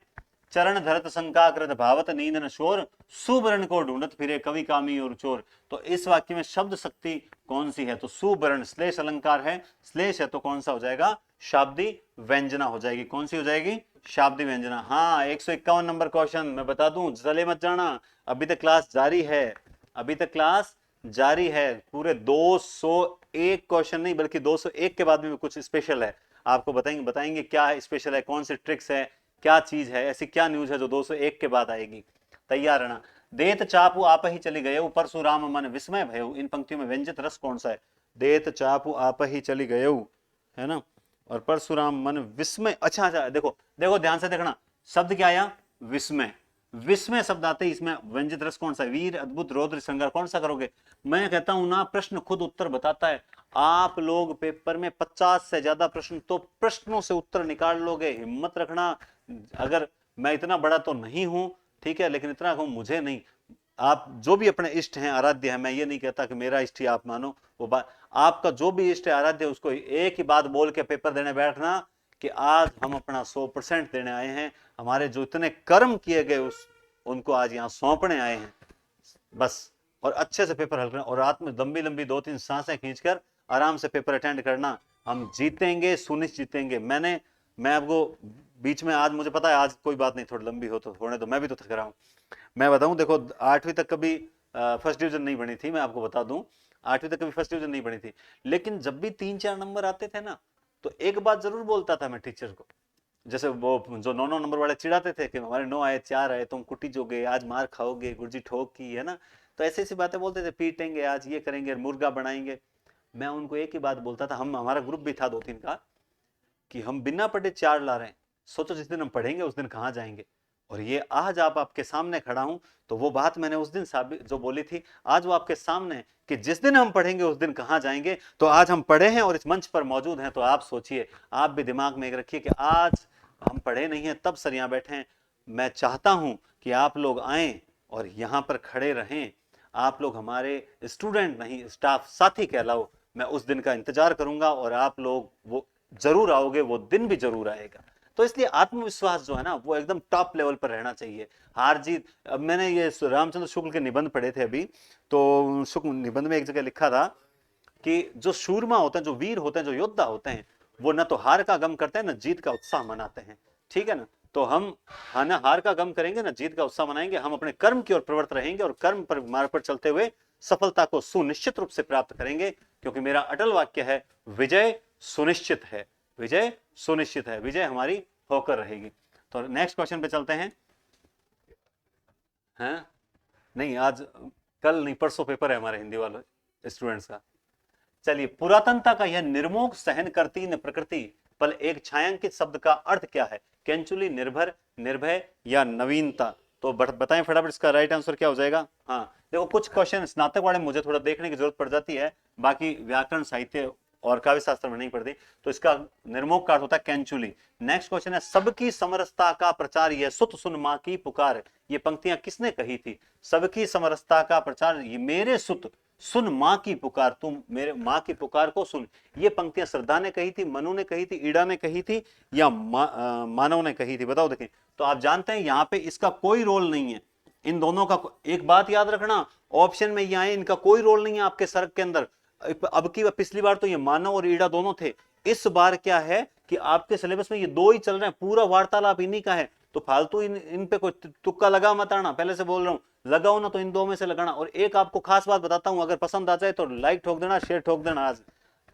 चरण धरत शंकाकृत भावत नींद न शोर, सुवर्ण को ढूंढत फिरे कवि कामी और चोर। तो इस वाक्य में शब्द शक्ति कौन सी है? तो सुवर्ण श्लेष अलंकार है, श्लेष है तो कौन सा हो जाएगा? शाब्दी व्यंजना हो जाएगी। कौन सी हो जाएगी? शाब्दी व्यंजना। हाँ, 151 नंबर क्वेश्चन मैं बता दूं, चले मत जाना, अभी तक क्लास जारी है, अभी तक क्लास जारी है। पूरे 201 क्वेश्चन नहीं बल्कि 201 के बाद में कुछ स्पेशल है, आपको बताएंगे क्या है स्पेशल है, कौन सी ट्रिक्स है, क्या चीज है, ऐसी क्या न्यूज है जो 201 के बाद आएगी। तैयार रहना। देत चापू आप ही चली गए परशुराम मन विस्मय भय। इन पंक्तियों में व्यंजित रस कौन सा है? देत चापू आप ही चली गए, है ना, और परशुराम मन विस्मय। अच्छा अच्छा, देखो देखो ध्यान से देखना, शब्द क्या आया? विस्मय। विस्मय शब्द आते ही इसमें व्यंजित रस कौन सा? वीर, अद्भुत, रौद्र, श्रृंगार, कौन सा करोगे? मैं कहता हूं ना, प्रश्न खुद उत्तर बताता है। आप लोग पेपर में 50 से ज्यादा प्रश्न, तो प्रश्नों से उत्तर निकाल लोगे, हिम्मत रखना। अगर मैं इतना बड़ा तो नहीं हूं, ठीक है, लेकिन इतना कहूं, मुझे नहीं, आप जो भी अपने इष्ट हैं, आराध्य है, मैं ये नहीं कहता कि मेरा इष्ट ही आप मानो, वो बात आपका जो भी इष्ट है, आराध्य, उसको एक ही बात बोल के पेपर देने बैठना कि आज हम अपना 100% देने आए हैं, हमारे जो इतने कर्म किए गए उनको आज यहाँ सौंपने आए हैं, बस। और अच्छे से पेपर हल करना, और रात में लंबी लंबी 2-3 सांसें खींचकर आराम से पेपर अटेंड करना। हम जीतेंगे, सुनिश्चित जीतेंगे। मैं आपको बीच में, आज मुझे पता है आज कोई बात नहीं, थोड़ी लंबी हो तो होने दो, मैं भी तो थक रहा हूं। मैं बताऊं, देखो 8वीं तक कभी फर्स्ट डिवीजन नहीं बनी थी, मैं आपको बता दूं, 8वीं तक कभी फर्स्ट डिवीजन नहीं बनी थी, लेकिन जब भी 3-4 नंबर आते थे ना, तो एक बात जरूर बोलता था मैं टीचर को। जैसे वो जो 9-9 नंबर वाले चिढ़ाते थे कि हमारे 9 आए, 4 आए, तुम कुटी जोगे, आज मार खाओगे, गुरुजी ठोक की, है ना। तो ऐसी ऐसी बातें बोलते थे, पीटेंगे आज, ये करेंगे, मुर्गा बनाएंगे। मैं उनको एक ही बात बोलता था, हमारा ग्रुप भी था 2-3 का, कि हम बिना पढ़े 4 ला रहे हैं, सोचो जिस दिन हम पढ़ेंगे उस दिन कहाँ जाएंगे। और ये आज आप आपके सामने खड़ा हूं, तो वो बात मैंने उस दिन साबित जो बोली थी, आज वो आपके सामने, कि जिस दिन हम पढ़ेंगे उस दिन कहाँ जाएंगे। तो आज हम पढ़े हैं और इस मंच पर मौजूद हैं, तो आप सोचिए, आप भी दिमाग में एक रखिए कि आज हम पढ़े नहीं हैं तब सर यहाँ बैठे हैं। मैं चाहता हूं कि आप लोग आए और यहाँ पर खड़े रहें, आप लोग हमारे स्टूडेंट नहीं, स्टाफ साथी कहलाओ। मैं उस दिन का इंतजार करूंगा और आप लोग वो जरूर आओगे, वो दिन भी जरूर आएगा। तो इसलिए आत्मविश्वास जो है ना, वो एकदम टॉप लेवल पर रहना चाहिए। हार जीत, अब मैंने ये रामचंद्र शुक्ल के निबंध पढ़े थे अभी, तो शुक्ल निबंध में एक जगह लिखा था कि जो शूरमा होते हैं, जो वीर होते हैं, जो योद्धा होते हैं, वो न तो हार का गम करते हैं, न जीत का उत्साह मनाते हैं, ठीक है ना। तो हम न हार का गम करेंगे, न जीत का उत्साह मनाएंगे, हम अपने कर्म की ओर प्रवृत्त रहेंगे और कर्म पर मार्ग पर चलते हुए सफलता को सुनिश्चित रूप से प्राप्त करेंगे। क्योंकि मेरा अटल वाक्य है, विजय सुनिश्चित है, विजय सुनिश्चित है, विजय हमारी होकर रहेगी। तो नेक्स्ट क्वेश्चन पे चलते हैं। हैं? नहीं, आज कल नहीं, परसों पेपर है हमारे हिंदी वाले स्टूडेंट्स का। चलिए, पुरातनता का यह निर्मोह सहन करती न प्रकृति पल एक छायांकित शब्द का अर्थ क्या है? कैंचुली, निर्भर, निर्भय या नवीनता? तो बताएं फटाफट, इसका राइट आंसर क्या हो जाएगा? हाँ देखो कुछ क्वेश्चन स्नातक वाले मुझे थोड़ा देखने की जरूरत पड़ जाती है, बाकी व्याकरण साहित्य और काव्य शास्त्र में नहीं पड़ती, तो इसका निर्मोह का अर्थ होता है कैंचुली। नेक्स्ट क्वेश्चन है, सबकी समरसता का प्रचार यह सुत सुन मां की पुकार, ये पंक्तियां किसने कही थी? सबकी समरसता का प्रचार ये मेरे सुत सुन मां की पुकार, तुम मेरे मां की पुकार को सुन, ये पंक्तियां श्रद्धा ने कही थी, मनु ने कही थी, ईड़ा ने कही थी, या मानव ने कही थी? बताओ। देखें तो आप जानते हैं यहां पे इसका कोई रोल नहीं है, इन दोनों का। एक बात याद रखना, ऑप्शन में ये आए, इनका कोई रोल नहीं है आपके सर्क के अंदर। अब की पिछली बार तो ये मानव और ईड़ा दोनों थे, इस बार क्या है कि आपके सिलेबस में ये दो ही चल रहे हैं, पूरा वार्तालाप इन्हीं का है, तो फालतू इन पे कोई तुक्का लगा मत आना, पहले से बोल रहा हूं, लगाओ ना तो इन दो में से लगाना। और एक आपको खास बात बताता हूं, अगर पसंद आ जाए तो लाइक ठोक देना, शेयर ठोक देना। आज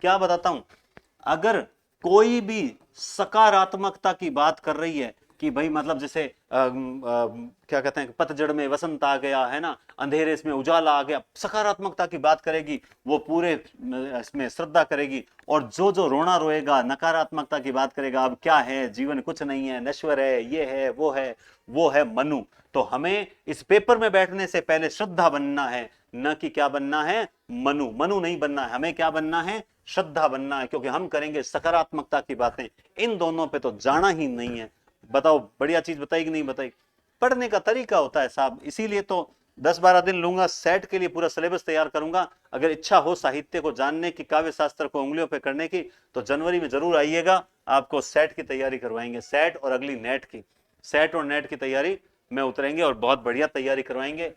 क्या बताता हूं, अगर कोई भी सकारात्मकता की बात कर रही है कि भाई मतलब जैसे क्या कहते हैं, पतझड़ में वसंत आ गया है ना, अंधेरे इसमें उजाला आ गया, सकारात्मकता की बात करेगी वो पूरे इसमें श्रद्धा करेगी, और जो जो रोना रोएगा नकारात्मकता की बात करेगा, अब क्या है जीवन कुछ नहीं है, नश्वर है, ये है, वो है मनु। तो हमें इस पेपर में बैठने से पहले श्रद्धा बनना है, न कि क्या बनना है, मनु। मनु नहीं बनना है, हमें क्या बनना है, श्रद्धा बनना है, क्योंकि हम करेंगे सकारात्मकता की बातें। इन दोनों पे तो जाना ही नहीं है। बताओ बढ़िया चीज बताई कि नहीं बताई? पढ़ने का तरीका होता है साहब, इसीलिए तो 10-12 दिन लूंगा, सेट के लिए पूरा सिलेबस तैयार करूंगा। अगर इच्छा हो साहित्य को जानने की, काव्य शास्त्र को उंगलियों पे करने की, तो जनवरी में जरूर आइएगा, आपको सेट की तैयारी करवाएंगे, सेट और अगली नेट की, सेट और नेट की तैयारी में उतरेंगे और बहुत बढ़िया तैयारी करवाएंगे।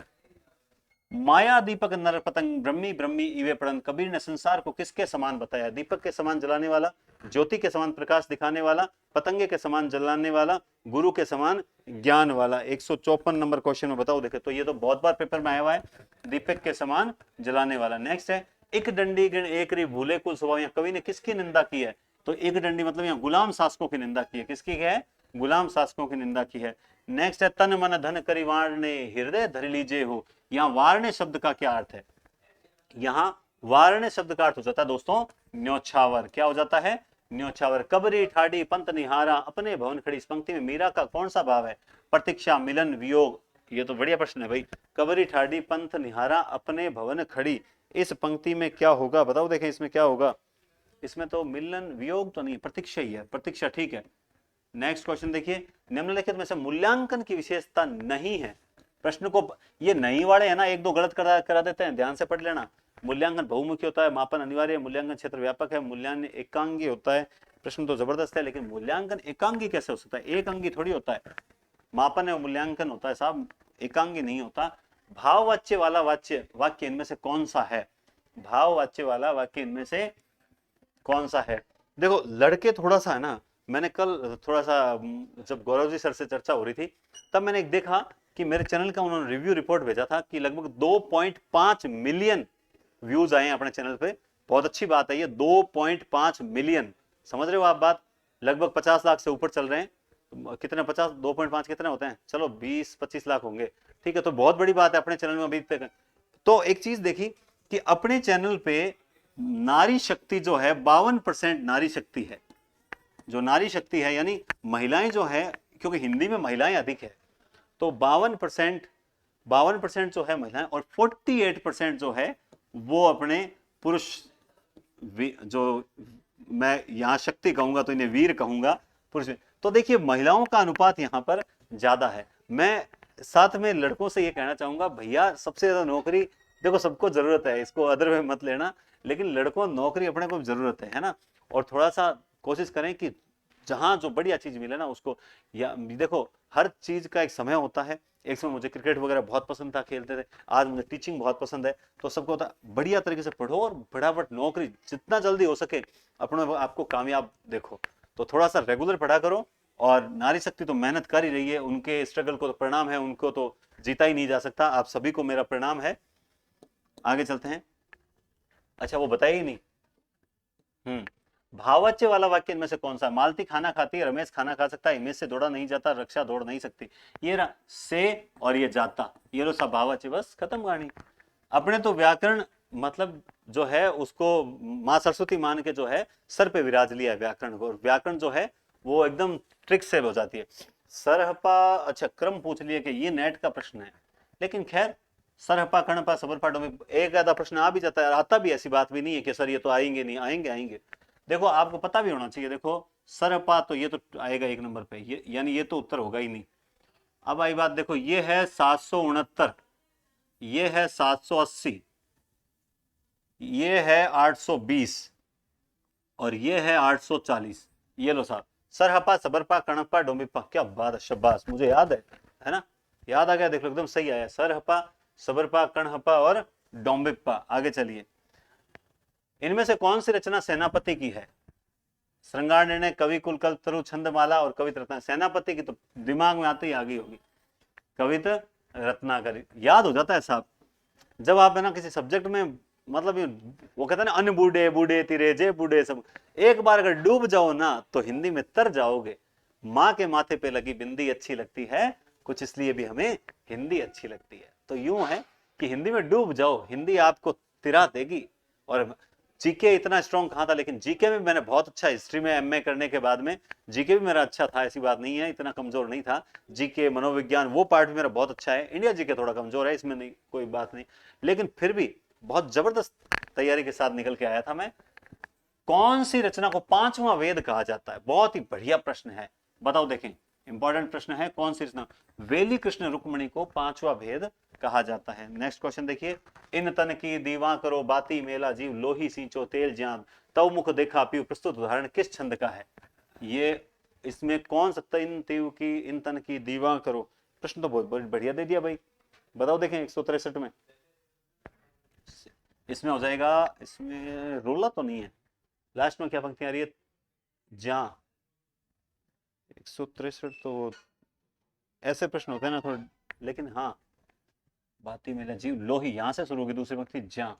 माया दीपक नर पतंग ब्रह्मी ब्रह्मी इवे पड़न, कबीर ने संसार को किसके समान बताया? दीपक के समान जलाने वाला, ज्योति के समान प्रकाश दिखाने वाला, पतंगे के समान जलाने वाला, गुरु के समान ज्ञान वाला। 154 नंबर क्वेश्चन में बताओ। देखे तो ये तो बहुत बार पेपर में आया हुआ है, दीपक के समान जलाने वाला। नेक्स्ट है, एक डंडी गिण एक री भूले कुल स्वभाव, यहाँ कवि ने किसकी निंदा की है? तो एक डंडी मतलब यहाँ गुलाम शासकों की निंदा की है। किसकी है? गुलाम शासकों की निंदा की है। नेक्स्ट है, तन मन धन करी वारने हृदय धर लीजे हो, यहाँ वारने शब्द का क्या अर्थ है? यहाँ वारने शब्द का अर्थ हो जाता है दोस्तों न्योछावर। क्या हो जाता है? न्योछावर। कबरी ठाडी पंत निहारा अपने भवन खड़ी, इस पंक्ति में मीरा का कौन सा भाव है? प्रतीक्षा, मिलन, वियोग। ये तो बढ़िया प्रश्न है भाई। कबरी ठाडी पंत निहारा अपने भवन खड़ी, इस पंक्ति में क्या होगा बताओ। देखें इसमें क्या होगा, इसमें तो मिलन वियोग तो नहीं, प्रतीक्षा ही है, प्रतीक्षा ठीक है। नेक्स्ट क्वेश्चन देखिए, निम्नलिखित में से मूल्यांकन की विशेषता नहीं है। प्रश्न को ये नहीं वाले है ना, एक दो गलत करा देते हैं, ध्यान से पढ़ लेना। मूल्यांकन बहुमुखी होता है, मापन अनिवार्य है, मूल्यांकन क्षेत्र व्यापक है, मूल्यांकन एकांगी होता है। प्रश्न तो जबरदस्त है, लेकिन मूल्यांकन एकांगी कैसे हो सकता है? एक अंगी थोड़ी होता है, मापन है मूल्यांकन होता है साहब, एकांगी नहीं होता। भाववाच्य वाला वाक्य इनमें से कौन सा है? भाववाच्य वाला वाक्य इनमें से कौन सा है? देखो लड़के थोड़ा सा है ना, मैंने कल थोड़ा सा जब गौरव जी सर से चर्चा हो रही थी, तब मैंने एक देखा कि मेरे चैनल का उन्होंने रिव्यू रिपोर्ट भेजा था कि लगभग 2.5 मिलियन व्यूज आए हैं अपने चैनल पे। बहुत अच्छी बात है ये, 2.5 मिलियन। समझ रहे हो आप बात? लगभग 50 लाख से ऊपर चल रहे हैं। कितने 50 2.5 कितने होते हैं? चलो 20-25 लाख होंगे, ठीक है। तो बहुत बड़ी बात है अपने चैनल में अभी तक। तो एक चीज देखी कि अपने चैनल पे नारी शक्ति जो है 52% नारी शक्ति है। जो नारी शक्ति है यानी महिलाएं जो है, क्योंकि हिंदी में महिलाएं अधिक है, तो 52% जो है महिलाएं, और 48% जो है वो अपने पुरुष, जो मैं यहां शक्ति कहूंगा तो इन्हें वीर कहूंगा, पुरुष। तो देखिए महिलाओं का अनुपात यहां पर ज्यादा है। मैं साथ में लड़कों से ये कहना चाहूंगा, भैया सबसे ज्यादा नौकरी देखो सबको जरूरत है, इसको अदर में मत लेना, लेकिन लड़कों नौकरी अपने को जरूरत है ना। और थोड़ा सा कोशिश करें कि जहां जो बढ़िया चीज मिले ना उसको, या देखो हर चीज का एक समय होता है। एक समय मुझे क्रिकेट वगैरह बहुत पसंद था, खेलते थे, आज मुझे टीचिंग बहुत पसंद है। तो सबको होता बढ़िया तरीके से पढ़ो और फटाफट नौकरी जितना जल्दी हो सके अपने आपको कामयाब देखो। तो थोड़ा सा रेगुलर पढ़ा करो। और नारी शक्ति तो मेहनत कर ही रही है, उनके स्ट्रगल को तो प्रणाम है, उनको तो जीता ही नहीं जा सकता। आप सभी को मेरा प्रणाम है। आगे चलते हैं। अच्छा वो बताया ही नहीं। भाववाच्य वाला वाक्य इनमें से कौन सा? मालती खाना खाती है, रमेश खाना खा सकता है, इमेज से दौड़ा नहीं जाता, रक्षा दौड़ नहीं सकती। ये रहा से और ये जाता, ये लो सब भाववाच्य, बस खत्म कहानी। अपने तो व्याकरण मतलब जो है उसको माँ सरस्वती मान के जो है सर पे विराज लिया है व्याकरण को, और व्याकरण जो है वो एकदम ट्रिक से हो जाती है। सरहपा अच्छा क्रम पूछ लिया कि ये नेट का प्रश्न है, लेकिन खैर सरहपा कणपा सबरपा डोंबिपा, एक आधा प्रश्न आ भी जाता है, आता भी, ऐसी बात भी नहीं है कि सर ये तो आएंगे नहीं, आएंगे आएंगे। देखो आपको पता भी होना चाहिए, देखो सरहपा तो ये तो आएगा एक नंबर पे, ये यानी ये तो उत्तर होगा ही नहीं। अब आई बात, देखो ये है 769, ये है 780, ये है 820 और ये है 840। ये लो साहब, सरहपा सबरपा कणपा डोंबिपा, क्या बात है, शाबाश, मुझे याद है ना, याद आ गया, देख लो एकदम सही आया, सरहपा सबरपा कणहपा और डोंबिपा। आगे चलिए, इनमें से कौन सी रचना सेनापति की है? श्रृंगार निर्णय, कवि कुल कल्पतरु, छंदमाला और कवित रत्ना। सेनापति की तो दिमाग में आते ही आ गई होगी, कवित रत्नाकर, याद हो जाता है साहब। जब आप है ना किसी सब्जेक्ट में, मतलब वो कहते हैं ना, अन बूढ़े बूढ़े तिरे जे बूढ़े सब, एक बार अगर डूब जाओ ना तो हिंदी में तर जाओगे। माँ के माथे पे लगी बिंदी अच्छी लगती है, कुछ इसलिए भी हमें हिंदी अच्छी लगती है। तो यूं है कि हिंदी में डूब जाओ, हिंदी आपको तिरा देगी। और जीके इतना स्ट्रॉन्ग कहाँ था, लेकिन जीके में मैंने बहुत अच्छा, हिस्ट्री में एमए करने के बाद में जीके भी मेरा अच्छा था, ऐसी बात नहीं है, इतना कमजोर नहीं था। जीके मनोविज्ञान वो पार्ट भी मेरा बहुत अच्छा है। इंडिया जीके थोड़ा कमजोर है, इसमें नहीं कोई बात नहीं, लेकिन फिर भी बहुत जबरदस्त तैयारी के साथ निकल के आया था मैं। कौन सी रचना को पांचवा वेद कहा जाता है? बहुत ही बढ़िया प्रश्न है, बताओ, देखें इंपॉर्टेंट प्रश्न है, कौन सी रचना वेली कृष्ण रुक्मणी को पांचवा भेद कहा जाता है? नेक्स्ट क्वेश्चन देखिए, इन तन की दीवा करो बाती मेला जीव, लोही सींचो तेल ज्ञान, तव मुख देखा पीव, प्रस्तुत उदाहरण किस छंद का है? ये इसमें कौन सा, इन तीव की, इन तन की दीवा करो, प्रश्न तो बहुत बढ़िया दे दिया भाई, बताओ देखें 163 में। इसमें हो जाएगा, इसमें रोला तो नहीं है, लास्ट में क्या पंक्ति आ रही है, जा 163, तो ऐसे प्रश्न होते हैं ना थोड़े, लेकिन हाँ, बाती मेला जीव लोही, यहां से शुरू होगी दूसरी पंक्ति जा,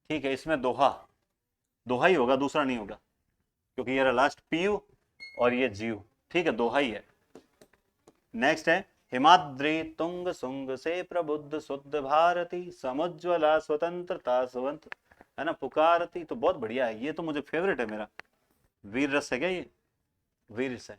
ठीक है, इसमें दोहा, दोहा ही होगा, दूसरा नहीं होगा, क्योंकि ये लास्ट पीयू और ये जीव, ठीक है, दोहा ही है। नेक्स्ट है, हिमाद्री तुंग सुंग से प्रबुद्ध शुद्ध भारती, समुज्वला स्वतंत्रता सुवंत, है ना, पुकारती, तो बहुत बढ़िया है, ये तो मुझे फेवरेट है मेरा। वीर रस है क्या ये? वीर रस है।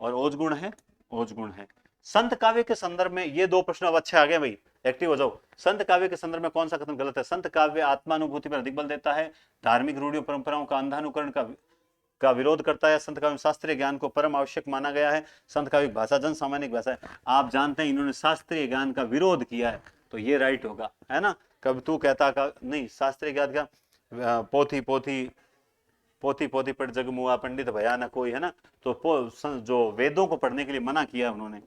और ओजगुण है, ओजगुण है। संत काव्य के संदर्भ में, ये दो प्रश्न अब अच्छे आ गए भाई, एक्टिव हो जाओ। संत काव्य के संदर्भ में कौन सा कथन गलत है? संत काव्य आत्मानुभूति पर अधिक बल देता है, धार्मिक रूढ़ियों परंपराओं का अंधानुकरण का विरोध करता है, संत काव्य शास्त्रीय ज्ञान को परम आवश्यक माना गया है, संत काव्य भाषा जन सामान्य भाषा है। आप जानते हैं इन्होंने शास्त्रीय ज्ञान का विरोध किया है, तो ये राइट होगा, है ना। कब तू कहता का नहीं, शास्त्रीय ज्ञान का पोथी पोथी पोथी पोथी पढ़ जग मुआ पंडित भया न कोई, है ना। तो जो वेदों को पढ़ने के लिए मना किया उन्होंने,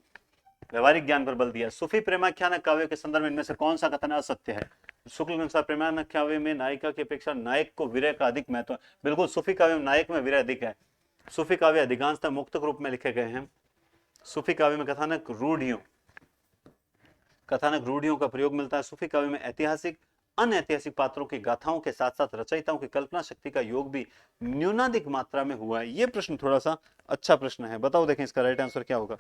व्यवहारिक ज्ञान पर बल दिया। सूफी प्रेमाख्यान काव्य के संदर्भ में इनमें से कौन सा कथन असत्य है? शुक्ल के अनुसार प्रेमाख्यान काव्य में नायिका की अपेक्षा नायक को विरह का अधिक महत्व। बिल्कुल, सूफी काव्य में नायक में विरह अधिक है। सूफी काव्य अधिकांशतः मुक्तक रूप में लिखे गए हैं। सूफी काव्य में कथानक रूढ़ियों का प्रयोग मिलता है। सूफी काव्य में ऐतिहासिक अनऐतिहासिक पात्रों की गाथाओं के साथ साथ रचयिताओं की कल्पना शक्ति का योग भी न्यूनाधिक मात्रा में हुआ है। ये प्रश्न थोड़ा सा अच्छा प्रश्न है, बताओ देखें इसका राइट आंसर क्या होगा।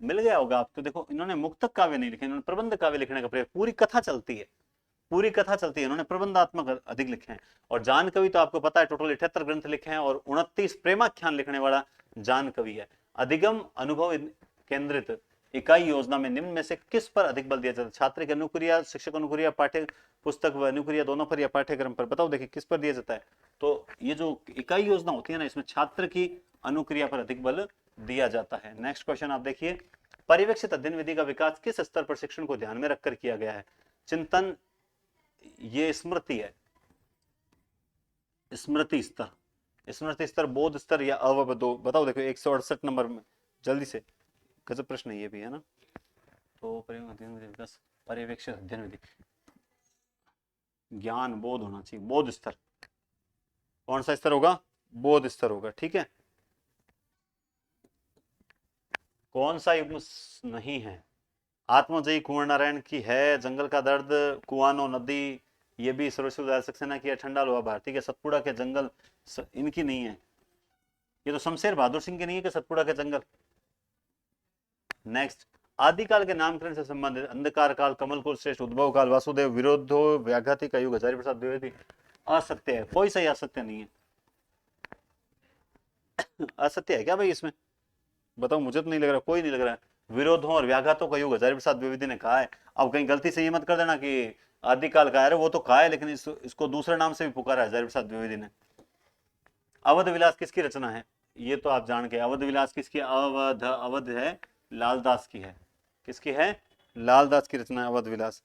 मिल गया होगा आपको। देखो, इन्होंने मुक्तक काव्य नहीं लिखे, इन्होंने प्रबंध काव्य लिखने का प्रयास, पूरी कथा चलती है, पूरी कथा चलती है, इन्होंने प्रबंधात्मक अधिक लिखे हैं। और जान कवि तो आपको पता है टोटल 78 ग्रंथ लिखे हैं और 29 प्रेमाख्यान लिखने वाला जान कवि है। अधिगम अनुभव केंद्रित इकाई योजना में निम्न में से किस पर अधिक बल दिया जाता है? छात्र की अनुक्रिया, शिक्षक अनुक्रिया, पाठ्य पुस्तक व अनुक्रिया दोनों पर या पाठ्यक्रम पर? बताओ देखिए किस पर दिया जाता है। तो ये जो इकाई योजना होती है ना, इसमें छात्र की अनुक्रिया पर अधिक बल दिया जाता है। नेक्स्ट क्वेश्चन आप देखिए, पर्यवेक्षित अध्ययन विधि का विकास किस स्तर पर शिक्षण को ध्यान में रखकर किया गया है? चिंतन, ये स्मृति है, स्मृति स्तर, बोध स्तर या अवबोध? बताओ देखो 168 नंबर में, जल्दी से, गजब प्रश्न है ये भी, है ना। तो पर्यवेक्षित अध्ययन विधि, ज्ञान बोध होना चाहिए, बोध स्तर। कौन सा स्तर होगा? बोध स्तर होगा, ठीक है। कौन सा युग्म नहीं है? आत्मजयी कुंवर नारायण की है, जंगल का दर्द, कुआनो नदी, ये भी सर्वश्री सक्सेना की है, ठंडा लोहा भारती के, सतपुड़ा के जंगल, इनकी नहीं है। ये तो शमशेर बहादुर सिंह के नहीं है कि सतपुड़ा के जंगल। नेक्स्ट, आदिकाल के नामकरण से संबंधित अंधकार काल, कमल कुल श्रेष्ठ, उद्भव काल, वासुदेव, विरोधो व्याघाति का युग, हजारी प्रसाद द्विवेदी, असत्य है, कोई सही असत्य नहीं है। असत्य है क्या भाई इसमें? बताओ, मुझे तो नहीं लग रहा, कोई नहीं लग रहा है। विरोधों और व्याघातों का युग हजारी प्रसाद द्विवेदी ने कहा है। अब कहीं गलती से ये मत कर देना कि आदिकाल का है, वो तो कहा है लेकिन इसको दूसरे नाम से भी पुकारा है हजारी प्रसाद द्विवेदी ने। अवध विलास किसकी रचना है? ये तो आप जान के, अवध विलास किसकी? अवध है लालदास की है। किसकी है? लालदास की रचना है अवध विलास।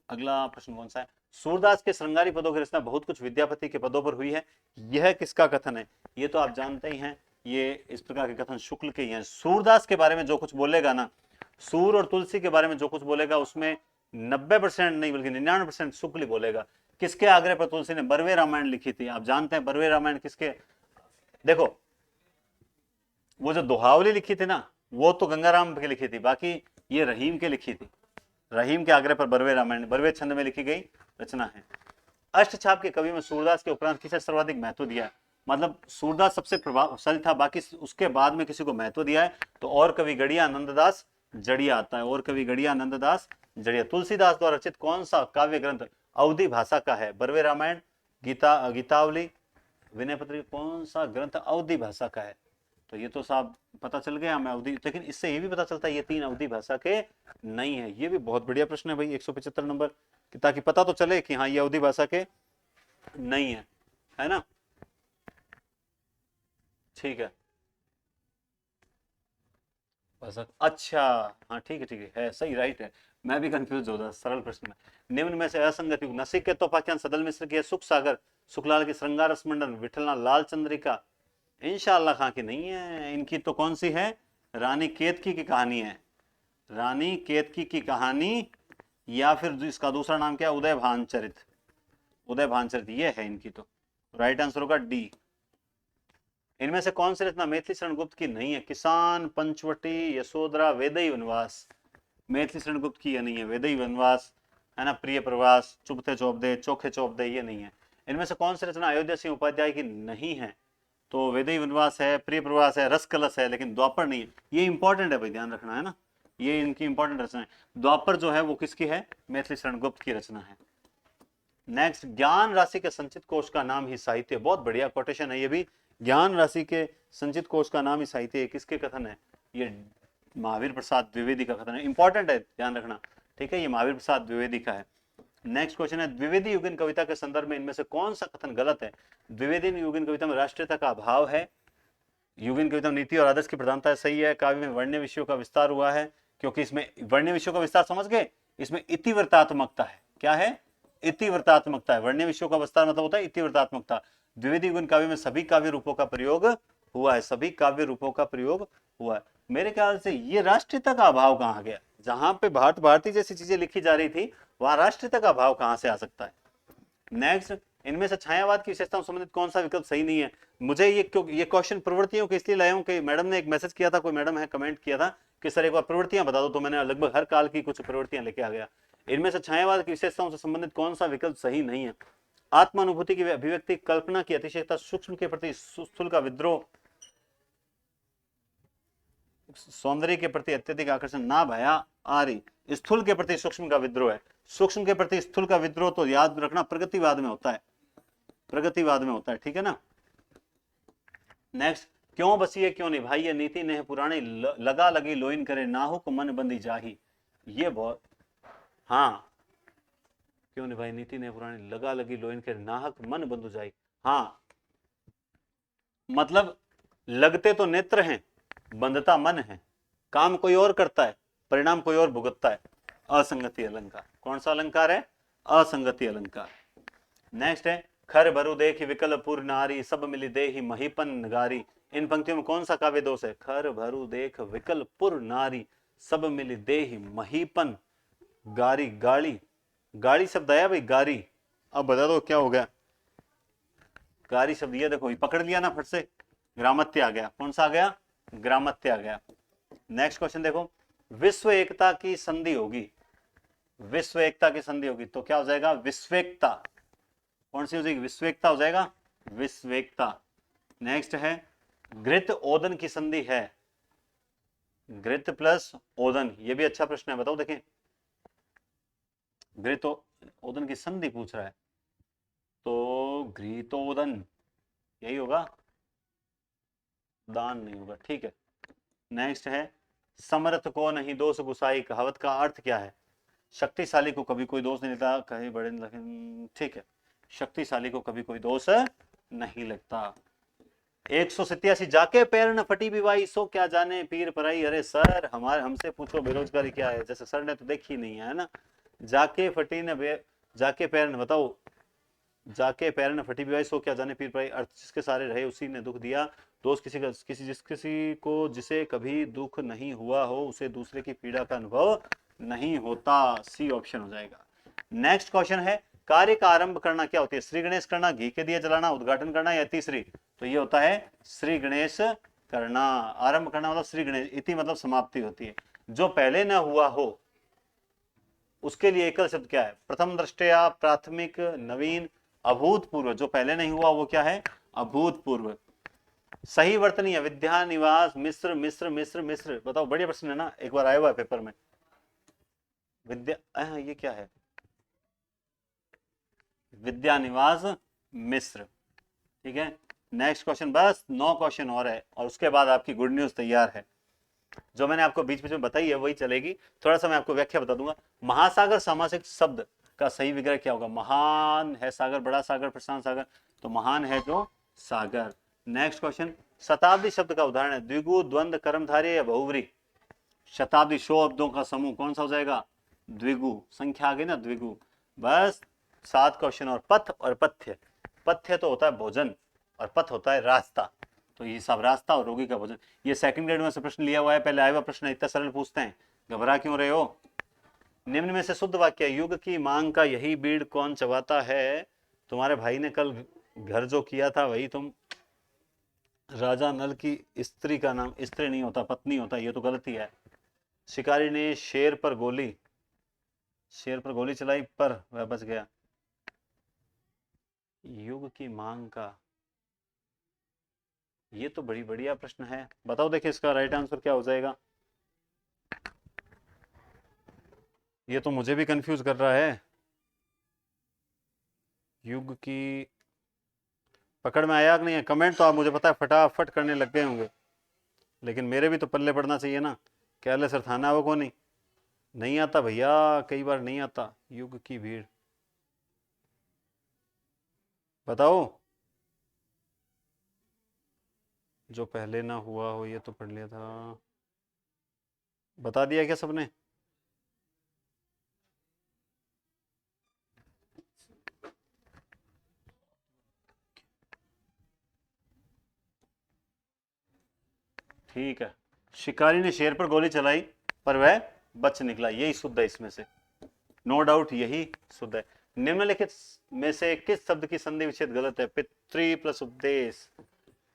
अगला प्रश्न कौन सा है? सूरदास के श्रृंगारी पदों की रचना बहुत कुछ विद्यापति के पदों पर हुई है, यह किसका कथन है? ये तो आप जानते ही हैं, ये इस प्रकार के कथन शुक्ल के ही हैं। सूरदास के बारे में जो कुछ बोलेगा ना, सूर और तुलसी के बारे में जो कुछ बोलेगा उसमें 90% नहीं बल्कि 99% शुक्ल ही बोलेगा। किसके आग्रह पर तुलसी ने बरवे रामायण लिखी थी? आप जानते हैं बरवे रामायण किसके? देखो, वो जो दोहावली लिखी थी ना, वो तो गंगाराम के लिखी थी, बाकी ये रहीम के लिखी थी। रहीम के आग्रह पर बरवे रामायण बरवे छंद में लिखी गई रचना है। अष्टछाप के कवि में सूरदास के उपरांत किसे सर्वाधिक महत्व दिया? मतलब सूरदास सबसे प्रभावशाली था, बाकी उसके बाद में किसी को महत्व दिया है तो और कवि गढ़िया नंददास जड़िया आता है, और कवि गढ़िया नंददास जड़िया। तुलसीदास द्वारा रचित कौन सा काव्य ग्रंथ अवधि भाषा का है? बरवे रामायण, गीतावली, विनय पत्रिका, कौन सा ग्रंथ अवधि भाषा का है? तो ये तो साहब पता चल गया हमें अवधि, लेकिन इससे ये भी पता चलता है ये 3 अवधि भाषा के नहीं है। ये भी बहुत बढ़िया प्रश्न है भाई, 175 नंबर, ताकि पता तो चले कि हाँ ये अवधि भाषा के नहीं है ना? ठीक है, भाषा, अच्छा, हाँ ठीक है सही, राइट है। मैं भी कंफ्यूज हो रहा, सरल प्रश्न में। निम्न में से असंगत युग, नसिकेत तोपाख्यान सदल मिश्र की है, सुख सागर सुखलाल की श्रृंगार स्मंडन, विठलनाथ लाल चंद्रिका इंशाअल्लाह खां की नहीं है। इनकी तो कौन सी है? रानी केतकी की कहानी है, रानी केतकी की कहानी, या फिर इसका दूसरा नाम क्या है? उदय भानचरित, उदय भानचरित ये है इनकी। तो राइट आंसर होगा डी। इनमें से कौन सी रचना मैथिली शरण गुप्त की नहीं है? किसान, पंचवटी, यशोधरा, वेदई वनवास। मैथिली शरण गुप्त की ये नहीं है, वेदई वनवास है ना, प्रिय प्रवास, चुपते चौपदे, चोखे चौपदे, ये नहीं है। इनमें से कौन सी रचना अयोध्या सिंह उपाध्याय की नहीं है? तो वेदई वनवास है, प्रिय प्रवास है, रस कलश है, लेकिन द्वापर नहीं है। ये इंपॉर्टेंट है भाई, ध्यान रखना है ना, ये इनकी इंपॉर्टेंट रचना है। द्वापर जो है वो किसकी है? मैथिली शरण गुप्त की रचना है। नेक्स्ट, ज्ञान राशि के संचित कोश का नाम ही साहित्य। बहुत बढ़िया कोटेशन है ये भी, ज्ञान राशि के संचित कोश का नाम ही साहित्य है। किसके कथन है? ये महावीर प्रसाद द्विवेदी का कथन है, इंपॉर्टेंट है, ध्यान रखना, ठीक है, ये महावीर प्रसाद द्विवेदी का है। नेक्स्ट क्वेश्चन है, द्विवेदी युगीन कविता के संदर्भ में इनमें से कौन सा कथन गलत है? द्विवेदी युगीन कविता में राष्ट्रीयता का अभाव है, युगीन कविता में नीति और आदर्श की प्रधानता सही है, काव्य में वर्ण्य विषयों का विस्तार हुआ है, क्योंकि इसमें वर्ण्य विषयों का विस्तार समझ गए, इसमें इतिवृत्तात्मकता है। क्या है? इतिवृत्तात्मकता है। वर्ण्य विषयों का विस्तार मतलब होता है इतिवृत्तात्मकता। द्विवेदी युगीन काव्य में सभी काव्य रूपों का प्रयोग हुआ है, सभी काव्य रूपों का प्रयोग हुआ है। मेरे ख्याल से ये राष्ट्रीयता का अभाव कहाँ गया? जहां पे भारती जैसी चीजें लिखी जा रही थी वहां राष्ट्रीयता का अभाव कहां से आ सकता है? नेक्स्ट, इनमें से छायावाद की विशेषताओं संबंधित कौन सा विकल्प सही नहीं है? मुझे ये क्वेश्चन प्रवृत्तियों के इसलिए लाया हूं कि मैडम ने एक मैसेज किया था, कोई मैडम है, कमेंट किया था कि सर एक बार प्रवृत्तियां बता दो, तो मैंने लगभग हर काल की कुछ प्रवृत्तियां लेके आ गया। इनमें से छायावाद की विशेषताओं से संबंधित कौन सा विकल्प सही नहीं है? आत्मानुभूति की अभिव्यक्ति, कल्पना की अतिशयता, सूक्ष्म के प्रति स्थूल का विद्रोह, सौंदर्य के प्रति अत्यधिक आकर्षण, ना भया आरी, स्थूल के प्रति सूक्ष्म का विद्रोह है। सूक्ष्म के प्रति स्थूल का विद्रोह तो याद रखना प्रगतिवाद में होता है, प्रगतिवाद में होता है, ठीक है ना। नेक्स्ट, क्यों बसी है क्यों निभाई है नीति नेह पुरानी, लगा लगी लोइन करे नाहुक मन बंदी जाही। ये बहुत, हाँ, क्यों निभाई नीति नेह पुरानी, लगा लगी लोइन करे नाहक मन बंधु जाही। हाँ, मतलब लगते तो नेत्र हैं, बंधता मन है, काम कोई और करता है, परिणाम कोई और भुगतता है। असंगति अलंकार। कौन सा अलंकार है? असंगति अलंकार। नेक्स्ट है, खर भरु देख विकल पुर नारी, सब मिली देहि महीपन नगारी। इन पंक्तियों में कौन सा काव्य दोष है? खर भरु देख विकल पुर नारी, सब मिली देहि महीपन गारी। गाड़ी, गाड़ी शब्द आया भाई, गारी। अब बता दो क्या हो गया? गारी शब्द, ये देखो, पकड़ लिया ना फट से, ग्रामत्य आ गया। कौन सा आ गया? ग्रामत्य आ गया। नेक्स्ट क्वेश्चन देखो, विश्व एकता की संधि होगी, विश्व एकता की संधि होगी तो क्या हो जाएगा? विश्वेकता। कौन सी हो जाएगी? विश्वेकता हो जाएगा, विश्वेकता। नेक्स्ट है, घृत ओदन की संधि है, घृत प्लस ओदन, ये भी अच्छा प्रश्न है, बताओ देखें। घृत ओदन की संधि पूछ रहा है, तो घृतोदन यही होगा, दान नहीं होगा, ठीक है। नेक्स्ट है समर्थ को नहीं दोष गुसाई, कहावत का अर्थ क्या है? शक्तिशाली को कभी कोई दोष नहीं लगता, कहीं बड़े लेकिन ठीक है, शक्तिशाली को कभी कोई दोष नहीं लगता। 187 जाके पैर न फटी बिवाई, सो क्या जाने पीर पराई। अरे सर हमारे हमसे पूछो बेरोजगारी क्या है, जैसे सर ने तो देखी नहीं है ना। जाके फटी न जाके पैर न, बताओ, जाके पैर न फटी बिवाई, सो क्या जाने पीर पराई। अर्थ जिसके सारे रहे उसी ने दुख दिया, दोस्त किसी को जिसे कभी दुख नहीं हुआ हो उसे दूसरे की पीड़ा का अनुभव नहीं होता। सी ऑप्शन हो जाएगा। नेक्स्ट क्वेश्चन है कार्य का आरंभ करना क्या होती है? श्री गणेश करना, घी के दिए जलाना, उद्घाटन करना, या तीसरी? तो ये होता है श्री गणेश करना। आरंभ करना मतलब श्री गणेश, इति मतलब समाप्ति होती है। जो पहले न हुआ हो उसके लिए एकल शब्द क्या है? प्रथम दृष्टया, प्राथमिक, नवीन, अभूतपूर्व। जो पहले नहीं हुआ वो क्या है? अभूतपूर्व। सही वर्तनीय, विद्या निवास, मिश्र मिश्र मिश्र मिश्र। बताओ, बढ़िया प्रश्न है ना, एक बार आया हुआ है पेपर में। विद्या, ये क्या है? विद्या निवास मिश्र। ठीक है, नेक्स्ट क्वेश्चन, बस 9 क्वेश्चन और है और उसके बाद आपकी गुड न्यूज तैयार है। जो मैंने आपको बीच बीच में बताई है वही चलेगी, थोड़ा सा मैं आपको व्याख्या बता दूंगा। महासागर सामासिक शब्द का सही विग्रह क्या होगा? महान है सागर, बड़ा सागर, प्रशांत सागर, तो महान है जो सागर। नेक्स्ट क्वेश्चन, शताब्दी शब्द का उदाहरण है? द्विगु, द्वंद, कर्मधारय या बहुव्रीहि? शताब्दी 100 अब्दों का समूह, कौन सा हो जाएगा? द्विगु। संख्या आ गई ना, द्विगु। बस 7 क्वेश्चन और। पथ और पथ्य, पथ्य तो होता है भोजन और पथ होता है रास्ता, तो ये सब रास्ता और रोगी का भोजन। ये सेकंड ग्रेड में से प्रश्न लिया हुआ है, पहले आया हुआ प्रश्न, इतना सरल पूछते हैं, घबरा क्यों रहे हो? निम्न में से शुद्ध वाक्य, युग की मांग का यही बीड़ कौन चबाता है? तुम्हारे भाई ने कल घर जो किया था वही तुम। राजा नल की स्त्री का नाम स्त्री नहीं होता, पत्नी होता, ये तो गलती है। शिकारी ने शेर पर गोली चलाई पर वह बच गया। युग की मांग का, ये तो बड़ी बढ़िया प्रश्न है, बताओ देखिए इसका राइट आंसर क्या हो जाएगा? ये तो मुझे भी कंफ्यूज कर रहा है। युग की पकड़ में आया कि नहीं है? कमेंट तो आप मुझे पता है फटाफट करने लग गए होंगे, लेकिन मेरे भी तो पल्ले पड़ना चाहिए ना। क्या सर थाना वो को नहीं आता भैया, कई बार नहीं आता। युग की भीड़, बताओ। जो पहले ना हुआ हो, ये तो पढ़ लिया था, बता दिया क्या सबने? ठीक है, शिकारी ने शेर पर गोली चलाई पर वह बच निकला, यही शुद्ध है इसमें से, नो डाउट यही शुद्ध है। निम्नलिखित में से किस शब्द की संधि विच्छेद गलत है? पितृ प्लस उपदेश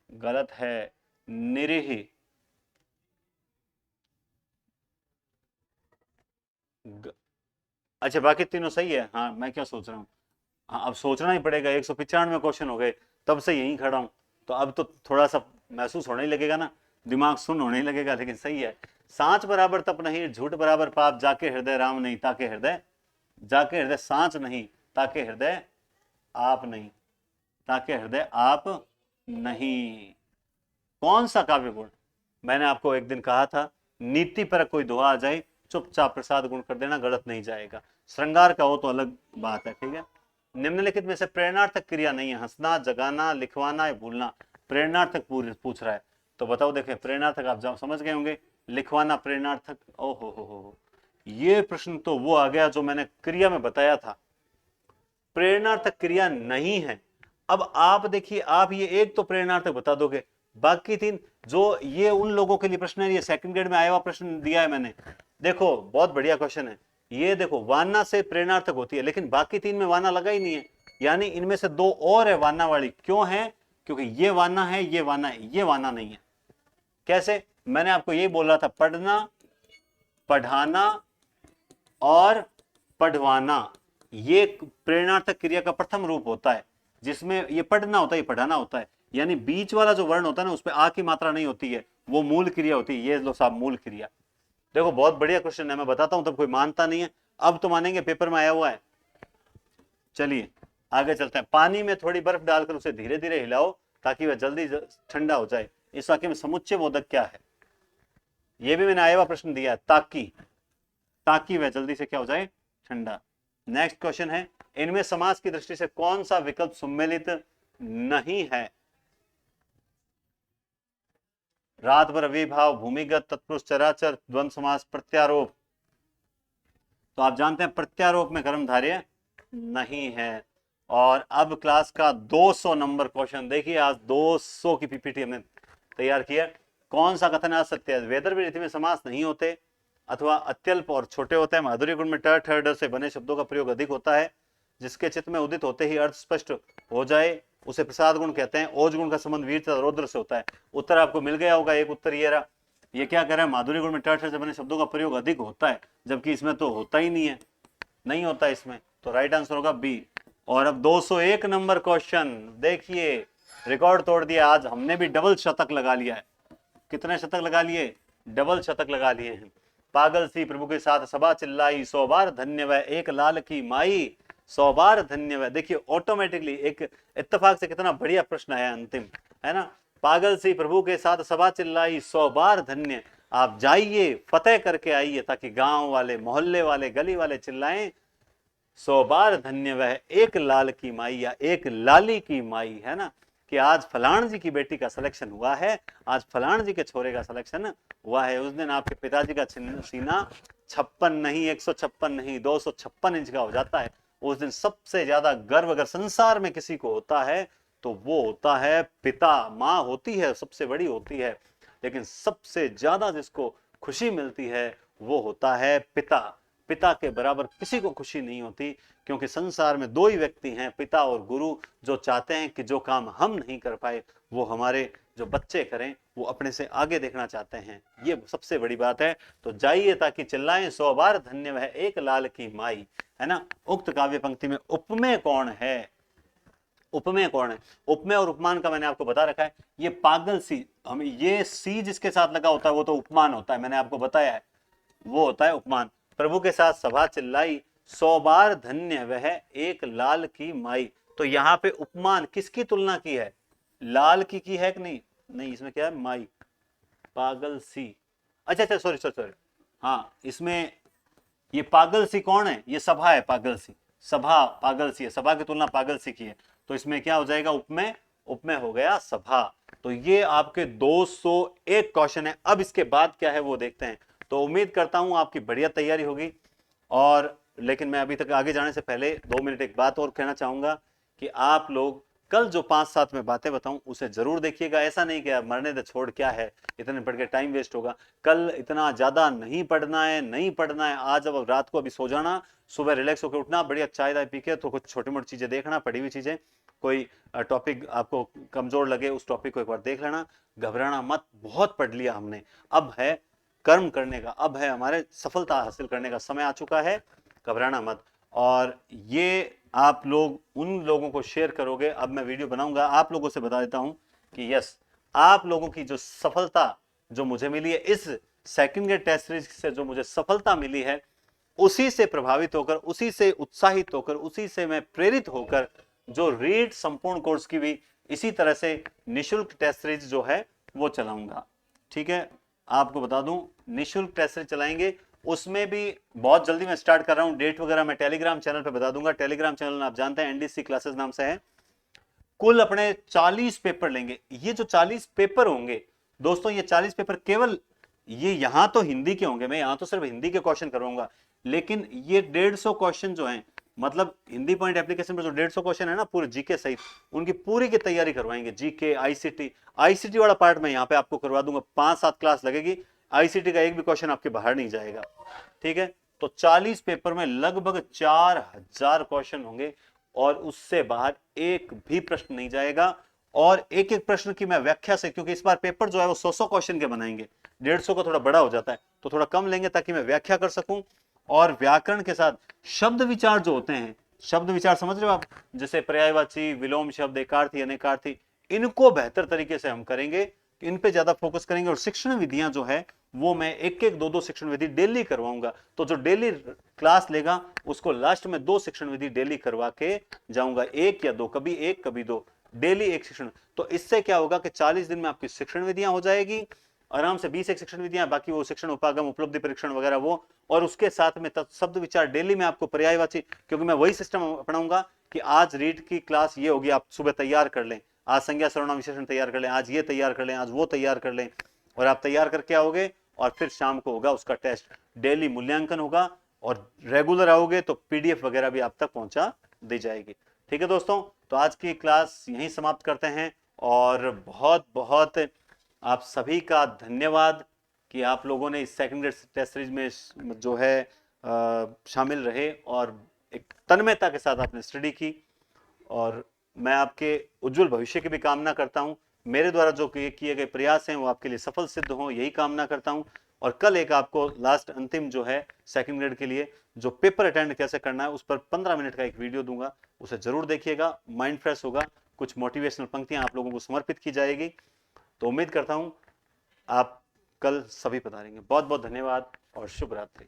गलत है। निरीह, अच्छा बाकी तीनों सही है। हाँ मैं क्या सोच रहा हूँ, हाँ अब सोचना ही पड़ेगा, 195 क्वेश्चन हो गए तब से यहीं खड़ा हूँ, तो अब तो थोड़ा सा महसूस होने ही लगेगा ना, दिमाग सुन होने ही लगेगा। लेकिन सही है, सांच बराबर तप नहीं, झूठ बराबर पाप, जाके हृदय राम नहीं ताके हृदय, जाके हृदय सांच नहीं ताके हृदय आप नहीं, ताके हृदय आप नहीं। कौन सा काव्य गुण? मैंने आपको एक दिन कहा था, नीति पर कोई दुआ आ जाए चुपचाप प्रसाद गुण कर देना, गलत नहीं जाएगा। श्रृंगार का हो तो अलग बात है, ठीक है। निम्नलिखित में से प्रेरणार्थक क्रिया नहीं है? हंसना, जगाना, लिखवाना या भूलना। प्रेरणार्थक पूछ रहा है, तो बताओ। देखें प्रेरणार्थक आप जाओ समझ गए होंगे, लिखवाना प्रेरणार्थक। ओ हो, ये प्रश्न तो वो आ गया जो मैंने क्रिया में बताया था, प्रेरणार्थक क्रिया नहीं है। अब आप देखिए, आप ये एक तो प्रेरणार्थक बता दोगे, बाकी 3 जो ये उन लोगों के लिए प्रश्न है, ये सेकंड ग्रेड में आया हुआ प्रश्न दिया है मैंने। देखो बहुत बढ़िया क्वेश्चन है ये, देखो वाना से प्रेरणार्थक होती है, लेकिन बाकी 3 में वाना लगा ही नहीं है, यानी इनमें से 2 और है वाना वाली। क्यों है? क्योंकि ये वाना है, ये वाना है, ये वाना नहीं है। कैसे? मैंने आपको यही बोल रहा था, पढ़ना, पढ़ाना और पढ़वाना, ये प्रेरणार्थक क्रिया का प्रथम रूप होता है, जिसमें ये पढ़ना होता है, ये पढ़ाना होता है। यानी बीच वाला जो वर्ण होता है ना, उसपे आ की मात्रा नहीं होती है, वो मूल क्रिया होती है। ये लो साहब मूल क्रिया। देखो बहुत बढ़िया क्वेश्चन है, मैं बताता हूं तब कोई मानता नहीं है, अब तो मानेंगे, पेपर में आया हुआ है। चलिए आगे चलते हैं। पानी में थोड़ी बर्फ डालकर उसे धीरे धीरे हिलाओ ताकि वह जल्दी ठंडा हो जाए। इस वाक्य में समुच्चय बोधक क्या है? ये भी मैंने आया हुआ प्रश्न दिया है, ताकि वह जल्दी से क्या हो जाए, ठंडा। नेक्स्ट क्वेश्चन है, इनमें समास की दृष्टि से कौन सा विकल्प सम्मिलित नहीं है? रात भर अविभाव, भूमिगत, तत्पुरुष, चराचर, द्वंद्व समास, प्रत्यारोप। तो आप जानते हैं प्रत्यारोप में कर्मधारय नहीं है। और अब क्लास का 200 नंबर क्वेश्चन देखिए, आज 200 की पीपीटी हमने तैयार किया। कौन सा कथन असत्य है? वेदर विधि में समास नहीं होते अथवा अत्यल्प और छोटे होते हैं। माधुर्य गुण में ट ठ ड से बने शब्दों का प्रयोग अधिक होता है। जिसके चित्त में उदित होते ही अर्थ स्पष्ट हो जाए उसे प्रसाद गुण कहते हैं। ओज गुण का संबंध वीर तथा रौद्र से होता है। उत्तर आपको मिल गया होगा, एक उत्तर ये रहा। ये क्या कह रहा है? माधुर्य गुण में ट ठ से बने शब्दों का प्रयोग अधिक होता है, जबकि इसमें तो होता ही नहीं है, नहीं होता इसमें। तो राइट आंसर होगा बी। और अब 201 नंबर क्वेश्चन देखिए, रिकॉर्ड तोड़ दिया। आज हमने भी डबल शतक लगा लिया है। कितने शतक लगा लिए? डबल शतक लगा लिए हैं। पागल सी प्रभु के साथ सभा चिल्लाई, 100 बार धन्य वह एक लाल की माई, 100 बार धन्य वह। देखिए ऑटोमेटिकली एक इत्तेफाक से कितना बढ़िया प्रश्न है अंतिम, है ना। पागल सी प्रभु के साथ सभा चिल्लाई, 100 बार धन्य। आप जाइए, फतेह करके आइए, ताकि गांव वाले, मोहल्ले वाले, गली वाले चिल्लाएं 100 बार धन्य वह एक लाल की माई, या एक लाली की माई, है ना। कि आज फलान जी की बेटी का सिलेक्शन हुआ है, आज फलान जी के छोरे का सिलेक्शन हुआ है। उस दिन आपके पिताजी का सीना 56 नहीं, 156 नहीं, 256 इंच का हो जाता है। उस दिन सबसे ज्यादा गर्व अगर संसार में किसी को होता है तो वो होता है पिता। माँ होती है, सबसे बड़ी होती है, लेकिन सबसे ज्यादा जिसको खुशी मिलती है वो होता है पिता। पिता के बराबर किसी को खुशी नहीं होती, क्योंकि संसार में दो ही व्यक्ति हैं, पिता और गुरु, जो चाहते हैं कि जो काम हम नहीं कर पाए वो हमारे जो बच्चे करें, वो अपने से आगे देखना चाहते हैं। ये सबसे बड़ी बात है। तो जाइए ताकि चिल्लाएं 100 बार धन्य वह एक लाल की माई, है ना। उक्त काव्य पंक्ति में उपमेय कौन है? उपमेय कौन है? उपमेय और उपमान का मैंने आपको बता रखा है। ये पागल सी, हमें ये सी जिसके साथ लगा होता है वो तो उपमान होता है, मैंने आपको बताया है, वो होता है उपमान। प्रभु के साथ सभा चिल्लाई, 100 बार धन्य वह एक लाल की माई। तो यहाँ पे उपमान किसकी तुलना की है? लाल की है कि नहीं? नहीं, इसमें क्या है? माई। पागल सी, अच्छा अच्छा, सॉरी सॉरी सॉरी, हाँ, इसमें ये पागल सी कौन है? ये सभा है, पागल सी सभा, पागल सी है, सभा की तुलना पागल सी की है। तो इसमें क्या हो जाएगा? उपमेय, उपमेय हो गया सभा। तो ये आपके 201 क्वेश्चन है। अब इसके बाद क्या है वो देखते हैं। तो उम्मीद करता हूं आपकी बढ़िया तैयारी होगी। और लेकिन मैं अभी तक आगे जाने से पहले 2 मिनट एक बात और कहना चाहूंगा कि आप लोग कल जो 5-7 में बातें बताऊं उसे जरूर देखिएगा। ऐसा नहीं कि मरने दे छोड़, क्या है इतने पढ़ के टाइम वेस्ट होगा। कल इतना ज्यादा नहीं पढ़ना है, नहीं पढ़ना है। आज अब रात को अभी सो जाना, सुबह रिलैक्स होकर उठना, बढ़िया चाय दाय पी के तो कुछ छोटी मोटी चीजें देखना, पढ़ी हुई चीजें। कोई टॉपिक आपको कमजोर लगे उस टॉपिक को एक बार देख लेना। घबराना मत, बहुत पढ़ लिया हमने, अब है कर्म करने का, अब है हमारे सफलता हासिल करने का समय आ चुका है। घबराना मत। और ये आप लोग उन लोगों को शेयर करोगे। अब मैं वीडियो बनाऊंगा, आप लोगों से बता देता हूं कि यस, आप लोगों की जो सफलता जो मुझे मिली है इस सेकंड ग्रेड टेस्ट सीरीज से, जो मुझे सफलता मिली है, उसी से प्रभावित होकर, उसी से उत्साहित होकर, उसी से मैं प्रेरित होकर जो रीड संपूर्ण कोर्स की भी इसी तरह से निशुल्क टेस्ट सीरीज जो है वो चलाऊंगा। ठीक है, आपको बता दूं निशुल्क टेस्ट सीरीज चलाएंगे। उसमें भी बहुत जल्दी मैं स्टार्ट कर रहा हूं, डेट वगैरह मैं टेलीग्राम चैनल पे बता दूंगा। टेलीग्राम चैनल आप जानते हैं एनडीसी क्लासेस नाम से है। कुल अपने 40 पेपर लेंगे। ये जो 40 पेपर होंगे दोस्तों, ये 40 पेपर केवल ये यहां तो हिंदी के होंगे, मैं यहां तो सिर्फ हिंदी के क्वेश्चन करवाऊंगा, लेकिन ये 150 क्वेश्चन जो हैं, मतलब हिंदी पॉइंट एप्लीकेशन पर जो 150 क्वेश्चन है ना पूरे जीके सहित, उनकी पूरी की तैयारी करवाएंगे। जीके, आईसीटी वाला पार्ट मैं यहाँ पे आपको करवा दूंगा। 5-7 क्लास लगेगी, आईसीटी का एक भी क्वेश्चन आपके बाहर नहीं जाएगा। ठीक है, तो 40 पेपर में लगभग 4000 क्वेश्चन होंगे और उससे बाहर एक भी प्रश्न नहीं जाएगा। और एक एक प्रश्न की मैं व्याख्या से, क्योंकि इस बार पेपर जो है वो 100 क्वेश्चन के बनाएंगे, 150 का थोड़ा बड़ा हो जाता है तो थोड़ा कम लेंगे ताकि मैं व्याख्या कर सकूं। और व्याकरण के साथ शब्द विचार जो होते हैं, शब्द विचार समझ रहे हो आप, जैसे पर्यायवाची, विलोम शब्द, एकार्थी, अनेकार्थी, इनको बेहतर तरीके से हम करेंगे, इन पे ज्यादा फोकस करेंगे। और शिक्षण विधियां जो है वो मैं एक एक 2-2 शिक्षण विधि डेली करवाऊंगा। तो जो डेली क्लास लेगा उसको लास्ट में 2 शिक्षण विधि डेली करवा के जाऊंगा, 1 या 2, कभी 1 कभी 2, डेली 1 शिक्षण। तो इससे क्या होगा कि 40 दिन में आपकी शिक्षण विधियां हो जाएगी आराम से 20 एक सेक्शन भी दिया, बाकी वो सेक्शन उपागम उपलब्धि परीक्षण वगैरह वो, और उसके साथ में शब्द विचार डेली में आपको पर्यायवाची, क्योंकि मैं वही सिस्टम अपनाऊंगा कि आज रीड की क्लास ये होगी, आप सुबह तैयार कर लें, आज संज्ञा सर्वनाम विशेषण तैयार कर लें, आज ये तैयार कर लें, आज वो तैयार कर लें, और आप तैयार करके आओगे और फिर शाम को होगा उसका टेस्ट, डेली मूल्यांकन होगा, और रेगुलर आओगे तो पीडीएफ वगैरह भी आप तक पहुंचा दी जाएगी। ठीक है दोस्तों, तो आज की क्लास यहीं समाप्त करते हैं, और बहुत बहुत आप सभी का धन्यवाद कि आप लोगों ने इस सेकंड ग्रेड टेस्ट सीरीज में जो है शामिल रहे और एक तन्मयता के साथ आपने स्टडी की, और मैं आपके उज्जवल भविष्य की भी कामना करता हूं। मेरे द्वारा जो किए गए प्रयास हैं वो आपके लिए सफल सिद्ध हों, यही कामना करता हूं। और कल एक आपको लास्ट अंतिम जो है सेकंड ग्रेड के लिए जो पेपर अटेंड कैसे करना है उस पर 15 मिनट का एक वीडियो दूंगा, उसे जरूर देखिएगा, माइंड फ्रेश होगा, कुछ मोटिवेशनल पंक्तियां आप लोगों को समर्पित की जाएगी। तो उम्मीद करता हूं आप कल सभी पधारेंगे। बहुत बहुत धन्यवाद और शुभ रात्रि।